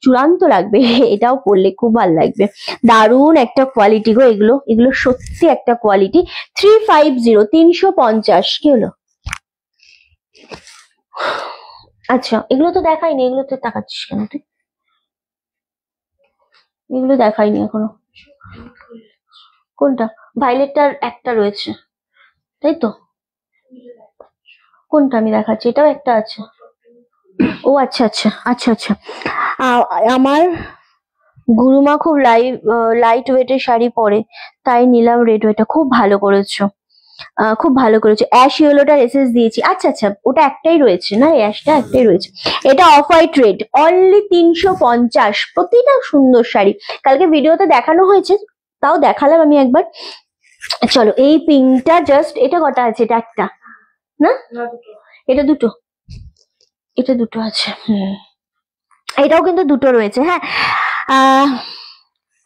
চূড়ান্ত লাগবে। এটাও পরলে খুব ভালো লাগবে, দারুণ একটা কোয়ালিটি গো। এগুলো সত্যি একটা কোয়ালিটি। 350, 350। কি হলো? আচ্ছা, এগুলো তো দেখাইনি, এগুলো তো তাকাচ্ছিস কেন তুই? এগুলো দেখাইনি এখনো। কোনটা? ভাইলেটটার একটা রয়েছে, তাই তো? কোনটা আমি দেখাচ্ছি? এটাও একটা আছে। ও আচ্ছা আচ্ছা আচ্ছা আচ্ছা। আমার গুরুমা খুব লাইট ওয়েটের শাড়ি পরে, তাই নিলাম রেড ওয়েটটা। খুব ভালো করেছো, খুব ভালো করেছো। অ্যাশ ইয়েলোটার এসএস দিয়েছি। আচ্ছা আচ্ছা, ওটা একটাই রয়েছে না, অ্যাশটা একটাই রয়েছে। এটা অফ হোয়াইট রেড, অনলি 350। প্রতিটা সুন্দর শাড়ি, কালকে ভিডিওতে দেখানো হয়েছে, তাও দেখালাম আমি একবার। চলো এই পিঙ্কটা জাস্ট, এটা কটা আছে? এটা একটা না, এটা দুটো, এটা দুটো আছে। এটাও কিন্তু দুটো রয়েছে। হ্যাঁ,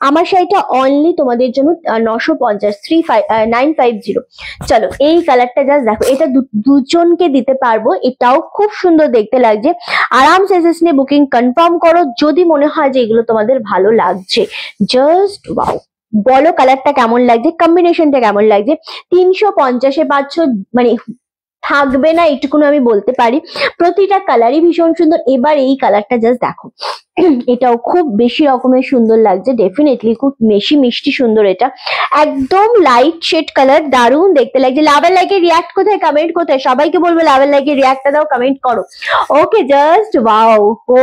আমার শাড়িটা অনলি তোমাদের জন্য 950, 950। চলো এই কালারটা জাস্ট দেখো, এটা দুজনকে দিতে পারবো। এটাও খুব সুন্দর দেখতে লাগছে। আরামসে এসএস নিয়ে বুকিং কনফার্ম করো যদি মনে হয় যে এগুলো তোমাদের ভালো লাগছে। জাস্ট ওয়াও, বলো কালারটা কেমন লাগছে, কম্বিনেশনটা কেমন লাগছে। 350-এ পাচ্ছ, মানে থাকবে না এইটুকুন আমি বলতে পারি। প্রতিটা কালারই ভীষণ সুন্দর। এবার এই কালারটা জাস্ট দেখো, এটাও খুব বেশি রকমের সুন্দর লাগছে, ডেফিনেটলি খুব বেশি মিষ্টি সুন্দর। এটা একদম লাইট শেড কালার, দারুণ দেখতে লাগছে। লাভ এন্ড লাইকের রিয়াক্ট কোথায়, কমেন্ট কোথায়? সবাইকে বলবো লাভ এন্ড লাইকের রিয়াক্টটা দাও, কমেন্ট করো। ওকে, জাস্ট ওয়াও, ও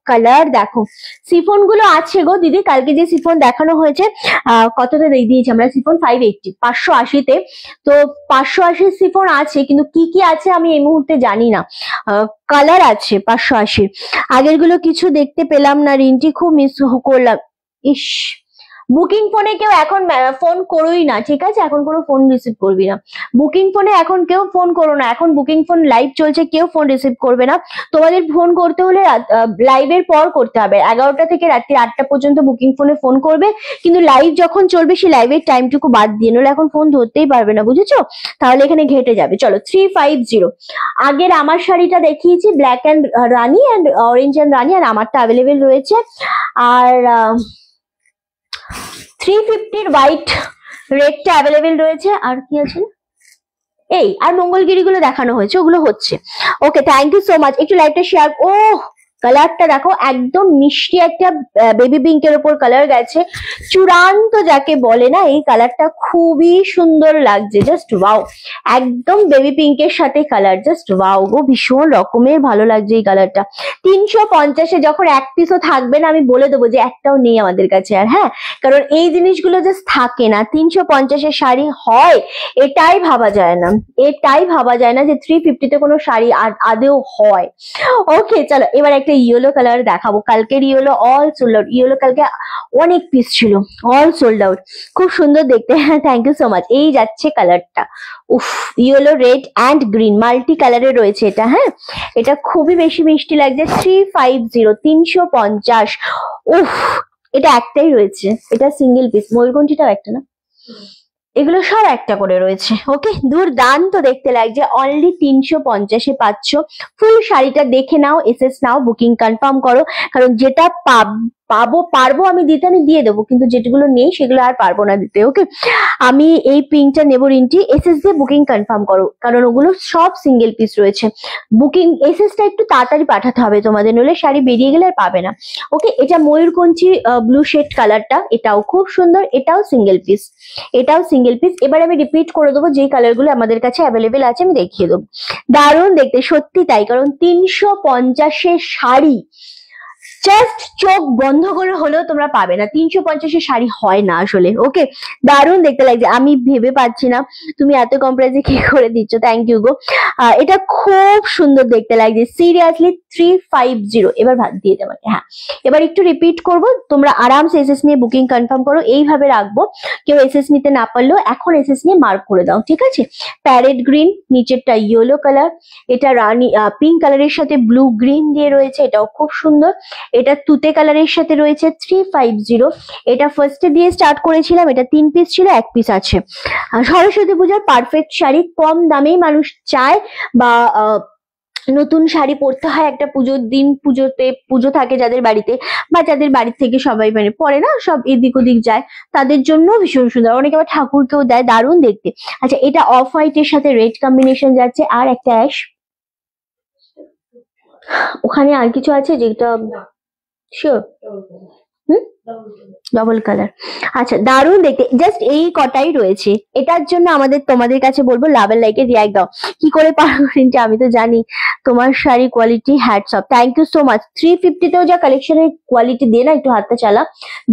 কালার দেখো। সিফন গুলো আছে গো দিদি, কালকে যে সিফন দেখানো হয়েছে, কতটা দিয়েছি আমরা সিফন? 580, 580-তে। তো 580 সিফন আছে, কিন্তু কি কি আছে আমি এই মুহূর্তে জানি না। কালার আছে 580। আগের গুলো কিছু দেখতে পেলাম না রিন্টি, খুব মিস করলাম। ইস, বুকিং ফোনে কেউ এখন ফোন করোই না, ঠিক আছে? এখন কোনো ফোন রিসিভ করবি না। বুকিং ফোনে এখন কেউ ফোন করো না, এখন বুকিং ফোন লাইভ চলছে, কেউ ফোন রিসিভ করবে না। তোমাদের ফোন করতে হলে লাইভের পর করতে হবে, 11টা থেকে রাত্রি 8টা পর্যন্ত বুকিং ফোনে ফোন করবে, কিন্তু লাইভ যখন চলবে সেই লাইভের টাইমটুকু বাদ দিয়ে, নলে এখন ফোন ধরতেই পারবে না, বুঝেছো? তাহলে এখানে ঘেটে যাবে। চলো 350। আগের আমার শাড়িটা দেখিয়েছি ব্ল্যাক অ্যান্ড রানি অ্যান্ড অরেঞ্জ অ্যান্ড রানি, আর আমারটা অ্যাভেলেবেল রয়েছে। আর 350-র হোয়াইট রেডটা অ্যাভেলেবেল রয়েছে। আর কি আছে? এই আর মঙ্গলগিরি গুলো দেখানো হয়েছে, ওগুলো হচ্ছে। ওকে, থ্যাংক ইউ সো মাচ। একটু লাইভটা শেয়ার। ও কালারটা দেখো, একদম মিষ্টি একটা বেবি পিঙ্কের উপর কালার গেছে, চূড়ান্ত যাকে বলে না, এই কালারটা খুবই সুন্দর লাগছে। জাস্ট ওয়াও, একদম বেবি পিঙ্কের সাথে কালার, জাস্ট ওয়াও গো, ভীষণ রকমের ভালো লাগছে এই কালারটা। 350-এ যখন এক পিসও থাকবে না, আমি বলে দেবো যে একটাও নেই আমাদের কাছে আর। হ্যাঁ, কারণ এই জিনিসগুলো জাস্ট থাকে না। 350-এর শাড়ি হয়, এটাই ভাবা যায় না, এটাই ভাবা যায় না যে 350-তে কোনো শাড়ি আদেও হয়। ওকে, চলো এবার একটা ইয়েলো কালার দেখাবো। কালকের yellow all sold out, yellow কালকে অনেক পিস ছিল, অল সোল্ড আউট। খুব সুন্দর দেখতে, হ্যাঁ থ্যাংক ইউ সো মাচ। এই যাচ্ছে কালারটা, উফ, yellow red and green multi কালারে রয়েছে এটা। হ্যাঁ, এটা খুবই বেশি মিষ্টি লাগছে। 350, 350। উফ, এটা একটাই রয়েছে, এটা সিঙ্গেল পিস। ময়ূরকণ্ঠীটাও একটা না, এগুলো সব একটা করে রয়েছে। ওকে, দুর্দান্ত দেখতে লাগছে। অনলি 350-এ পাচ্ছ। ফুল শাড়িটা দেখে নাও, এসএস নাও, বুকিং কনফার্ম করো, কারণ যেটা পারবো আমি দিতে, আমি দিয়ে দেবো, কিন্তু যেগুলো নেই সেগুলো আর পারবো না দিতে। ওকে, আমি এই পিঙ্কটা নেবো রিন্টি, এসএস দিয়ে বুকিং কনফার্ম করো, কারণ ওগুলো সব সিঙ্গেল পিস রয়েছে। বুকিং এসএসটা একটু তাড়াতাড়ি পাঠাতে হবে তোমাদের, নইলে শাড়ি বেরিয়ে গেলে আর পাবে না। ওকে, এটা ময়ূরকণ্ঠী ব্লু শেড কালারটা, এটাও খুব সুন্দর, এটাও সিঙ্গেল পিস, এটাও সিঙ্গেল পিস। এবার আমি রিপিট করে দেবো যেই কালারগুলো আমাদের কাছে অ্যাভেলেবেল আছে, আমি দেখিয়ে দেবো। দারুণ দেখতে, সত্যি তাই, কারণ 350-এর শাড়ি জাস্ট চোখ বন্ধ করে হলেও তোমরা পাবে না। 350-এর শাড়ি হয় না আসলে। ওকে, দারুণ দেখতে লাগছে। আমি ভেবে পাচ্ছি না তুমি এত কম প্রাইসে কি করে দিচ্ছ, থ্যাংক ইউ গো। এটা খুব সুন্দর দেখতে লাগছে, সিরিয়াসলি। 350, এবার ভাত দিয়ে দেবো। হ্যাঁ, এবার একটু রিপিট করব, তোমরা আরামসে এসএস নিয়ে বুকিং কনফার্ম করো। এইভাবে রাখবো, কেউ এসএস নিতে না পারলেও এখন এসএস নিয়ে মার্ক করে দাও, ঠিক আছে? প্যারেট গ্রিন, নিচেরটা ইয়েলো কালার, এটা রানি পিঙ্ক কালারের সাথে ব্লু গ্রিন দিয়ে রয়েছে, এটাও খুব সুন্দর। এটা তুতে কালারের সাথে রয়েছে 350। এটা ফার্স্টে দিয়ে স্টার্ট করেছিলাম, এটা 3 পিস ছিল, 1 পিস আছে। সরস্বতী পূজার পারফেক্ট শাড়ি, কম দামেই মানুষ চায়, বা নতুন শাড়ি পরতে হয় একটা পুজোর দিন, পুজো থাকে যাদের বাড়িতে, বা যাদের বাড়ির থেকে সবাই মানে পরে না, সব এদিক ওদিক যায়, তাদের জন্য ভীষণ সুন্দর। অনেকে আবার ঠাকুরকেও দেয়, দারুণ দেখতে। আচ্ছা, এটা অফ হোয়াইটের সাথে রেড কম্বিনেশন যাচ্ছে, আর একটা অ্যাশ। ওখানে আর কিছু আছে যেটা শিওর? Double colour. আচ্ছা, দারুণ দেখতে, জাস্ট এই কটাই রয়েছে। এটার জন্য তোমাদের কাছে বলবো লাভ এন্ড লাইকে রিয়াক্ট দাও। কি করে পারো রিন্টি, আমি তো জানি তোমার sari quality hats off, thank you so much. 350 যা কালেকশনের কোয়ালিটি দে না, একটু হাতটা চালা,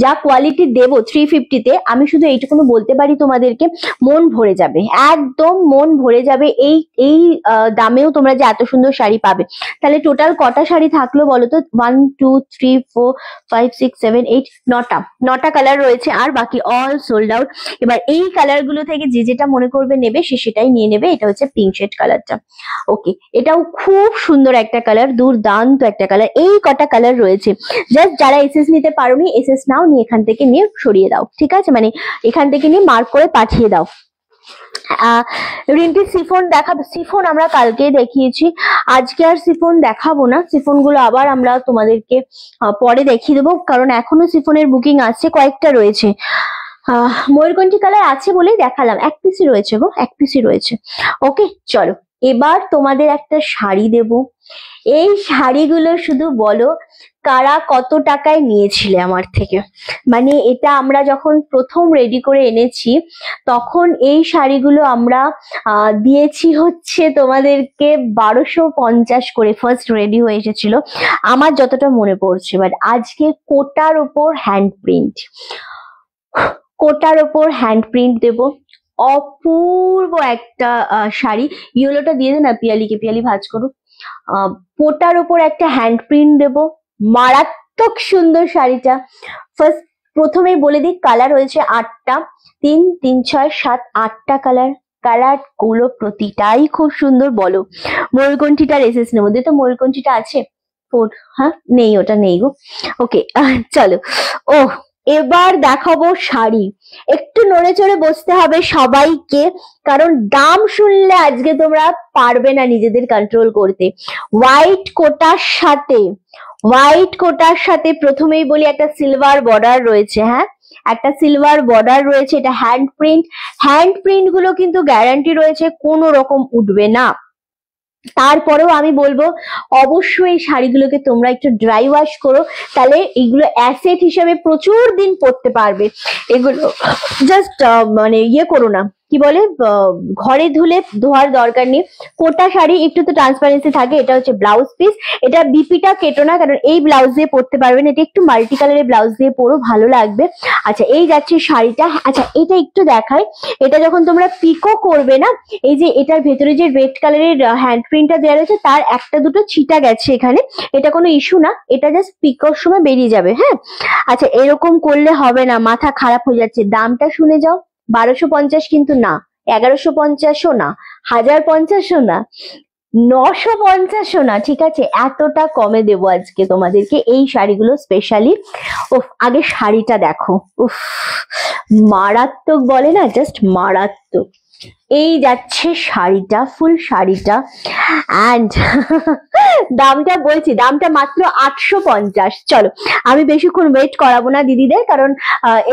যা কোয়ালিটি দেবো 350 আমি শুধু এইটুকুনো বলতে পারি তোমাদেরকে, মন ভরে যাবে, একদম মন ভরে যাবে। এই দামেও তোমরা যে এত সুন্দর শাড়ি পাবে। তাহলে টোটাল কটা শাড়ি থাকলো বলো তো? 1 2 3 4 5 6 7 8 9টা কালার রয়েছে, আর বাকি অল সোল্ড আউট। এবার এই কালার গুলো থেকে যে যেটা মনে করবে নেবে, সে সেটাই নিয়ে নেবে। এটা হচ্ছে পিঙ্ক শেড কালারটা। ওকে, এটাও খুব সুন্দর একটা কালার, দুর্দান্ত একটা কালার। এই কটা কালার রয়েছে, জাস্ট যারা এসএস নিতে পারোনি, এসএস নাও, নিয়ে এখান থেকে নিয়ে সরিয়ে দাও, ঠিক আছে? মানে এখান থেকে নিয়ে মার্ক করে পাঠিয়ে দাও। রিন্টি সিফন দেখাবো, সিফন আমরা কালকে দেখিয়েছি, আজকে আর সিফন দেখাবো না। সিফন গুলো আবার আমরা তোমাদেরকে পরে দেখিয়ে দেবো, কারণ এখনো সিফনের বুকিং আসছে, কয়েকটা রয়েছে। ময়ূরকণ্ঠী কালার আছে বলেই দেখালাম, এক পিসি রয়েছে গো, এক পিসি রয়েছে। ওকে চলো, এবার তোমাদের একটা শাড়ি দেব। এই শাড়িগুলো শুধু বলো কারা কত টাকায় নিয়েছিলে আমার থেকে। মানে এটা আমরা যখন প্রথম রেডি করে এনেছি, তখন এই শাড়িগুলো আমরা দিয়েছি হচ্ছে তোমাদেরকে 1250 করে, ফার্স্ট রেডি হয়ে এসেছিল আমার যতটা মনে পড়ছে। বাট আজকে কোটার ওপর হ্যান্ড প্রিন্ট, কোটার ওপর হ্যান্ড প্রিন্ট দেব। অপূর্ব একটা শাড়ি, ইয়েলোটা দিয়ে দে না পিয়ালিকে, পিয়ালি ভাঁজ করুক। কোটার ওপর একটা হ্যান্ড প্রিন্ট দেব, মারাত্মক সুন্দর শাড়িটা। ফার্স্ট প্রথমেই বলে দিই, কালার হয়েছে 8টা, 3 3 6 7 8টা কালার। কালার গুলো প্রতিটাই খুব সুন্দর। বলো ময়ূরকণ্ঠীটার এসএস নেবো, তো ময়ূরকণ্ঠীটা আছে? হ্যাঁ নেই, ওটা নেই গো। ওকে চলো। ও এবার দেখাবো শাড়ি, একটু নড়ে চড়ে বসতে হবে সবাইকে, কারণ দাম শুনলে আজকে তোমরা পারবে না নিজেদের কন্ট্রোল করতে। হোয়াইট কোটার সাথে প্রথমেই বলি একটা সিলভার বর্ডার রয়েছে। হ্যাঁ, একটা সিলভার বর্ডার রয়েছে, এটা হ্যান্ড প্রিন্ট গুলো কিন্তু গ্যারান্টি রয়েছে, কোনো রকম উঠবে না। তারপরেও আমি বলবো অবশ্যই এই শাড়িগুলোকে তোমরা একটু ড্রাই ওয়াশ করো, তাহলে এগুলো অ্যাসেট হিসেবে প্রচুর দিন পরতে পারবে। এগুলো জাস্ট মানে ইয়ে করো না, কি বলে, ঘরে ধুলে ধোয়ার দরকার নেই। কোটা শাড়ি একটু তো ট্রান্সপারেন্সি থাকে। এটা হচ্ছে ব্লাউজ পিস, এটা বিপিটা কেটো না, কারণ এই ব্লাউজ দিয়ে পরতে পারবেন, এটা একটু মাল্টি কালারের ব্লাউজ দিয়ে পরো, ভালো লাগবে। আচ্ছা, এই যাচ্ছে শাড়িটা। আচ্ছা, এটা একটু দেখাই, এটা যখন তোমরা পিকো করবে না, এই যে এটার ভেতরে যে রেড কালারের হ্যান্ড প্রিন্টটা দেওয়া রয়েছে, তার একটা দুটো ছিটা গেছে এখানে, এটা কোনো ইস্যু না, এটা জাস্ট পিকোর সময় বেরিয়ে যাবে। হ্যাঁ, আচ্ছা, এরকম করলে হবে না, মাথা খারাপ হয়ে যাচ্ছে। দামটা শুনে যাও, 1250 কিন্তু না, 1150ও না, 1050ও না, 950ও না, ঠিক আছে? এতটা কমে দেবো আজকে তোমাদেরকে এই শাড়িগুলো স্পেশালি। উফ, আগে শাড়িটা দেখো, উফ মারাত্মক বলে না, জাস্ট মারাত্মক। এই যাচ্ছে শাড়িটা, ফুল শাড়িটা, অ্যান্ড দামটা বলছি, দামটা মাত্র 850। চলো, আমি বেশিক্ষণ ওয়েট করাবো না দিদিদের, কারণ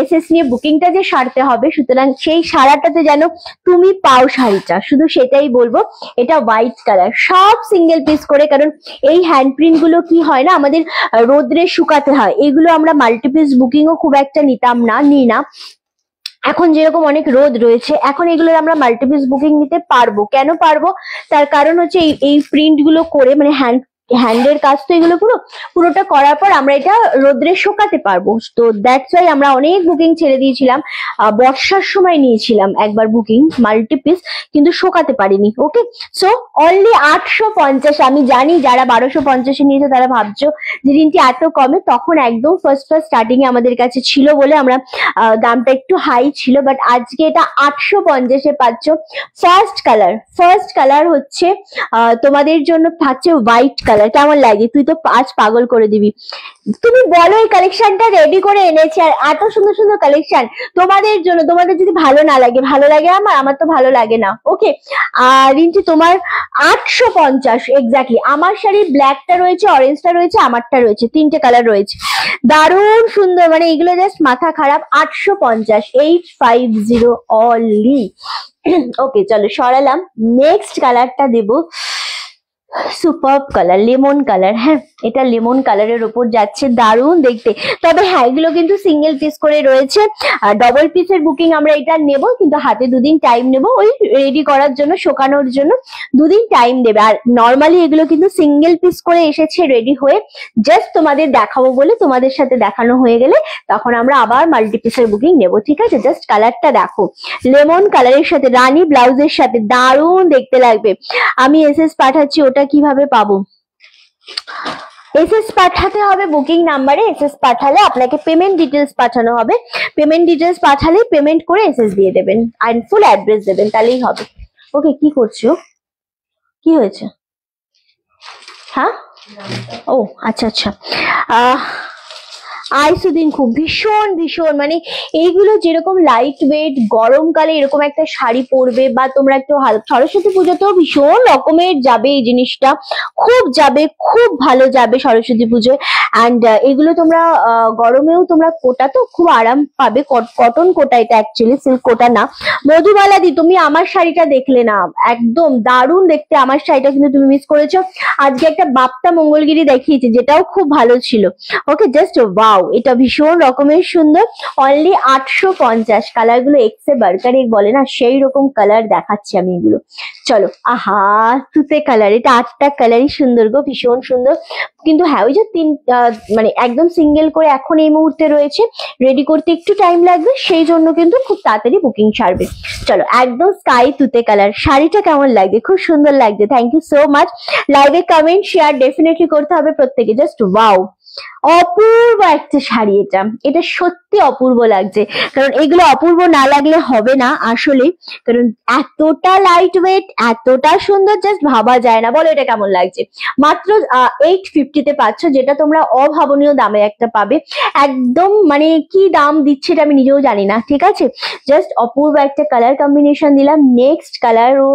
এসএস নিয়ে বুকিংটা যে সারতে হবে, সুতরাং সেই সারাটাতে যেন তুমি পাও শাড়িটা, শুধু সেটাই বলবো। এটা হোয়াইট কালার, সব সিঙ্গেল পিস করে, কারণ এই হ্যান্ড প্রিন্ট গুলো কি হয় না, আমাদের রোদ্রে শুকাতে হয়। এগুলো আমরা মাল্টিপিস বুকিংও খুব একটা নিই না। এখন যেরকম অনেক রোদ রয়েছে, এখন এগুলোর আমরা মাল্টিপিস বুকিং নিতে পারবো। কেন পারবো? তার কারণ হচ্ছে এই প্রিন্ট গুলো করে, মানে হ্যান্ডের কাজ তো এগুলো পুরোটা করার পর আমরা এটা রোদ্রে শুকাতে পারবো। তো দ্যাটস ওয়াই আমরা অনেক বুকিং ছেড়ে দিয়েছিলাম। বর্ষার সময় নিয়েছিলাম একবার বুকিং মাল্টিপিস, কিন্তু শোকাতে পারিনি। ওকে, সো অনলি 850। আমি জানি যারা 1250 নিয়েছে তারা ভাবছো যে রিন্টি এত কমে, তখন একদম ফার্স্ট স্টার্টিং এ আমাদের কাছে ছিল বলে আমরা দামটা একটু হাই ছিল, বাট আজকে এটা 850 পাচ্ছ। ফার্স্ট কালার হচ্ছে তোমাদের জন্য থাকছে হোয়াইট কালার। কেমন লাগে? তুই তো আজ পাগল করে দিবি। তুমি বলো, এই কালেকশনটা রেডি করে এনেছি, আর এত সুন্দর সুন্দর কালেকশন তোমাদের জন্য। তোমাদের যদি ভালো না লাগে, ভালো লাগে আমার তো ভালো লাগে না। ওকে, আর রিন্টি তোমার 850 এক্স্যাক্টলি। আমার শাড়ির ব্ল্যাকটা রয়েছে, অরেঞ্জটা রয়েছে, আমারটা রয়েছে, 3টে কালার রয়েছে, দারুণ সুন্দর। মানে এগুলো জাস্ট মাথা খারাপ। 850, 850 অনলি। ওকে চলো, সরালাম। নেক্সট কালারটা দেবো, সুপারব কালার, লেমন কালার। হ্যাঁ, এটা লেমন কালারের উপর যাচ্ছে, দারুণ দেখতে। তবে হ্যাঁ, এগুলো কিন্তু সিঙ্গেল পিস করে রয়েছে, আর ডবল পিসের বুকিং আমরা এটা নেব, কিন্তু হাতে দুদিন টাইম নেব, ওই রেডি করার জন্য, শোকানোর জন্য দুদিন টাইম দেবে। আর নর্মালি এগুলো কিন্তু সিঙ্গেল পিস করে এসেছে রেডি হয়ে, জাস্ট তোমাদের দেখাবো বলে, তোমাদের সাথে দেখানো হয়ে গেলে তখন আমরা আবার মাল্টি পিসের বুকিং নেব, ঠিক আছে? জাস্ট কালারটা দেখো, লেমন কালারের সাথে রানী ব্লাউজের সাথে দারুণ দেখতে লাগবে। আমি এসএস পাঠাচ্ছি, ওটা কিভাবে পাবো? এসএস পাঠাতে হবে বুকিং নাম্বারে। এসএস পাঠালে আপনাকে পেমেন্ট ডিটেলস পাঠানো হবে, পেমেন্ট ডিটেলস পাঠালে পেমেন্ট করে এসএস দিয়ে দেবেন আর ফুল অ্যাড্রেস দেবেন, তাহলেই হবে। ওকে, কি করছো? কি হয়েছে? হ্যাঁ, ও আচ্ছা আচ্ছা। আইসুদিন খুব ভীষণ ভীষণ, মানে এইগুলো যেরকম লাইট ওয়েট, গরমকালে এরকম একটা শাড়ি পরবে, বা তোমরা একটু সরস্বতী পুজোতেও ভীষণ রকমের যাবে এই জিনিসটা, খুব যাবে, খুব ভালো যাবে সরস্বতী পুজোয়। অ্যান্ড এগুলো তোমরা গরমেও তোমরা কোটা তো খুব আরাম পাবে, কটন কোটা এটা, অ্যাকচুয়ালি সিল্ক কোটা না। মধুবালা দি, তুমি আমার শাড়িটা দেখলে না, একদম দারুণ দেখতে আমার শাড়িটা, কিন্তু তুমি মিস করেছো। আজকে একটা বাপ্তা মঙ্গলগিরি দেখিয়েছি, যেটাও খুব ভালো ছিল। ওকে, জাস্ট ওয়াও, এটা ভীষণ রকমের সুন্দর, অনলি 850। কালার গুলো এক্সে বার্কার বলে না, সেই রকম কালার দেখাচ্ছি আমি এগুলো। চলো, আহা, তুতে কালার, এটা 8টা কালারই সুন্দর গো, ভীষণ সুন্দর। কিন্তু হ্যাঁ, ওই যে মানে একদম সিঙ্গেল করে এখন এই মুহূর্তে রয়েছে, রেডি করতে একটু টাইম লাগবে, সেই জন্য কিন্তু খুব তাড়াতাড়ি বুকিং ছাড়বে। চলো, একদম স্কাই তুতে কালার, শাড়িটা কেমন লাগছে? খুব সুন্দর লাগছে, থ্যাংক ইউ সো মাচ। লাইভে কমেন্ট শেয়ার ডেফিনেটলি করতে হবে প্রত্যেকে। জাস্ট ওয়াও, অপূর্ব একটা শাড়ি, এটা এটা সত্যি অপূর্ব লাগছে, কারণ এগুলো অপূর্ব না লাগলে হবে না আসলে, কারণ এতটা লাইট ওয়েট, এতটা সুন্দর, জাস্ট ভাবা যায় না। বলো এটা কেমন লাগছে? মাত্র 850 তে পাচ্ছ, যেটা তোমরা অভাবনীয় দামে একটা পাবে, একদম মানে কি দাম দিচ্ছে এটা আমি নিজেও জানি না, ঠিক আছে? জাস্ট অপূর্ব একটা কালার কম্বিনেশন দিলাম। নেক্সট কালার, ও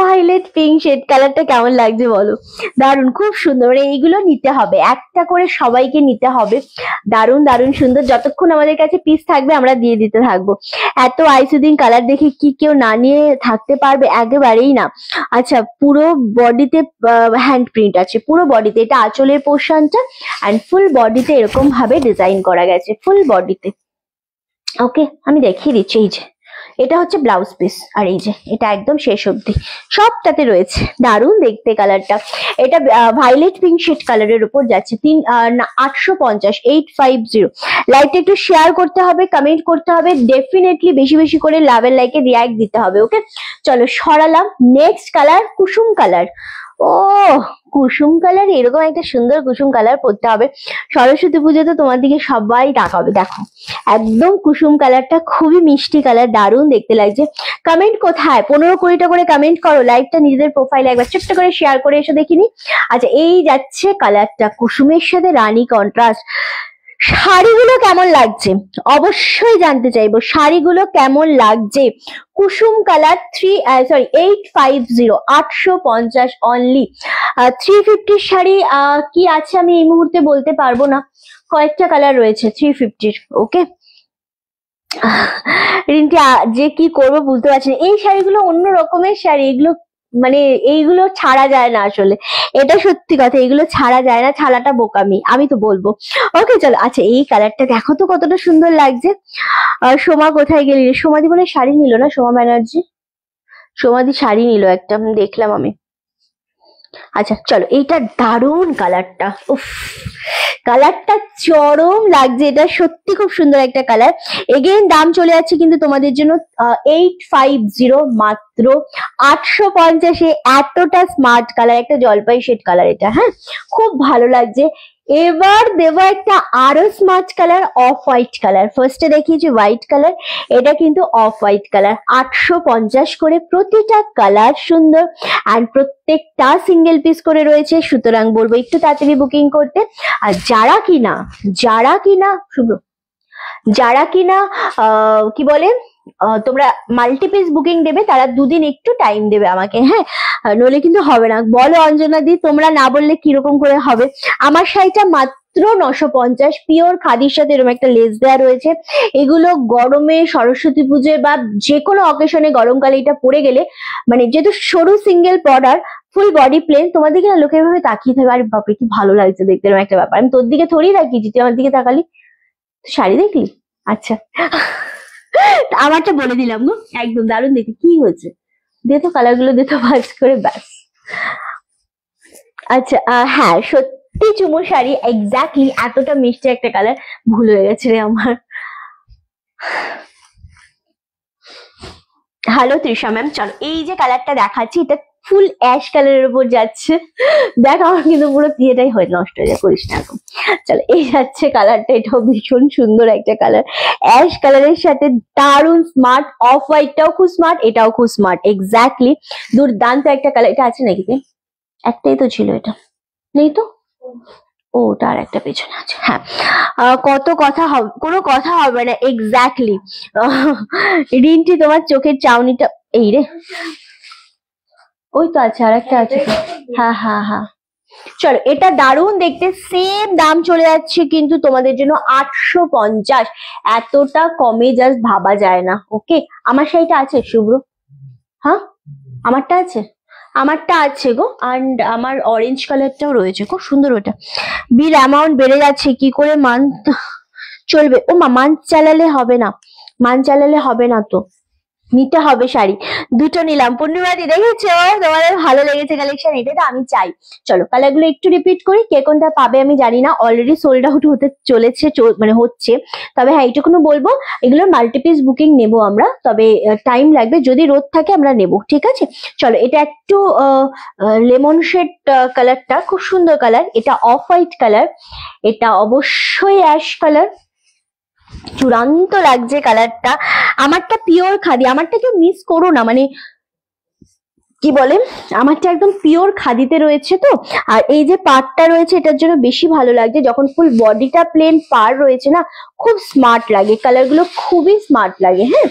ভায়োলেট পিঙ্ক শেড কালারটা কেমন লাগছে বলো? দারুন, খুব সুন্দর, মানে এইগুলো নিতে হবে, একটা করে সবাইকে নিতে হবে। দারুন দারুন সুন্দর, যতক্ষণ আমাদের কাছে পিস থাকবে আমরা দিয়ে দিতে থাকবো। এত আইসুদিন কালার দেখে কি কেউ না নিয়ে থাকতে পারবে? একেবারেই না। আচ্ছা, পুরো বডিতে হ্যান্ড প্রিন্ট আছে, পুরো বডিতে, এটা আঁচলের পোর্শনটা, অ্যান্ড ফুল বডিতে এরকম ভাবে ডিজাইন করা গেছে, ফুল বডিতে। ওকে, আমি দেখিয়ে দিচ্ছি, এই যে এটা হচ্ছে ব্লাউজ পিস, আর এই যে এটা একদম শেষ অবধি সবটাতে রয়েছে, দারুণ দেখতে কালারটা। এটা ভায়োলেট পিঙ্ক শেড কালারের উপর যাচ্ছে, 850, 850। লাইকটা একটু শেয়ার করতে হবে, কমেন্ট করতে হবে, ডেফিনেটলি বেশি বেশি করে লাভ এর লাইকে রিয়াক্ট দিতে হবে। ওকে, চলো সরালাম। নেক্সট কালার, কুসুম কালার। ও, কুসুম কালার, এরকম একটা সুন্দর কুসুম কালার পরতে হবে সরস্বতী পুজোতে, তোমার দিকে সবাই তাকাবে। দেখো, একদম কুসুম কালারটা খুবই মিষ্টি কালার, দারুণ দেখতে লাগছে। কমেন্ট কোথায়? 15-20টা করে কমেন্ট করো, লাইভটা নিজেদের প্রোফাইলে একবার ছোট্ট করে শেয়ার করে এসে দেখিনি। আচ্ছা, এই যাচ্ছে কালারটা, কুসুমের সাথে রানী কন্ট্রাস্ট। শাড়িগুলো কেমন লাগছে অবশ্যই জানতে চাইবো, শাড়িগুলো কেমন লাগছে? কুসুম কালার 850, 850 অনলি। 350 শাড়ি কি আছে আমি এই মুহূর্তে বলতে পারবো না, কয়েকটা কালার রয়েছে 350। ওকে, রিন্টি যে কি করবো বুঝতে পারছি না। এই শাড়িগুলো অন্য রকমের শাড়ি, এগুলো মানে এইগুলো ছাড়া যায় না আসলে, এটা সত্যি কথা, এগুলো ছাড়া যায় না, ছাড়াটা বোকামি, আমি তো বলবো। ওকে, চলো। আচ্ছা, এই কালারটা দেখো তো কতটা সুন্দর লাগছে। সোমা কোথায় গেলি? সোমাদি বলে শাড়ি নিল না, সোমা ব্যানার্জি, সোমাদি শাড়ি নিল একটা, দেখলাম আমি। আচ্ছা, চলো, এইটা দারুণ কালারটা, উফ, কালারটা চরম লাগছে, এটা সত্যি খুব সুন্দর একটা কালার। এগেইন দাম চলে যাচ্ছে কিন্তু তোমাদের জন্য 850, মাত্র 850-এ। এতটা স্মার্ট কালার, একটা জলপাই শেড কালার এটা, হ্যাঁ, খুব ভালো লাগছে। এবার দেবো একটা আরো smart colour, of white colour. ফার্স্টে দেখিয়েছি হোয়াইট কালার, এটা কিন্তু অফ হোয়াইট কালার। 850 করে প্রতিটা কালার সুন্দর, আর প্রত্যেকটা সিঙ্গেল পিস করে রয়েছে, সুতরাং বলবো একটু তাড়াতাড়ি বুকিং করতে। আর যারা কিনা শুভ, যারা কিনা কি বলে, তোমরা মাল্টি পিস বুকিং দেবে, তারা দুদিন একটু টাইম দেবে আমাকে, হ্যাঁ, নইলে কিন্তু হবে না। বলো অঞ্জনা দি, তোমরা না বললে কিরকম করে হবে? আমার শাড়িটা মাত্র মাত্র 950। পিওর খাদির সাথে এরকম একটা লেস দেওয়া রয়েছে। এগুলো গরমে, সরস্বতী পুজোয় বা যে কোনো অকেশনে গরমকালে এটা পরে গেলে, মানে যেহেতু সরু single border, full body plain, তোমার দিকে না লোকে এভাবে তাকিয়ে থাকবে, আরে বাপরে কি ভালো লাগছে দেখতে, এরকম একটা ব্যাপার। আমি তোর দিকে থোড়ি তাকিয়েছি, তুই আমার দিকে তাকালি, শাড়ি দেখলি? আচ্ছা আমারটা বলে দিলাম গো, একদম দারুণ দেখতে। কি হয়েছে, দে তো কালার গুলো, দে তো ভাজ করে, ব্যাস। আচ্ছা হ্যাঁ সত্যি চুমু শাড়ি, এক্স্যাক্টলি এতটা মিষ্টি একটা কালার, ভুল হয়ে গেছে রে আমার। হ্যালো তৃষা ম্যাম, চলো এই যে কালারটা দেখাচ্ছি, এটা ফুল অ্যাশ কালারের উপর যাচ্ছে। দেখ আমার কিন্তু পুরো বিয়েটাই হয় নষ্ট হয়ে যায়, করিস না এখন। চলো এই যাচ্ছে কালারটা, এটাও ভীষণ সুন্দর একটা কালার, অ্যাশ কালারের সাথে দারুন স্মার্ট। অফ হোয়াইটটাও খুব স্মার্ট, এটাও খুব স্মার্ট, এক্স্যাক্টলি দুর্দান্ত একটা কালার। এটা আছে নাকি? একটাই তো ছিল, এটা নেই তো? ও তার একটা পেছনে আছে, হ্যাঁ। কত কথা হবে, কোনো কথা হবে না, এক্স্যাক্টলি। রিন্টি তোমার চোখের চাউনিটা, এই রে, ওই তো আছে, আর একটা আছে। হ্যাঁ হ্যাঁ হ্যাঁ, চলো এটা দারুণ দেখতে। সেম দাম চলে যাচ্ছে কিন্তু তোমাদের জন্য 850। এতটা কমে জাস্ট ভাবা যায় না। ওকে, আমার শাড়িটা আছে শুভ্র? হ্যাঁ আমারটা আছে, আমারটা আছে গো, অ্যান্ড আমার অরেঞ্জ কালারটাও রয়েছে, খুব সুন্দর। ওটা বিল অ্যামাউন্ট বেড়ে যাচ্ছে, কি করে মান্থ চলবে? ও মা, মান্থ চালালে হবে না, মান্থ চালালে হবে না তো, নিতে হবে শাড়ি। দুটো নিলাম। পূর্ণিমাদি দেখেছো, তোমাদের ভালো লেগেছে কালেকশন, এটা তো আমি চাই। চলো কালার গুলো একটু রিপিট করি, কে কোনটা পাবে আমি জানি না, অলরেডি সোল্ড আউট হতে চলেছে, মানে হচ্ছে। তবে হ্যাঁ এইটুকুনো বলবো, এগুলোর মাল্টিপিস বুকিং নেবো আমরা, তবে টাইম লাগবে, যদি রোদ থাকে আমরা নেবো, ঠিক আছে? চলো এটা একটু লেমন শেড কালারটা, খুব সুন্দর কালার। এটা অফ হোয়াইট কালার, এটা অবশ্যই অ্যাশ কালার, চূড়ান্ত লাগছে কালারটা। আমারটা পিওর খাদি, আমারটা কেউ মিস করো না, মানে কি বলে, আমারটা একদম পিওর খাদিতে রয়েছে তো। আর এই যে পাড়টা রয়েছে, এটার জন্য বেশি ভালো লাগছে, যখন ফুল বডিটা প্লেন পাড় রয়েছে না, খুব স্মার্ট লাগে, কালার গুলো খুবই স্মার্ট লাগে। হ্যাঁ,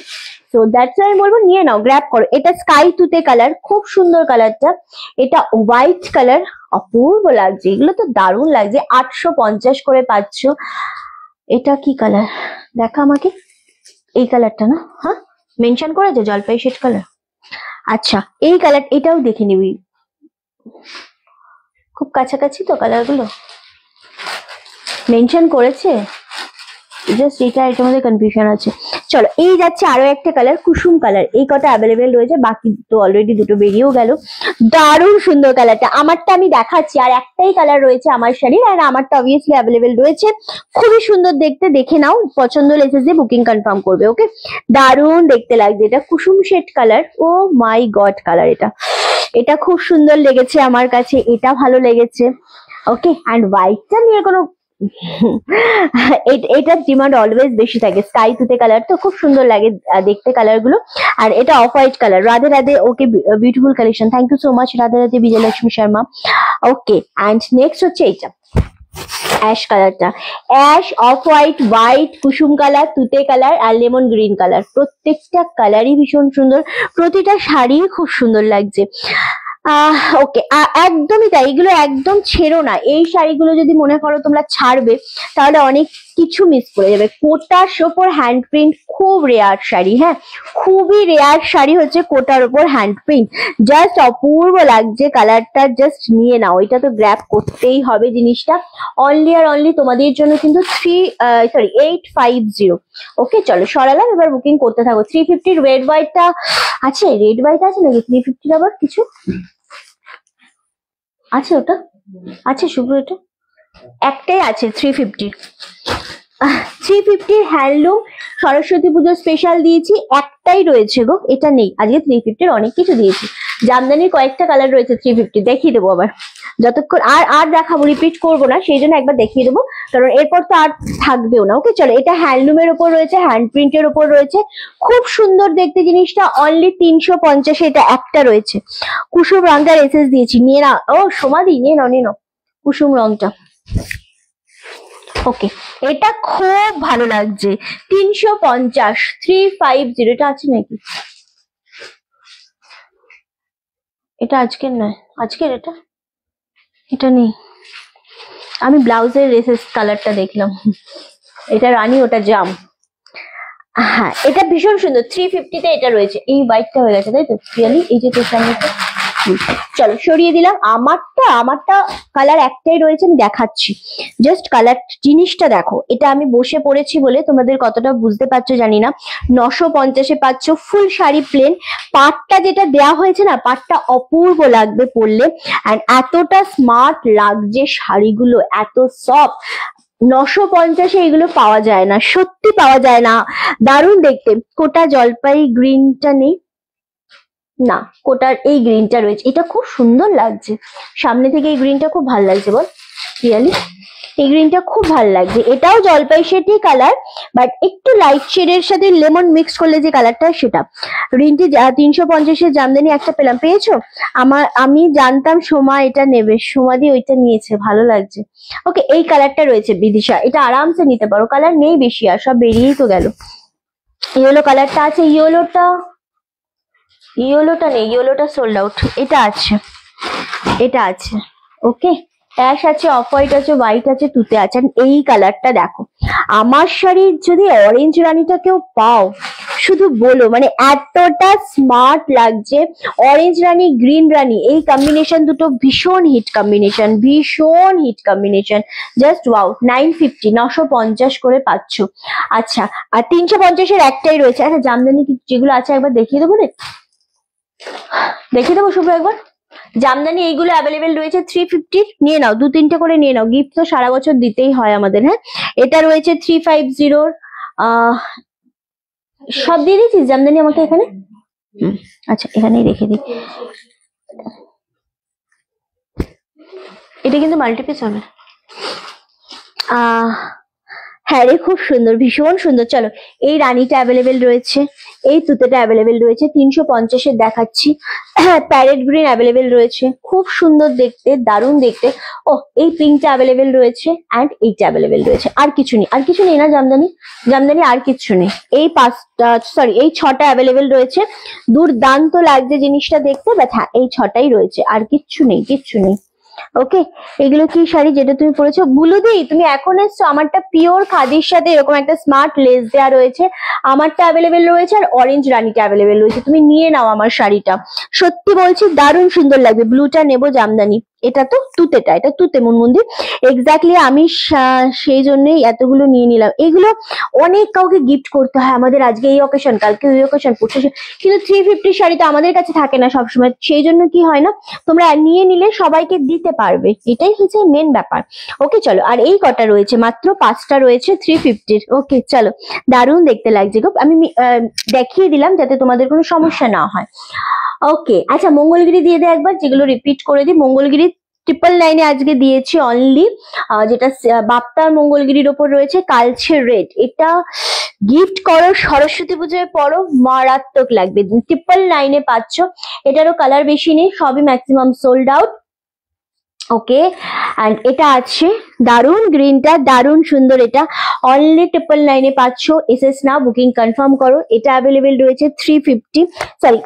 তো দ্যাটস আমি বলবো নিয়ে নাও, গ্র্যাব করো। এটা স্কাই তুতে কালার, খুব সুন্দর কালারটা। এটা হোয়াইট কালার, অপূর্ব লাগছে, এগুলো তো দারুণ লাগছে। 850 করে পাচ্ছ। এটা কি কালার দেখা আমাকে, এই কালারটা না? হ্যাঁ মেনশন করেছে জলপাই শেড কালার। আচ্ছা এই কালার, এটাও দেখে নিবি, খুব কাছাকাছি তো কালার গুলো, মেনশন করেছে, জাস্ট এটা মধ্যে কনফিউশন আছে। চলো এই যাচ্ছে আরো একটা কালার, কুসুম কালার। এই কটা অ্যাভেলেবেল রয়েছে, বাকি তো অলরেডি দুটো বেরিয়েও গেল। দারুণ সুন্দর কালারটা, আমারটা আমি দেখাচ্ছি, আর একটাই কালার রয়েছে আমার শাড়ির, আর আমারটা অবভিয়াসলি অ্যাভেলেবেল রয়েছে। খুবই সুন্দর দেখতে, দেখে নাও, পছন্দ লেসেস দিয়ে বুকিং কনফার্ম করবে। ওকে, দারুণ দেখতে লাগছে, এটা কুসুম শেড কালার। ও মাই গড কালার, এটা খুব সুন্দর লেগেছে আমার কাছে, এটা ভালো লেগেছে। ওকে, অ্যান্ড হোয়াইটটা নিয়ে কোনো এটার ডিমান্ড অলওয়েজ বেশি থাকে, স্কাই তুতে কালার তো খুব সুন্দর লাগে দেখতে কালার গুলো। আর এটা off white colour. Radhe Radhe, okay beautiful collection, thank you so much Radhe Radhe Bijoylakshmi Sharma. Okay, and next হচ্ছে এইটা অ্যাশ কালারটা, অ্যাশ, অফ হোয়াইট, হোয়াইট, কুসুম কালার, তুতে কালার আর লেমন গ্রিন কালার। প্রত্যেকটা কালারই ভীষণ সুন্দর, প্রতিটা শাড়ি খুব সুন্দর লাগছে। ওকে, একদমই তাই, এগুলো একদম ছেড়ো না। এই শাড়িগুলো যদি মনে করো তোমরা ছাড়বে, তাহলে অনেক কিছু মিস করে যাবে। কোটার ওপর হ্যান্ড প্রিন্ট, খুব রেয়ার শাড়ি, হ্যাঁ খুবই রেয়ার শাড়ি হচ্ছে কোটার ওপর হ্যান্ড প্রিন্ট, জাস্ট অপূর্ব লাগছে কালারটা, জাস্ট নিয়ে নাও, এটা তো গ্র্যাব করতেই হবে জিনিসটা। অনলি আর অনলি তোমাদের জন্য কিন্তু 850। ওকে চলো সরালাম, এবার বুকিং করতে থাকো। 350 রেড হোয়াইটটা আছে, রেড হোয়াইট আছে নাকি 350 আবার কিছু আছে? ওটা আছে শুভ্র, এটা একটাই আছে 350। 350 হ্যান্ডলুম সরস্বতী পুজো স্পেশাল দিয়েছি, একটাই রয়েছে গো, এটা নেই আজকে। 350 অনেক কিছু দিয়েছি, জামদানির কয়েকটা কালার রয়েছে 350, দেখিয়ে দেবো আবার যতক্ষণ, আর দেখাবো, রিপিট করবো না, সেই জন্য একবার দেখিয়ে দেবো, কারণ এরপর তো আর থাকবেও না। ওকে চলো, এটা হ্যান্ডলুমের ওপর রয়েছে, হ্যান্ড প্রিন্টের ওপর রয়েছে, খুব সুন্দর দেখতে জিনিসটা। অনলি 350, এটা একটা রয়েছে। কুসুম রংটা এসএস দিয়েছি, নিয়ে না, ও সমাধি নিয়ে নাও, নিয়ে নাও কুসুম রংটা। ওকে, এটা খুব ভালো লাগছে, 350, 350। এটা আছে নাকি? এটা আজকের নয়, আজকের এটা নেই। আমি ব্লাউজের রেসেস কালারটা দেখলাম, এটা রানী ওটা জাম। হ্যাঁ এটা ভীষণ সুন্দর, 350 তে এটা রয়েছে। এই হোয়াইটটা হয়ে গেছে তাই তো রিয়ালি, এই যে তোর সামনে। চলো সরিয়ে দিলাম। আমারটা কালার একটাই রয়েছে, আমি দেখাচ্ছি জাস্ট কালার জিনিসটা দেখো। এটা আমি বসে পড়েছি বলে তোমাদের কতটা বুঝতে পারছো জানি না। 950-এ পাচ্ছ ফুল শাড়ি প্লেন। পাটটা যেটা দেয়া হয়েছে না, পাটটা অপূর্ব লাগবে পরলে, এন্ড এতটা স্মার্ট লাগছে শাড়িগুলো, এত সফট। 950-এ এগুলো পাওয়া যায় না, সত্যি পাওয়া যায় না। দারুণ দেখতে। কোটা জলপাই গ্রিনটা নেই না, কোটার এই গ্রিনটা রয়েছে, এটা খুব সুন্দর লাগছে সামনে থেকে। এই গ্রিনটা খুব ভালো লাগছে বল রিয়ালি, এই গ্রিনটা খুব ভালো লাগছে। এটাও জলপাই শেডই কালার, বাট একটু লাইট শেডের সাথে লেমন মিক্স করলে যে কালারটা সেটা। গ্রিনটি 350-এর জামদানি একটা পেলাম, পেয়েছো? আমি জানতাম সোমা এটা নেবে, সোমাদি ওইটা নিয়েছে, ভালো লাগছে। ওকে এই কালারটা রয়েছে বিদিশা, এটা আরামসে নিতে পারো, কালার নেই বেশি আর সব বেরিয়েই তো গেল। ইয়েলো কালারটা আছে, ইয়েলোটা নেই, ইয়েলোটা সোল্ড আউট। এটা আছে, এটা আছে। ওকে অ্যাশ আছে, অফ হোয়াইট আছে, হোয়াইট আছে, তুতে আছে। এই কালারটা দেখো, আমার শাড়ির যদি অরেঞ্জ রানীটা কেউ পাও শুধু বলো, মানে এতটা স্মার্ট লাগছে। অরেঞ্জ রানী গ্রিন রানী এই কম্বিনেশন দুটো ভীষণ হিট কম্বিনেশন, ভীষণ হিট কম্বিনেশন। Just wow. 950, 950 করে পাচ্ছ। আচ্ছা আর 350-এর একটাই রয়েছে। আচ্ছা জামদানি যেগুলো আছে একবার দেখিয়ে দেবো রে, দেখিয়ে দেবো শুভ্র একবার। জামদানি এইগুলো অ্যাভেলেবেল রয়েছে 350-র, নিয়ে নাও 2-3টে করে নিয়ে নাও, গিফট তো সারা বছর দিতেই হয় আমাদের। হ্যাঁ এটা রয়েছে 350-র। সব দিয়ে দিয়েছিস জামদানি আমাকে এখানে? আচ্ছা এখানেই রেখে দিই। এটা কিন্তু মাল্টিপিস হবে। হ্যাঁ রে খুব সুন্দর, ভীষণ সুন্দর। চলো এই রানীটা অ্যাভেলেবেল রয়েছে, এই তুতেটা অ্যাভেলেবেল রয়েছে, 350-এর দেখাচ্ছি। প্যারেট গ্রিন অ্যাভেলেবেল রয়েছে, খুব সুন্দর দেখতে, দারুণ দেখতে। ও এই পিঙ্কটা অ্যাভেলেবেল রয়েছে, অ্যান্ড এইটা অ্যাভেলেবেল রয়েছে। আর কিছু নেই, আর কিছু নেই না জামদানি, জামদানি আর কিছু নেই। এই 6টা অ্যাভেলেবেল রয়েছে। দুর্দান্ত লাগছে জিনিসটা দেখতে, বাট হ্যাঁ এই 6টাই রয়েছে, আর কিচ্ছু নেই, কিচ্ছু নেই। ওকে এগুলো কি শাড়ি যেটা তুমি পরেছো? বুলুদি তুমি এখন এসছো, আমারটা পিওর খাদির সাথে এরকম একটা স্মার্ট লেস দেওয়া রয়েছে, আমারটা অ্যাভেলেবেল রয়েছে, আর অরেঞ্জ রানীটা অ্যাভেলেবেল রয়েছে। তুমি নিয়ে নাও আমার শাড়িটা, সত্যি বলছি দারুণ সুন্দর লাগবে। ব্লুটা নেবো জামদানি, এটা তো তুতেটা, এটা তুতে মুনমুন্দির এক্স্যাক্টলি। আমি সেই জন্যই এতগুলো নিয়ে নিলাম। এগুলো অনেক কাউকে গিফট করতে হয় আমাদের, আজকে এই অকেশন, কালকে ওই অকেশন, কিন্তু 350 শাড়ি তো আমাদের কাছে থাকে না সবসময়, সেই জন্য কি হয় না, তোমরা নিয়ে নিলে সবাইকে দিতে পারবে, এটাই হচ্ছে মেন ব্যাপার। ওকে চলো, আর এই কটা রয়েছে, মাত্র 5টা রয়েছে 350-র। ওকে চলো, দারুণ দেখতে লাগছে গো। আমি দেখিয়ে দিলাম যাতে তোমাদের কোনো সমস্যা না হয়। ওকে আচ্ছা মঙ্গলগিরি দিয়ে দে একবার, যেগুলো রিপিট করে দিই। মঙ্গলগিরি 999-এ আজকে দিয়েছি অনলি, যেটা বাপ্তার মঙ্গলগিরির ওপর রয়েছে কালচে রেড। এটা গিফট করো, সরস্বতী পুজোয় পরো, মারাত্মক লাগবে। 999-এ পাচ্ছ। এটারও কালার বেশি নেই, সবই maximum sold out. Okay and এটা আছে দারুন, গ্রিনটা দারুন সুন্দর, এটা অনলি 999-এ পাচ্ছ। এসএস না, বুকিং কনফার্ম করো। এটা অ্যাভেলেবেল রয়েছে 350, সরি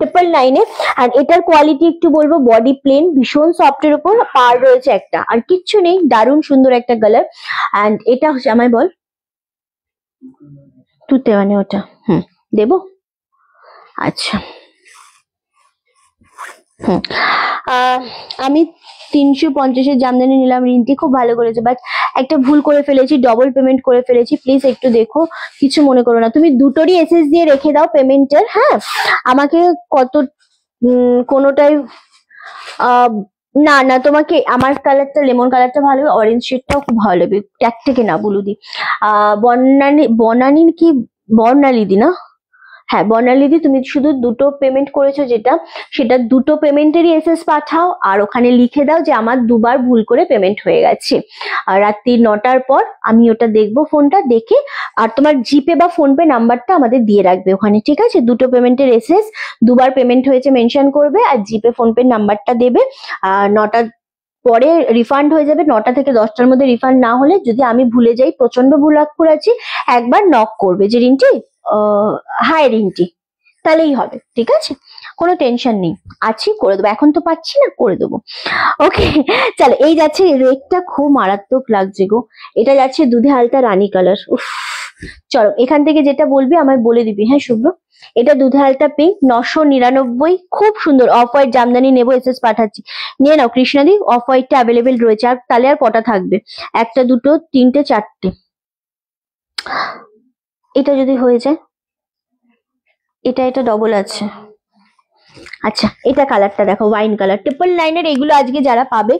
999-এ। আর এটার কোয়ালিটি একটু বলবো, বডি প্লেন, ভীষণ সফটের উপর, পার রয়েছে একটা, আর কিচ্ছু নেই। দারুণ সুন্দর একটা কালার। এন্ড এটা হচ্ছে, আমায় বল তুতে মানে ওটা দেবো। আচ্ছা আমি 350-এর জামদানি নিলাম, রিন্টি খুব ভালো করেছে, বাট একটা ভুল করে ফেলেছি, ডবল পেমেন্ট করে ফেলেছি, প্লিজ একটু দেখো, কিছু মনে করো না। তুমি দুটোরই এসএস দিয়ে রেখে দাও পেমেন্টের। হ্যাঁ আমাকে কত কোনোটাই না না, তোমাকে আমার কালারটা, লেমন কালারটা ভালো হবে, অরেঞ্জ শেডটাও খুব ভালো লাগবে, ট্যাকটেকে না বুলুদি। বনানি কি বর্ণালিদি না, হ্যাঁ বর্ণালিদি, তুমি শুধু দুটো পেমেন্ট করেছো যেটা, সেটা দুটো পেমেন্টেরই এসএস পাঠাও, আর ওখানে লিখে দাও যে আমার দুবার ভুল করে পেমেন্ট হয়ে গেছে। আর রাত্রি 9টার পর আমি ওটা দেখবো, ফোনটা দেখে, আর তোমার জিপে বা ফোনপে নাম্বারটা আমাদের দিয়ে রাখবে ওখানে, ঠিক আছে? দুটো পেমেন্টের এসএস, দুবার পেমেন্ট হয়েছে মেনশন করবে, আর জিপে ফোনপে নাম্বারটা দেবে। আর 9টার পরে রিফান্ড হয়ে যাবে, 9টা থেকে 10টার মধ্যে রিফান্ড না হলে, যদি আমি ভুলে যাই, প্রচন্ড ভুলাক্কুর আছি, একবার নক করবে যে রিন্টি, হাই রিন্টি, তাহলেই হবে, ঠিক আছে? কোনো টেনশন নেই, আছি করে দেবো, এখন তো পাচ্ছি না, করে দেবো। ওকে চলো, এই যাচ্ছে রেডটা, খুব মারাত্মক লাগছে গো। এটা যাচ্ছে দুধে হালতা রানী কালার। উফ, চলো এখান থেকে যেটা বলবি আমায় বলে দিবি, হ্যাঁ শুভ্র। এটা দুধে হালতা পিঙ্ক, 999, খুব সুন্দর। অফ হোয়াইট জামদানি নেবো, এসএস পাঠাচ্ছি, নিয়ে নাও কৃষ্ণাদি। অফ হোয়াইটটা অ্যাভেলেবেল রয়েছে। আর তাহলে আর কটা থাকবে? একটা, দুটো, তিনটে, চারটে। এটা যদি হয়ে যায়, এটা ডবল আছে। আচ্ছা, এটা কালারটা দেখো, ওয়াইন কালার, 999-এর। এগুলো আজকে যারা পাবে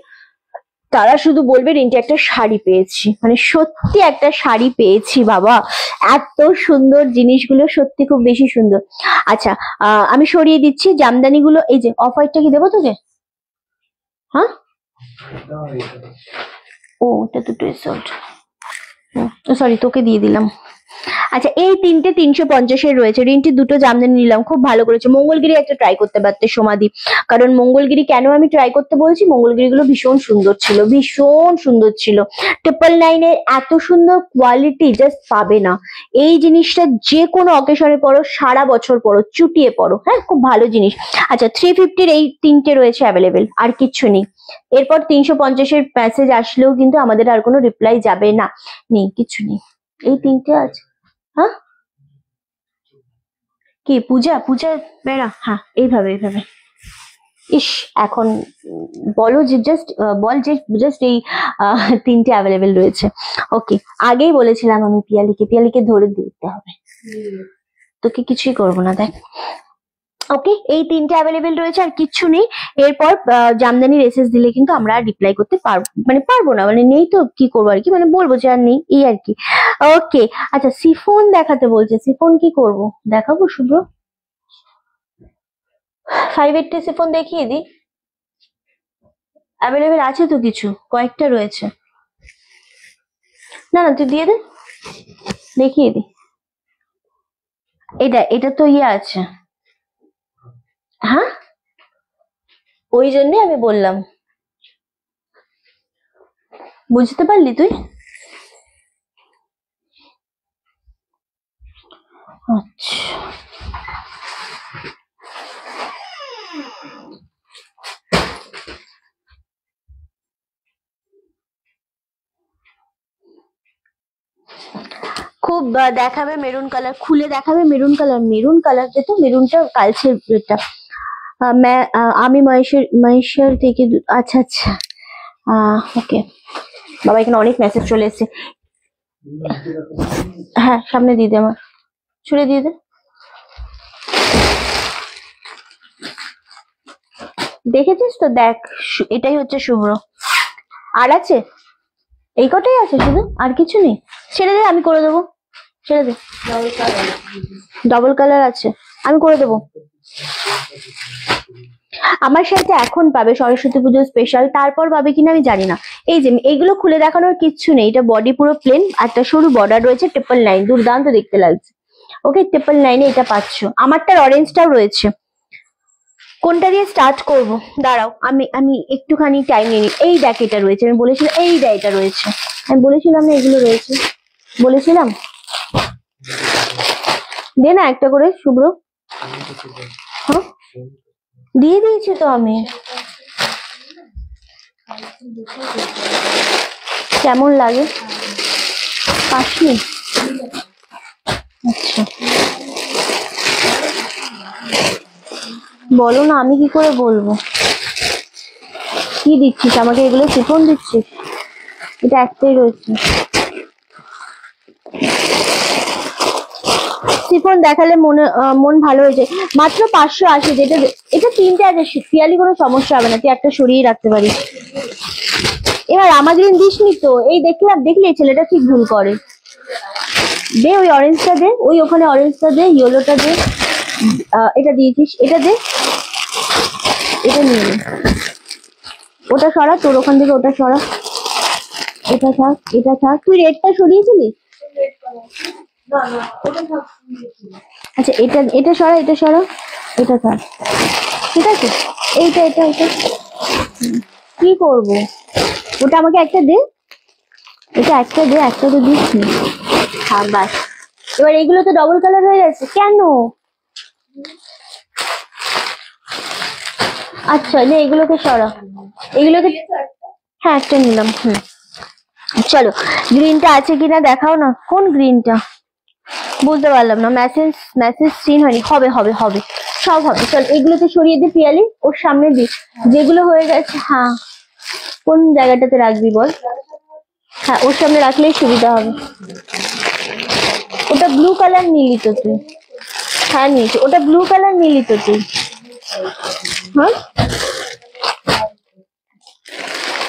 তারা শুধু বলবে রিন্টি একটা শাড়ি পেয়েছি, মানে সত্যি একটা শাড়ি পেয়েছি বাবা। এত সুন্দর জিনিসগুলো, সত্যি খুব বেশি সুন্দর। আচ্ছা, আমি সরিয়ে দিচ্ছি জামদানি গুলো। এই যে অফ হোয়াইটটা কি দেবো তোকে? হ্যাঁ, ও এটা দুটো এসল্ট, সরি তোকে দিয়ে দিলাম। আচ্ছা, এই তিনটে 350-এর রয়েছে। রিন্টি দুটো জামদানি নিলাম, খুব ভালো করেছে। মঙ্গলগিরি একটা ট্রাই করতে পারতে সমাধি, কারণ মঙ্গলগিরি কেন আমি ট্রাই করতে বলছি, মঙ্গলগিরি গুলো ভীষণ সুন্দর ছিল, ভীষণ সুন্দর ছিল। 999-এর এত সুন্দর কোয়ালিটি জাস্ট পাবে না। এই জিনিসটা যে কোনো অকেশনে পরো, সারা বছর পরো, চুটিয়ে পরো, হ্যাঁ খুব ভালো জিনিস। আচ্ছা, 350-এর এই তিনটে রয়েছে অ্যাভেলেবেল, আর কিচ্ছু নেই। এরপর 350-এর প্যাসেজ আসলেও কিন্তু আমাদের আর কোনো রিপ্লাই যাবে না, নেই কিছু নেই, এই তিনটে আছে। হ্যাঁ কি পূজা, পূজা বেড়া, হ্যাঁ এইভাবে এইভাবে। ইস, এখন বলো যে জাস্ট বল যে জাস্ট এই তিনটে অ্যাভেলেবেল রয়েছে। ওকে, আগেই বলেছিলাম আমি পিয়ালিকে ধরে দিতে হবে, তোকে কিছুই করবো না, দেখ। ওকে, এই তিনটে অ্যাভেলেবেল রয়েছে, আর কিচ্ছু নেই। এরপর জামদানির এসএস দিলে কিন্তু আমরা আর রিপ্লাই করতে পারবো, মানে পারবো না, মানে নেই তো কি করবো আর কি, মানে বলবো যে আর নেই, এই আর কি। ওকে, আচ্ছা সিফন দেখাতে বলছে, সিফন কি করব, দেখাবো শুভ্র? 580 সিফন দেখিয়ে দি, অ্যাভেলেবেল আছে তো, কিছু কয়েকটা রয়েছে। না না তুই দিয়ে দে, দেখিয়ে দি। এটা তো ইয়ে আছে, হ্যাঁ ওই জন্যে আমি বললাম, বুঝতে পারলি তুই? আচ্ছা, খুব দেখাবে মেরুন কালার, খুলে দেখাবে মেরুন কালার, মেরুন কালার তো, মেরুনটা কালচে এটা। আমি মহেশ্বর থেকে, আচ্ছা আচ্ছা, ওকে। বাবা এখানে অনেক মেসেজ চলে এসেছে, হ্যাঁ সামনে দিয়ে দে, আমার ছুড়ে দিয়ে দে। দেখেছিস তো, দেখ এটাই হচ্ছে শুভ্র। আর আছে, এই কটাই আছে শুধু, আর কিছু নেই। ছেড়ে দে, আমি করে দেবো, ছেড়ে দে। ডবল কালার আছে, আমি করে দেবো। আমার সাথে এখন পাবে সরস্বতী পুজো স্পেশাল, তারপর পাবে কিনা আমি জানি না। এই যে এইগুলো খুলে দেখানোর কিচ্ছু নেই, এটা বডি পুরো প্লেন, একটা সরু বর্ডার রয়েছে, 999, দুর্দান্ত দেখতে লাগছে। ওকে, 999-এ এটা পাচ্ছ। আমারটার অরেঞ্জটাও রয়েছে। কোনটা দিয়ে স্টার্ট করব, দাঁড়াও আমি একটুখানি টাইম নিয়ে নিই। এই দেখ এটা রয়েছে, আমি বলেছিলাম এই দেখ এটা রয়েছে, আমি বলেছিলাম না এগুলো রয়েছে, বলেছিলাম। দে না একটা করে শুভ্র। হ্যাঁ দিয়ে দিয়েছি তো আমি, কেমন লাগে পাসনি? আচ্ছা বলো না, আমি কি করে বলবো, কি দিচ্ছিস আমাকে? এগুলো সিফন দিচ্ছিস? এটা একটাই রয়েছে, সিফন দেখালে মন ভালো হয়ে যায়। মাত্র 580, যেটা এটা তিনটে আছে, পিয়ালি কোনো সমস্যা হবে না, তুই একটা সরিয়ে রাখতে পারিস। এবার আমাদের দিসনি তো, এই দেখলি এই ছেলেটা ঠিক ভুল করে। দে ওই অরেঞ্জটা দে, ওই ওখানে অরেঞ্জটা দে, ইয়েলোটা দে, এটা দিয়েছিস, এটা দে, এটা নিয়ে নে। ওটা সরা, তোর ওখান থেকে ওটা সরা, এটা থাক, এটা থাক। তুই রেডটা সরিয়েছিলি? আচ্ছা এটা সরা, এটা সরা, এটা থাক, ঠিক আছে। এটা কি করবো, ওটা আমাকে একটা দে, এটা একটা দে, একটা তো দিস নি। হ্যাঁ বাস, এবার এগুলো তো ডবল কালার হয়ে গেছে কেন? আচ্ছা না, এগুলোকে সরা, এগুলোকে, হ্যাঁ একটা নিলাম। চলো গ্রিনটা আছে কিনা দেখাও না, কোন গ্রিনটা বুঝতে পারলাম না, মেসেজ মেসেজ সিন হয়নি, হবে হবে হবে সব হবে। চল এগুলোকে সরিয়ে দি পিয়ালি, ওর সামনে দি, যেগুলো হয়ে গেছে। হ্যাঁ কোন জায়গাটাতে রাখবি বল? হ্যাঁ ওর সামনে রাখলেই সুবিধা হবে। ওটা ব্লু কালার নিলি তো তুই? হ্যাঁ নিয়েছি, ওটা ব্লু কালার নিলি তো তুই? হ্যাঁ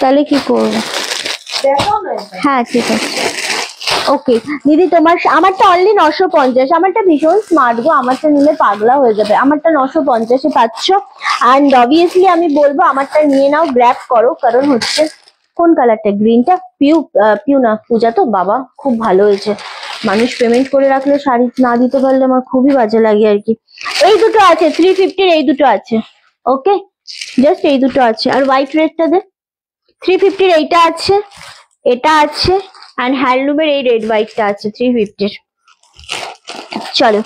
তাহলে কি করবো? হ্যাঁ ঠিক আছে ওকে দিদি। তোমার আমারটা অনলি 950, আমারটা ভীষণ স্মার্ট গো, আমারটা নিলে পাগলা হয়ে যাবে। আমারটা 950-এ পাচ্ছ। অ্যান্ড অবভিয়াসলি আমি বলবো আমারটা নিয়ে নাও, গ্র্যাব করো, কারণ হচ্ছে কোন কালারটা? গ্রিনটা। পিউ পিউ না পূজা, তো বাবা খুব ভালো হয়েছে। মানুষ পেমেন্ট করে রাখলে শাড়ি না দিতে পারলে আমার খুবই বাজে লাগে আর কি। এই দুটো আছে 350-এর, এই দুটো আছে। ওকে জাস্ট এই দুটো আছে। আর হোয়াইট রেডটা দে। 350-এর এইটা আছে, এটা আছে, অ্যান্ড হ্যান্ডলুমের এই রেড হোয়াইটটা আছে 350-এর। চলো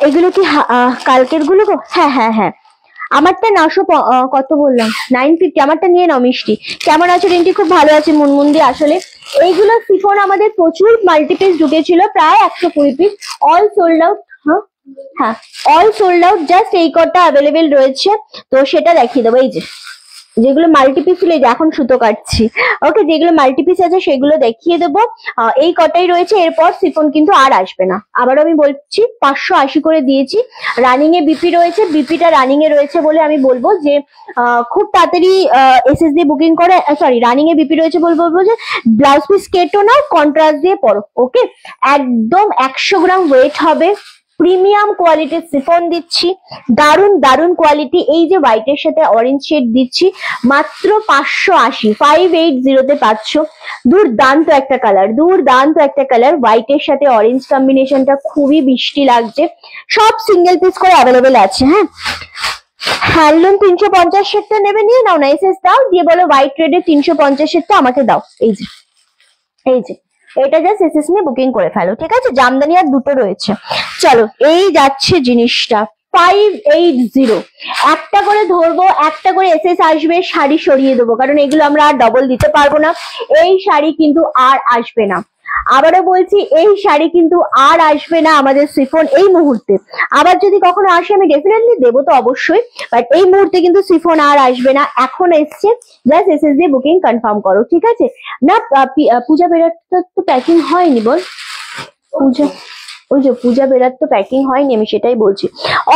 এগুলো কি কালকের গুলো গো? হ্যাঁ হ্যাঁ হ্যাঁ আমারটা 900 কত বললাম 950। আমারটা নিয়ে নাও মিষ্টি। কেমন আছো রিন্টি? খুব ভালো আছে মুনমুন্দি। আসলে এইগুলো শিফন আমাদের প্রচুর মাল্টিপিস ঢুকেছিল, প্রায় 120 পিস, অল সোল্ড আউট। হ্যাঁ অল সোল্ড আউট, জাস্ট এই কটা অ্যাভেলেবেল রয়েছে। তো সেটা দেখিয়ে দেবো। এই যে যেগুলো মাল্টিপিস ছিল, এখন সুতো কাটছি। ওকে যেগুলো মাল্টিপিস আছে সেগুলো দেখিয়ে দেবো। এই কটাই রয়েছে, এরপর সিফন কিন্তু আর আসবে না। আবার আমি বলছি 580 করে দিয়েছি। রানিং এ বিপি রয়েছে, বিপিটা রানিং এ রয়েছে বলে আমি বলবো যে খুব তাড়াতাড়ি এসএস দিয়ে বুকিং করে, সরি রানিং এ বিপি রয়েছে বলবো যে ব্লাউজ পিস কেটো না, কন্ট্রাস্ট দিয়ে পরো। ওকে একদম 100 গ্রাম ওয়েট হবে, প্রিমিয়াম কোয়ালিটির সিফন দিচ্ছি, দারুন দারুন কোয়ালিটি। এই যে হোয়াইটের সাথে অরেঞ্জ শেড দিচ্ছি মাত্র 580, 580-তে পাচ্ছ। দুর্দান্ত একটা কালার, দুর্দান্ত একটা কালার, হোয়াইটের সাথে অরেঞ্জ কম্বিনেশনটা খুবই মিষ্টি লাগছে। সব সিঙ্গেল পিস করে অ্যাভেলেবেল আছে। হ্যাঁ হ্যান্ডলুম 350 শেডটা নেবে, নিয়ে নাও না, এসএস দাও, দিয়ে বলো হোয়াইট রেডের 350 শেডটা আমাকে দাও। এই যে এই যে এটা জাস্ট এসএস নিয়ে বুকিং করে ফেলো, ঠিক আছে? জামদানি আর দুটো রয়েছে। চলো এই যাচ্ছে জিনিসটা 580। একটা করে ধরবো, একটা করে এসএস আসবে, শাড়ি সরিয়ে দেবো, কারণ এগুলো আমরা আর ডবল দিতে পারবো না। এই শাড়ি কিন্তু আর আসবে না, আবারও বলছি এই শাড়ি কিন্তু আর আসবে না আমাদের সিফন এই মুহূর্তে। আবার যদি কখনো আসে আমি ডেফিনেটলি দেবো তো অবশ্যই, বাট এই মুহূর্তে কিন্তু সিফন আর আসবে না। এখন এসছে, জাস্ট এসএস দিয়ে বুকিং কনফার্ম করো, ঠিক আছে? না পূজা বেরাটা তো প্যাকিং হয়নি বল? পূজা, ওই যে পূজা বেরার তো প্যাকিং হয়নি, আমি সেটাই বলছি।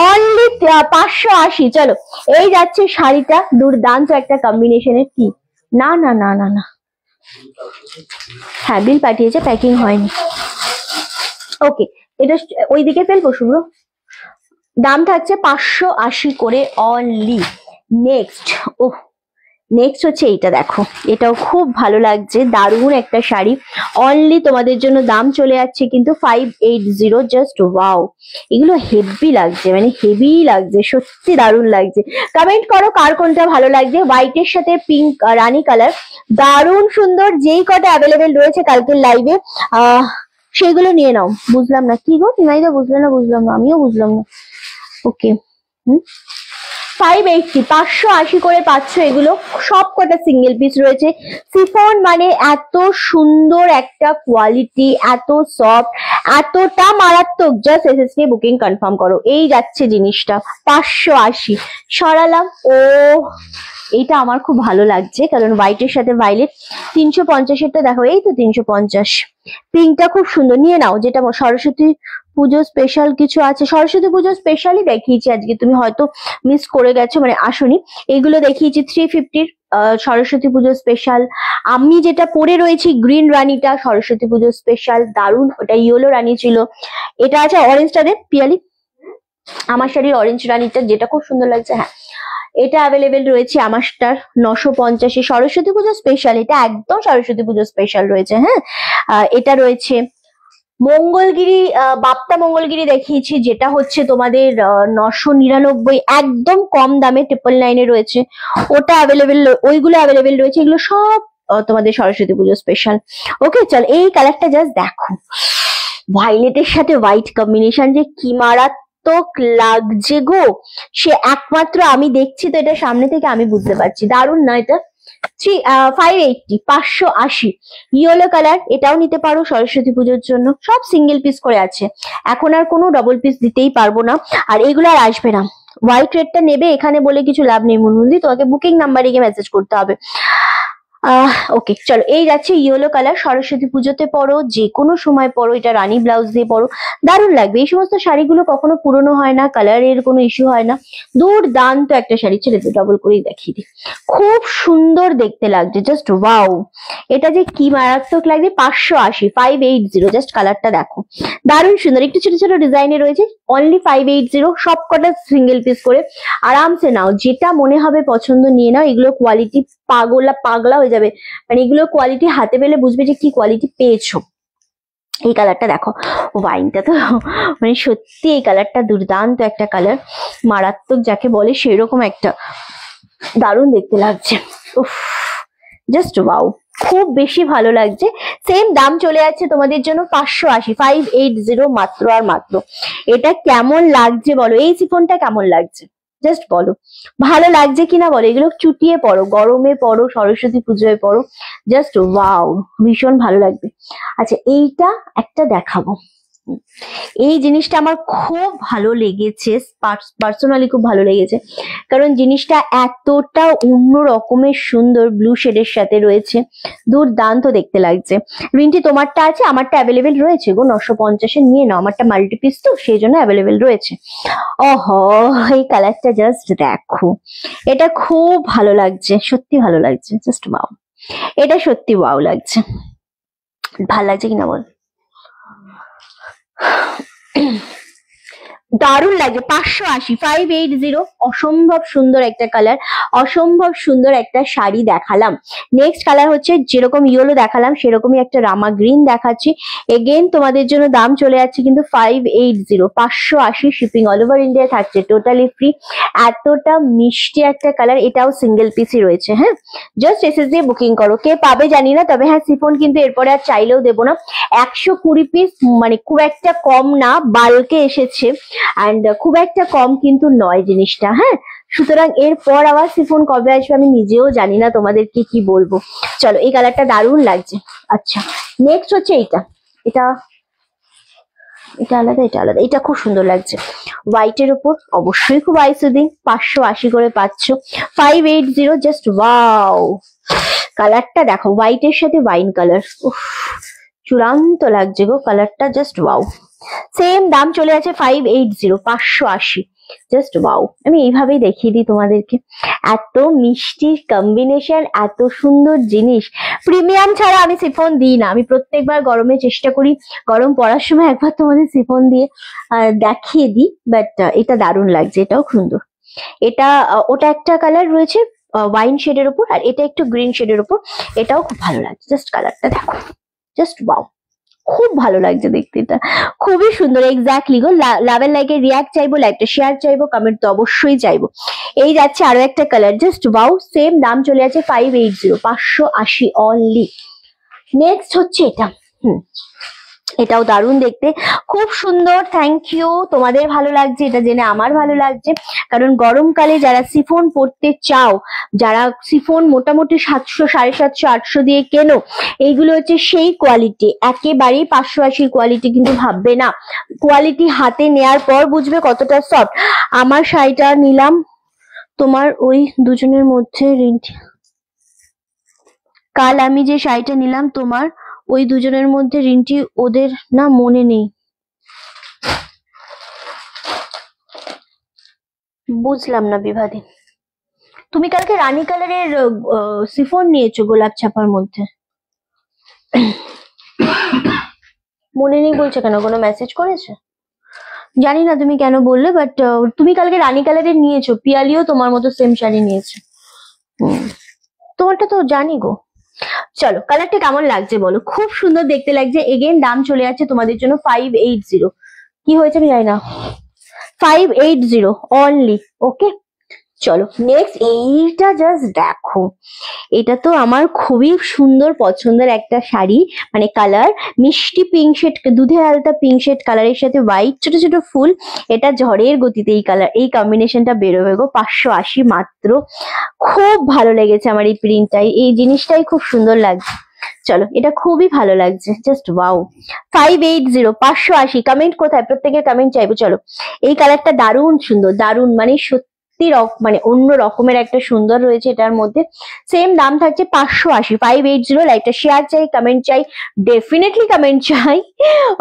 অনলি 580। চলো এই যাচ্ছে শাড়িটা, দুর্দান্ত একটা কম্বিনেশনের। কি না না না না না, হ্যাঁ বিল পাঠিয়েছে, প্যাকিং হয়নি। ওকে এটা ওইদিকে ফেলবো শুভ্র। দাম থাকছে 580 করে অনলি। নেক্সট, ও নেক্সট হচ্ছে এইটা, দেখো এটাও খুব ভালো লাগছে, দারুণ একটা শাড়ি। অনলি তোমাদের জন্য দাম চলে যাচ্ছে কিন্তু 580। জাস্ট ওয়াও, এগুলো হেভি লাগছে, মানে হেভি লাগছে, সত্যি দারুণ লাগছে। কমেন্ট করো কার কোনটা ভালো লাগছে। হোয়াইটের সাথে পিঙ্ক রানী কালার, দারুণ সুন্দর। যেই কটা অ্যাভেলেবেল রয়েছে কালকের লাইভে সেগুলো নিয়ে নাও। বুঝলাম না কি গো নিমাইদা, বুঝলাম না, বুঝলাম না, আমিও বুঝলাম না। ওকে 580, 580 করে পাচ্ছ এগুলো। সব কটা সিঙ্গেল পিস রয়েছে। সিফন মানে এত সুন্দর একটা কোয়ালিটি, এত সফট, এতটা মারাত্মক। জাস্ট এসএস নিয়ে বুকিং কনফার্ম করো। এই যাচ্ছে জিনিসটা 580 সরালাম। ও এইটা আমার খুব ভালো লাগছে, কারণ হোয়াইটের সাথে ভাইলেট। 350-এরটা দেখো, এই তো 350। পিঙ্কটা খুব সুন্দর, নিয়ে নাও। যেটা সরস্বতী পুজো স্পেশাল কিছু আছে, সরস্বতী পুজো স্পেশালই দেখিয়েছি আজকে, তুমি হয়তো মিস করে গেছো, মানে আসনি। এগুলো দেখিয়েছি 350-র সরস্বতী পুজো স্পেশাল। আমি যেটা পরে রয়েছি গ্রিন রানীটা সরস্বতী পুজো স্পেশাল, দারুণ। ওটা ইয়েলো রানী ছিল। এটা আছে অরেঞ্জটা দে পিয়ালি, আমার শাড়ির অরেঞ্জ রানীটা, যেটা খুব সুন্দর লাগছে। হ্যাঁ এটা অ্যাভেলেবেল রয়েছে আমারটার 950 সরস্বতী পুজো স্পেশাল। এটা একদম সরস্বতী পুজো স্পেশাল রয়েছে। হ্যাঁ এটা রয়েছে মঙ্গলগিরি, বাপ্তা মঙ্গলগিরি দেখিয়েছি, যেটা হচ্ছে তোমাদের 999, একদম কম দামে 999-এ রয়েছে। ওটা অ্যাভেলেবেল, ওইগুলো অ্যাভেলেবেল রয়েছে। এগুলো সব তোমাদের সরস্বতী পুজো স্পেশাল। ওকে চল এই কালারটা জাস্ট দেখো, ভাইলেটের সাথে হোয়াইট কম্বিনেশন যে কি মারাত্মক মারাত্মক লাগছে গো, সে একমাত্র আমি দেখছি তো, এটা সামনে থেকে আমি বুঝতে পারছি। দারুণ না এটা? 580, 580 ইয়েলো কালার। এটাও নিতে পারো সরস্বতী পুজোর জন্য। সব সিঙ্গেল পিস করে আছে, এখন আর কোনো ডবল পিস দিতেই পারবো না, আর এগুলো আর আসবে না। হোয়াইট রেডটা নেবে এখানে বলে কিছু লাভ নেই মুনমুন্দি, তোমাকে বুকিং নাম্বারে গিয়ে মেসেজ করতে হবে। ওকে চলো, এই যাচ্ছে ইয়েলো কালার। সরস্বতী পুজোতে পরো, যে কোনো সময় পরো, এটা রানী ব্লাউজ দিয়ে পরো, দারুণ লাগবে। এই সমস্ত শাড়িগুলো কখনো পুরনো হয় না, কালারের কোনো ইস্যু হয় না, দুর্দান্ত একটা শাড়ি। ছেড়ে ডবল করেই দেখিয়ে দিই, খুব সুন্দর দেখতে লাগছে, জাস্ট ওয়াও। এটা যে কি মারাত্মক লাগছে। 580, 580, জাস্ট কালারটা দেখো, দারুণ সুন্দর। একটু ছোট ছোট ডিজাইনে রয়েছে, অনলি 580, সব কটা সিঙ্গেল পিস করে। আরামসে নাও, যেটা মনে হবে পছন্দ নিয়ে নাও। এগুলো কোয়ালিটি পাগলা হয়ে যাবে, মানে এগুলো কোয়ালিটি হাতে পেলে বুঝবে যে কি কোয়ালিটি পেয়েছো। এই কালারটা দেখো, ওয়াইনটা তো মানে সত্যি এই কালারটা দুর্দান্ত একটা কালার, মারাত্মক যাকে বলে সেরকম একটা, দারুণ দেখতে লাগছে। উফ, জাস্ট ওয়াও, খুব বেশি ভালো লাগছে। সেম দাম চলে যাচ্ছে তোমাদের জন্য 580, 580 মাত্র আর মাত্র। এটা কেমন লাগছে বলো, এই সিফনটা কেমন লাগছে জাস্ট বলো, ভালো লাগছে কিনা বলো। এগুলো চুটিয়ে পড়ো, গরমে পড়ো, সরস্বতী পুজোয় পড়ো, জাস্ট ওয়াও, ভীষণ ভালো লাগবে। আচ্ছা, এইটা একটা দেখাবো। এই জিনিসটা আমার খুব ভালো লেগেছে, পার্সোনালি খুব ভালো লেগেছে, কারণ জিনিসটা এতটা অন্য রকমের সুন্দর, ব্লু শেডের সাথে রয়েছে, দুর্দান্ত দেখতে লাগছে। রিন্টি তোমারটা আছে, আমারটা অ্যাভেলেবেল রয়েছে গো, 950 নিয়ে নাও, আমারটা মাল্টিপিস তো সেই জন্য অ্যাভেলেবেল রয়েছে। ওহো, এই কালারটা জাস্ট দেখো, এটা খুব ভালো লাগছে, সত্যি ভালো লাগছে, জাস্ট ওয়াও। এটা সত্যি ওয়াও লাগছে, ভালো লাগছে কিনা বল। দারুণ লাগছে। 580, 580, অসম্ভব সুন্দর একটা কালার, অসম্ভব সুন্দর একটা শাড়ি দেখালাম। নেক্সট কালার হচ্ছে, যেরকম ইয়েলো দেখালাম সেরকমই একটা রামা গ্রিন দেখাচ্ছি। এগেন তোমাদের জন্য দাম চলে যাচ্ছে কিন্তু 580, 580, শিপিং অল ওভার ইন্ডিয়া থাকছে, টোটালি ফ্রি। এতটা মিষ্টি একটা কালার, এটাও সিঙ্গেল পিসই রয়েছে। হ্যাঁ, জাস্ট এসএস দিয়ে বুকিং করো, কে পাবে জানি না, তবে হ্যাঁ সিফন কিন্তু এরপরে আর চাইলেও দেবো না। 120 পিস, মানে খুব একটা কম না, বাল্কে এসেছে, অ্যান্ড খুব একটা কম কিন্তু নয় জিনিসটা। হ্যাঁ, সুতরাং এরপর আবার সিফন কবে আসবে আমি নিজেও জানি না, তোমাদেরকে কি বলবো। চলো, এই কালারটা দারুণ লাগছে। আচ্ছা, নেক্সট হচ্ছে এইটা, এটা এটা আলাদা, এটা আলাদা, এটা খুব সুন্দর লাগছে। হোয়াইটের উপর অবশ্যই খুব আইসুদিং, 580 করে পাচ্ছ, 580, জাস্ট ওয়াও। কালারটা দেখো, হোয়াইটের সাথে ওয়াইন কালার, চূড়ান্ত লাগছে গো কালারটা, জাস্ট ওয়াও। সেম দাম চলে আছে 580, 580, জাস্ট ওয়াও। আমি এইভাবেই দেখিয়ে দিই তোমাদেরকে, এত মিষ্টি কম্বিনেশন, এত সুন্দর জিনিস। প্রিমিয়াম ছাড়া আমি সিফন দিই না, আমি প্রত্যেকবার গরমে চেষ্টা করি, গরম পড়ার সময় একবার তোমাদের সিফন দিয়ে দেখিয়ে দিই, বাট এটা দারুণ লাগছে, এটাও সুন্দর। এটা ওটা একটা কালার রয়েছে ওয়াইন শেডের উপর, আর এটা একটু গ্রিন শেডের উপর, এটাও খুব ভালো লাগছে। জাস্ট কালারটা দেখো, জাস্ট ওয়াও, খুব ভালো লাগছে দেখতে, এটা খুবই সুন্দর। এক্স্যাক্টলি গো, লাভের লাইকে রিয়াক্ট চাইবো, লাইকটা শেয়ার চাইবো, কমেন্ট তো অবশ্যই চাইবো। এই যাচ্ছে আরো একটা কালার, জাস্ট ওয়াও। সেম দাম চলে আছে 580, 580 অনলি। নেক্সট হচ্ছে এটা, এটাও দারুণ দেখতে, খুব সুন্দর। থ্যাংক ইউ, তোমাদের ভালো লাগছে এটা জেনে আমার ভালো লাগছে, কারণ গরমকালে যারা সিফন পরতে চাও, যারা সিফন মোটামুটি 700, 750, 800 দিয়ে কেনো, এইগুলো হচ্ছে সেই কোয়ালিটি, একেবারেই 580 কোয়ালিটি কিন্তু ভাববে না, কোয়ালিটি হাতে নেয়ার পর বুঝবে কতটা সফট। আমার শাড়িটা নিলাম তোমার ওই দুজনের মধ্যে, কাল আমি যে শাড়িটা নিলাম তোমার ওই দুজনের মধ্যে, রিন্টি ওদের না মনে নেই, বুঝলাম না বিভাদি। তুমি কালকে রানী কালারের সিফন নিয়েছো গোলাপ ছাপার মধ্যে, মনে নেই বলছে কেন? কোনো মেসেজ করেছে? জানি না তুমি কেন বললে, বাট তুমি কালকে রানী কালারের নিয়েছো, পিয়ালিও তোমার মতো সেম শাড়ি নিয়েছে, তোমারটা তো জানি গো। চলো, কালারটা কেমন লাগছে বলো, খুব সুন্দর দেখতে লাগছে। এগেন দাম চলে যাচ্ছে তোমাদের জন্য 580, কি হয়েছে আমি জানি না, 580 অনলি। ওকে, চলো নেক্সট এইটা জাস্ট দেখো, এটা তো আমার খুবই সুন্দর পছন্দের একটা শাড়ি, মানে কালার মিষ্টি পিঙ্ক শেড, দুধে আলতা পিঙ্ক শেড কালারের সাথে হোয়াইট ছোট ছোট ফুল। এটা ঝড়ের গতিতে এই কালার, এই কম্বিনেশনটা বেরোবে গো, 580 মাত্র। খুব ভালো লেগেছে আমার এই প্রিন্টটাই, এই জিনিসটাই খুব সুন্দর লাগছে। চলো এটা খুবই ভালো লাগছে, জাস্ট ওয়াও। 580, 580। কমেন্ট কোথায়, প্রত্যেকের কমেন্ট চাইবো। চলো এই কালারটা দারুণ সুন্দর, দারুণ মানে সত্যি মানে অন্য রকমের একটা সুন্দর রয়েছে এটার মধ্যে। সেম দাম থাকছে 580, 580। লাইভটা শেয়ার চাই, কমেন্ট চাই, ডেফিনেটলি কমেন্ট চাই।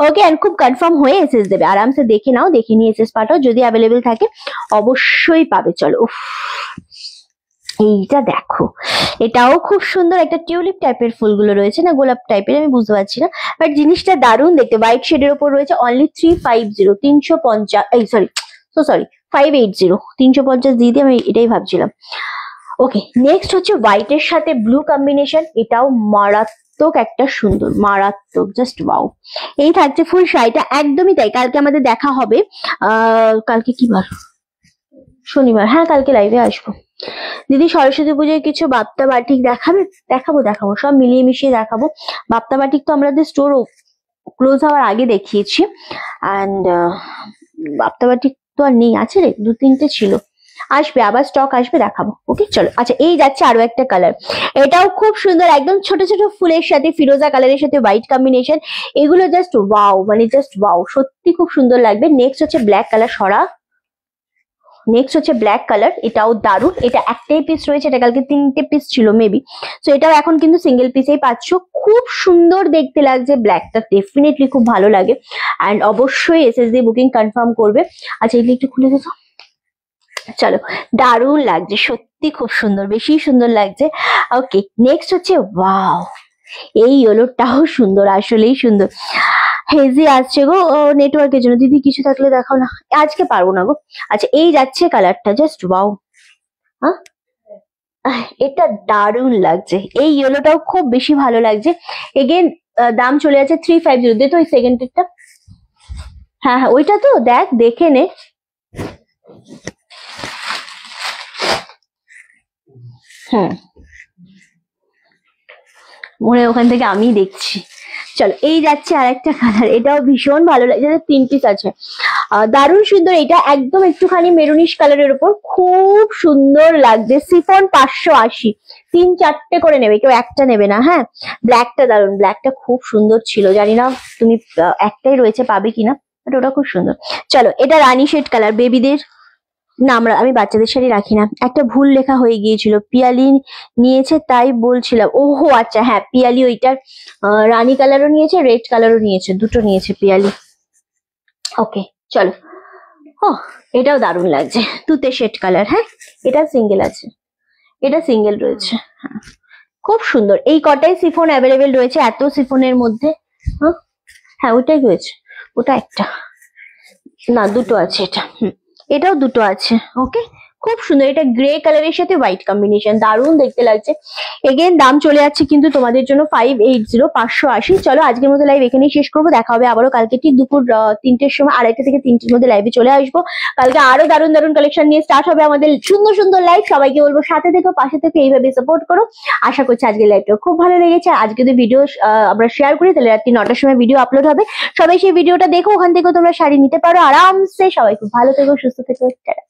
ওকে, এন্ড খুব কনফার্ম হয়ে এসএস দেবে, আরামসে দেখে নাও, দেখে নিয়ে এসএস পাঠাও, যদি অ্যাভেলেবেল থাকে অবশ্যই পাবে। চলো উফ, এইটা দেখো, এটাও খুব সুন্দর, একটা টিউলিপ টাইপের ফুলগুলো রয়েছে না গোলাপ টাইপের, আমি বুঝতে পারছি না, বাট জিনিসটা দারুণ দেখতে। হোয়াইট শেডের উপর রয়েছে, অনলি 350, 350, এই সরি 580, 350 দিয়ে দিয়ে আমি এটাই ভাবছিলাম। ওকে, নেক্সট হচ্ছে হোয়াইটের সাথে ব্লু কম্বিনেশন, এটাও মারাত্মক একটা সুন্দর, মারাত্মক, জাস্ট ওয়াও। এই থাকছে ফুল শাড়িটা, একদমই তাই। কালকে আমাদের দেখা হবে, কালকে কি বার, শনিবার, হ্যাঁ কালকে লাইভে আসবো। দিদি সরস্বতী পুজোয় কিছু বাপ্তা বাটিক দেখাবে? দেখাবো, সব মিলিয়ে মিশিয়ে দেখাবো। বাপ্তা বাটিক তো আমাদের স্টোর ক্লোজ হওয়ার আগে দেখিয়েছি, অ্যান্ড বাপ্তা বাটিক তো আর নেই, আছে রে 2-3টে ছিল, আসবে আবার, স্টক আসবে, দেখাবো। ওকে চলো। আচ্ছা এই যাচ্ছে আরো একটা কালার, এটাও খুব সুন্দর, একদম ছোট ছোট ফুলের সাথে ফিরোজা কালারের সাথে হোয়াইট কম্বিনেশন, এগুলো জাস্ট ওয়াও, মানে জাস্ট ওয়াও, সত্যি খুব সুন্দর লাগবে। নেক্সট হচ্ছে ব্ল্যাক কালার, নেক্সট হচ্ছে ব্ল্যাক কালার, এটাও দারুণ। এটা একটাই পিস রয়েছে, এটা কালকে 3টে পিস ছিল মেবি, তো এটাও এখন কিন্তু সিঙ্গেল পিসেই পাচ্ছ। খুব সুন্দর দেখতে লাগছে, ব্ল্যাকটা ডেফিনেটলি খুব ভালো লাগে, অ্যান্ড অবশ্যই এসএস দিয়ে বুকিং কনফার্ম করবে। আচ্ছা এগুলো একটু খুলে দেখো, চলো দারুণ লাগছে, সত্যি খুব সুন্দর, বেশি সুন্দর লাগছে। ওকে, নেক্সট হচ্ছে ওয়াও, এই ইয়েলোটাও সুন্দর, আসলেই সুন্দর। হেজি আসছে গো নেটওয়ার্কের জন্য, দিদি কিছু থাকলে দেখাও না, আজকে পারবো না গো। আচ্ছা এই যাচ্ছে কালারটা, জাস্ট ওয়াও, হ্যাঁ এটা দারুণ লাগছে, এই ইয়েলোটাও খুব বেশি ভালো লাগছে। এগেন দাম চলে যাচ্ছে 350, দে তো ওই সেকেন্ডেরটা, হ্যাঁ হ্যাঁ ওইটা তো দেখ, দেখে নে। মনে হয় ওখান থেকে আমি দেখছি। চলো এই যাচ্ছে আর একটা কালার, এটাও ভীষণ ভালো লাগছে, 3 পিস আছে, দারুণ সুন্দর। এটা একদম একটুখানি মেরুনিশ কালারের উপর, খুব সুন্দর লাগছে। সিফন 580, 3-4টে করে নেবে, কেউ একটা নেবে না। হ্যাঁ ব্ল্যাকটা দারুণ, ব্ল্যাকটা খুব সুন্দর ছিল, জানি না তুমি একটাই রয়েছে পাবে কিনা, বাট ওটা খুব সুন্দর। চলো এটা রানী শেড কালার, বেবিদের না, আমি বাচ্চাদের শাড়ি রাখি না, একটা ভুল লেখা হয়ে গিয়েছিল, পিয়ালি নিয়েছে তাই বলছিলাম। ওহো আচ্ছা, হ্যাঁ পিয়ালি ওইটার রানী কালারও নিয়েছে, রেড কালারও নিয়েছে, দুটো নিয়েছে পিয়ালি। ওকে চলো, ও এটাও দারুণ লাগছে, তুতে শেড কালার, হ্যাঁ এটা সিঙ্গেল আছে, এটা সিঙ্গেল রয়েছে, হ্যাঁ খুব সুন্দর। এই কটাই সিফন অ্যাভেলেবেল রয়েছে, এত সিফনের মধ্যে। হ্যাঁ ওটাই রয়েছে, ওটা একটা না, দুটো আছে, এটা এটাও দুটো আছে। ওকে খুব সুন্দর, এটা গ্রে কালারের সাথে হোয়াইট কম্বিনেশন, দারুণ দেখতে লাগছে। এগেন দাম চলে যাচ্ছে কিন্তু তোমাদের জন্য 580, 580। চলো আজকের মতো লাইভ এখানেই শেষ করবো, দেখা হবে আবারও কালকে ঠিক দুপুর 3টের সময়, 2:30 থেকে 3টের মধ্যে লাইভে চলে আসবো। কালকে আরো দারুণ দারুণ কালেকশন নিয়ে স্টার্ট হবে আমাদের সুন্দর সুন্দর লাইভ। সবাইকে বলবো সাথে থেকো, পাশে থেকে এইভাবে সাপোর্ট করো। আশা করছি আজকের লাইভটা খুব ভালো লেগেছে। আজকে যদি ভিডিও আমরা শেয়ার করি, তাহলে রাত্রি 9টার সময় ভিডিও আপলোড হবে, সবাই সেই ভিডিওটা দেখো, ওখান থেকে তোমরা শাড়ি নিতে পারো আরামসে। সবাই খুব ভালো থেকো, সুস্থ থেকো, টাটা।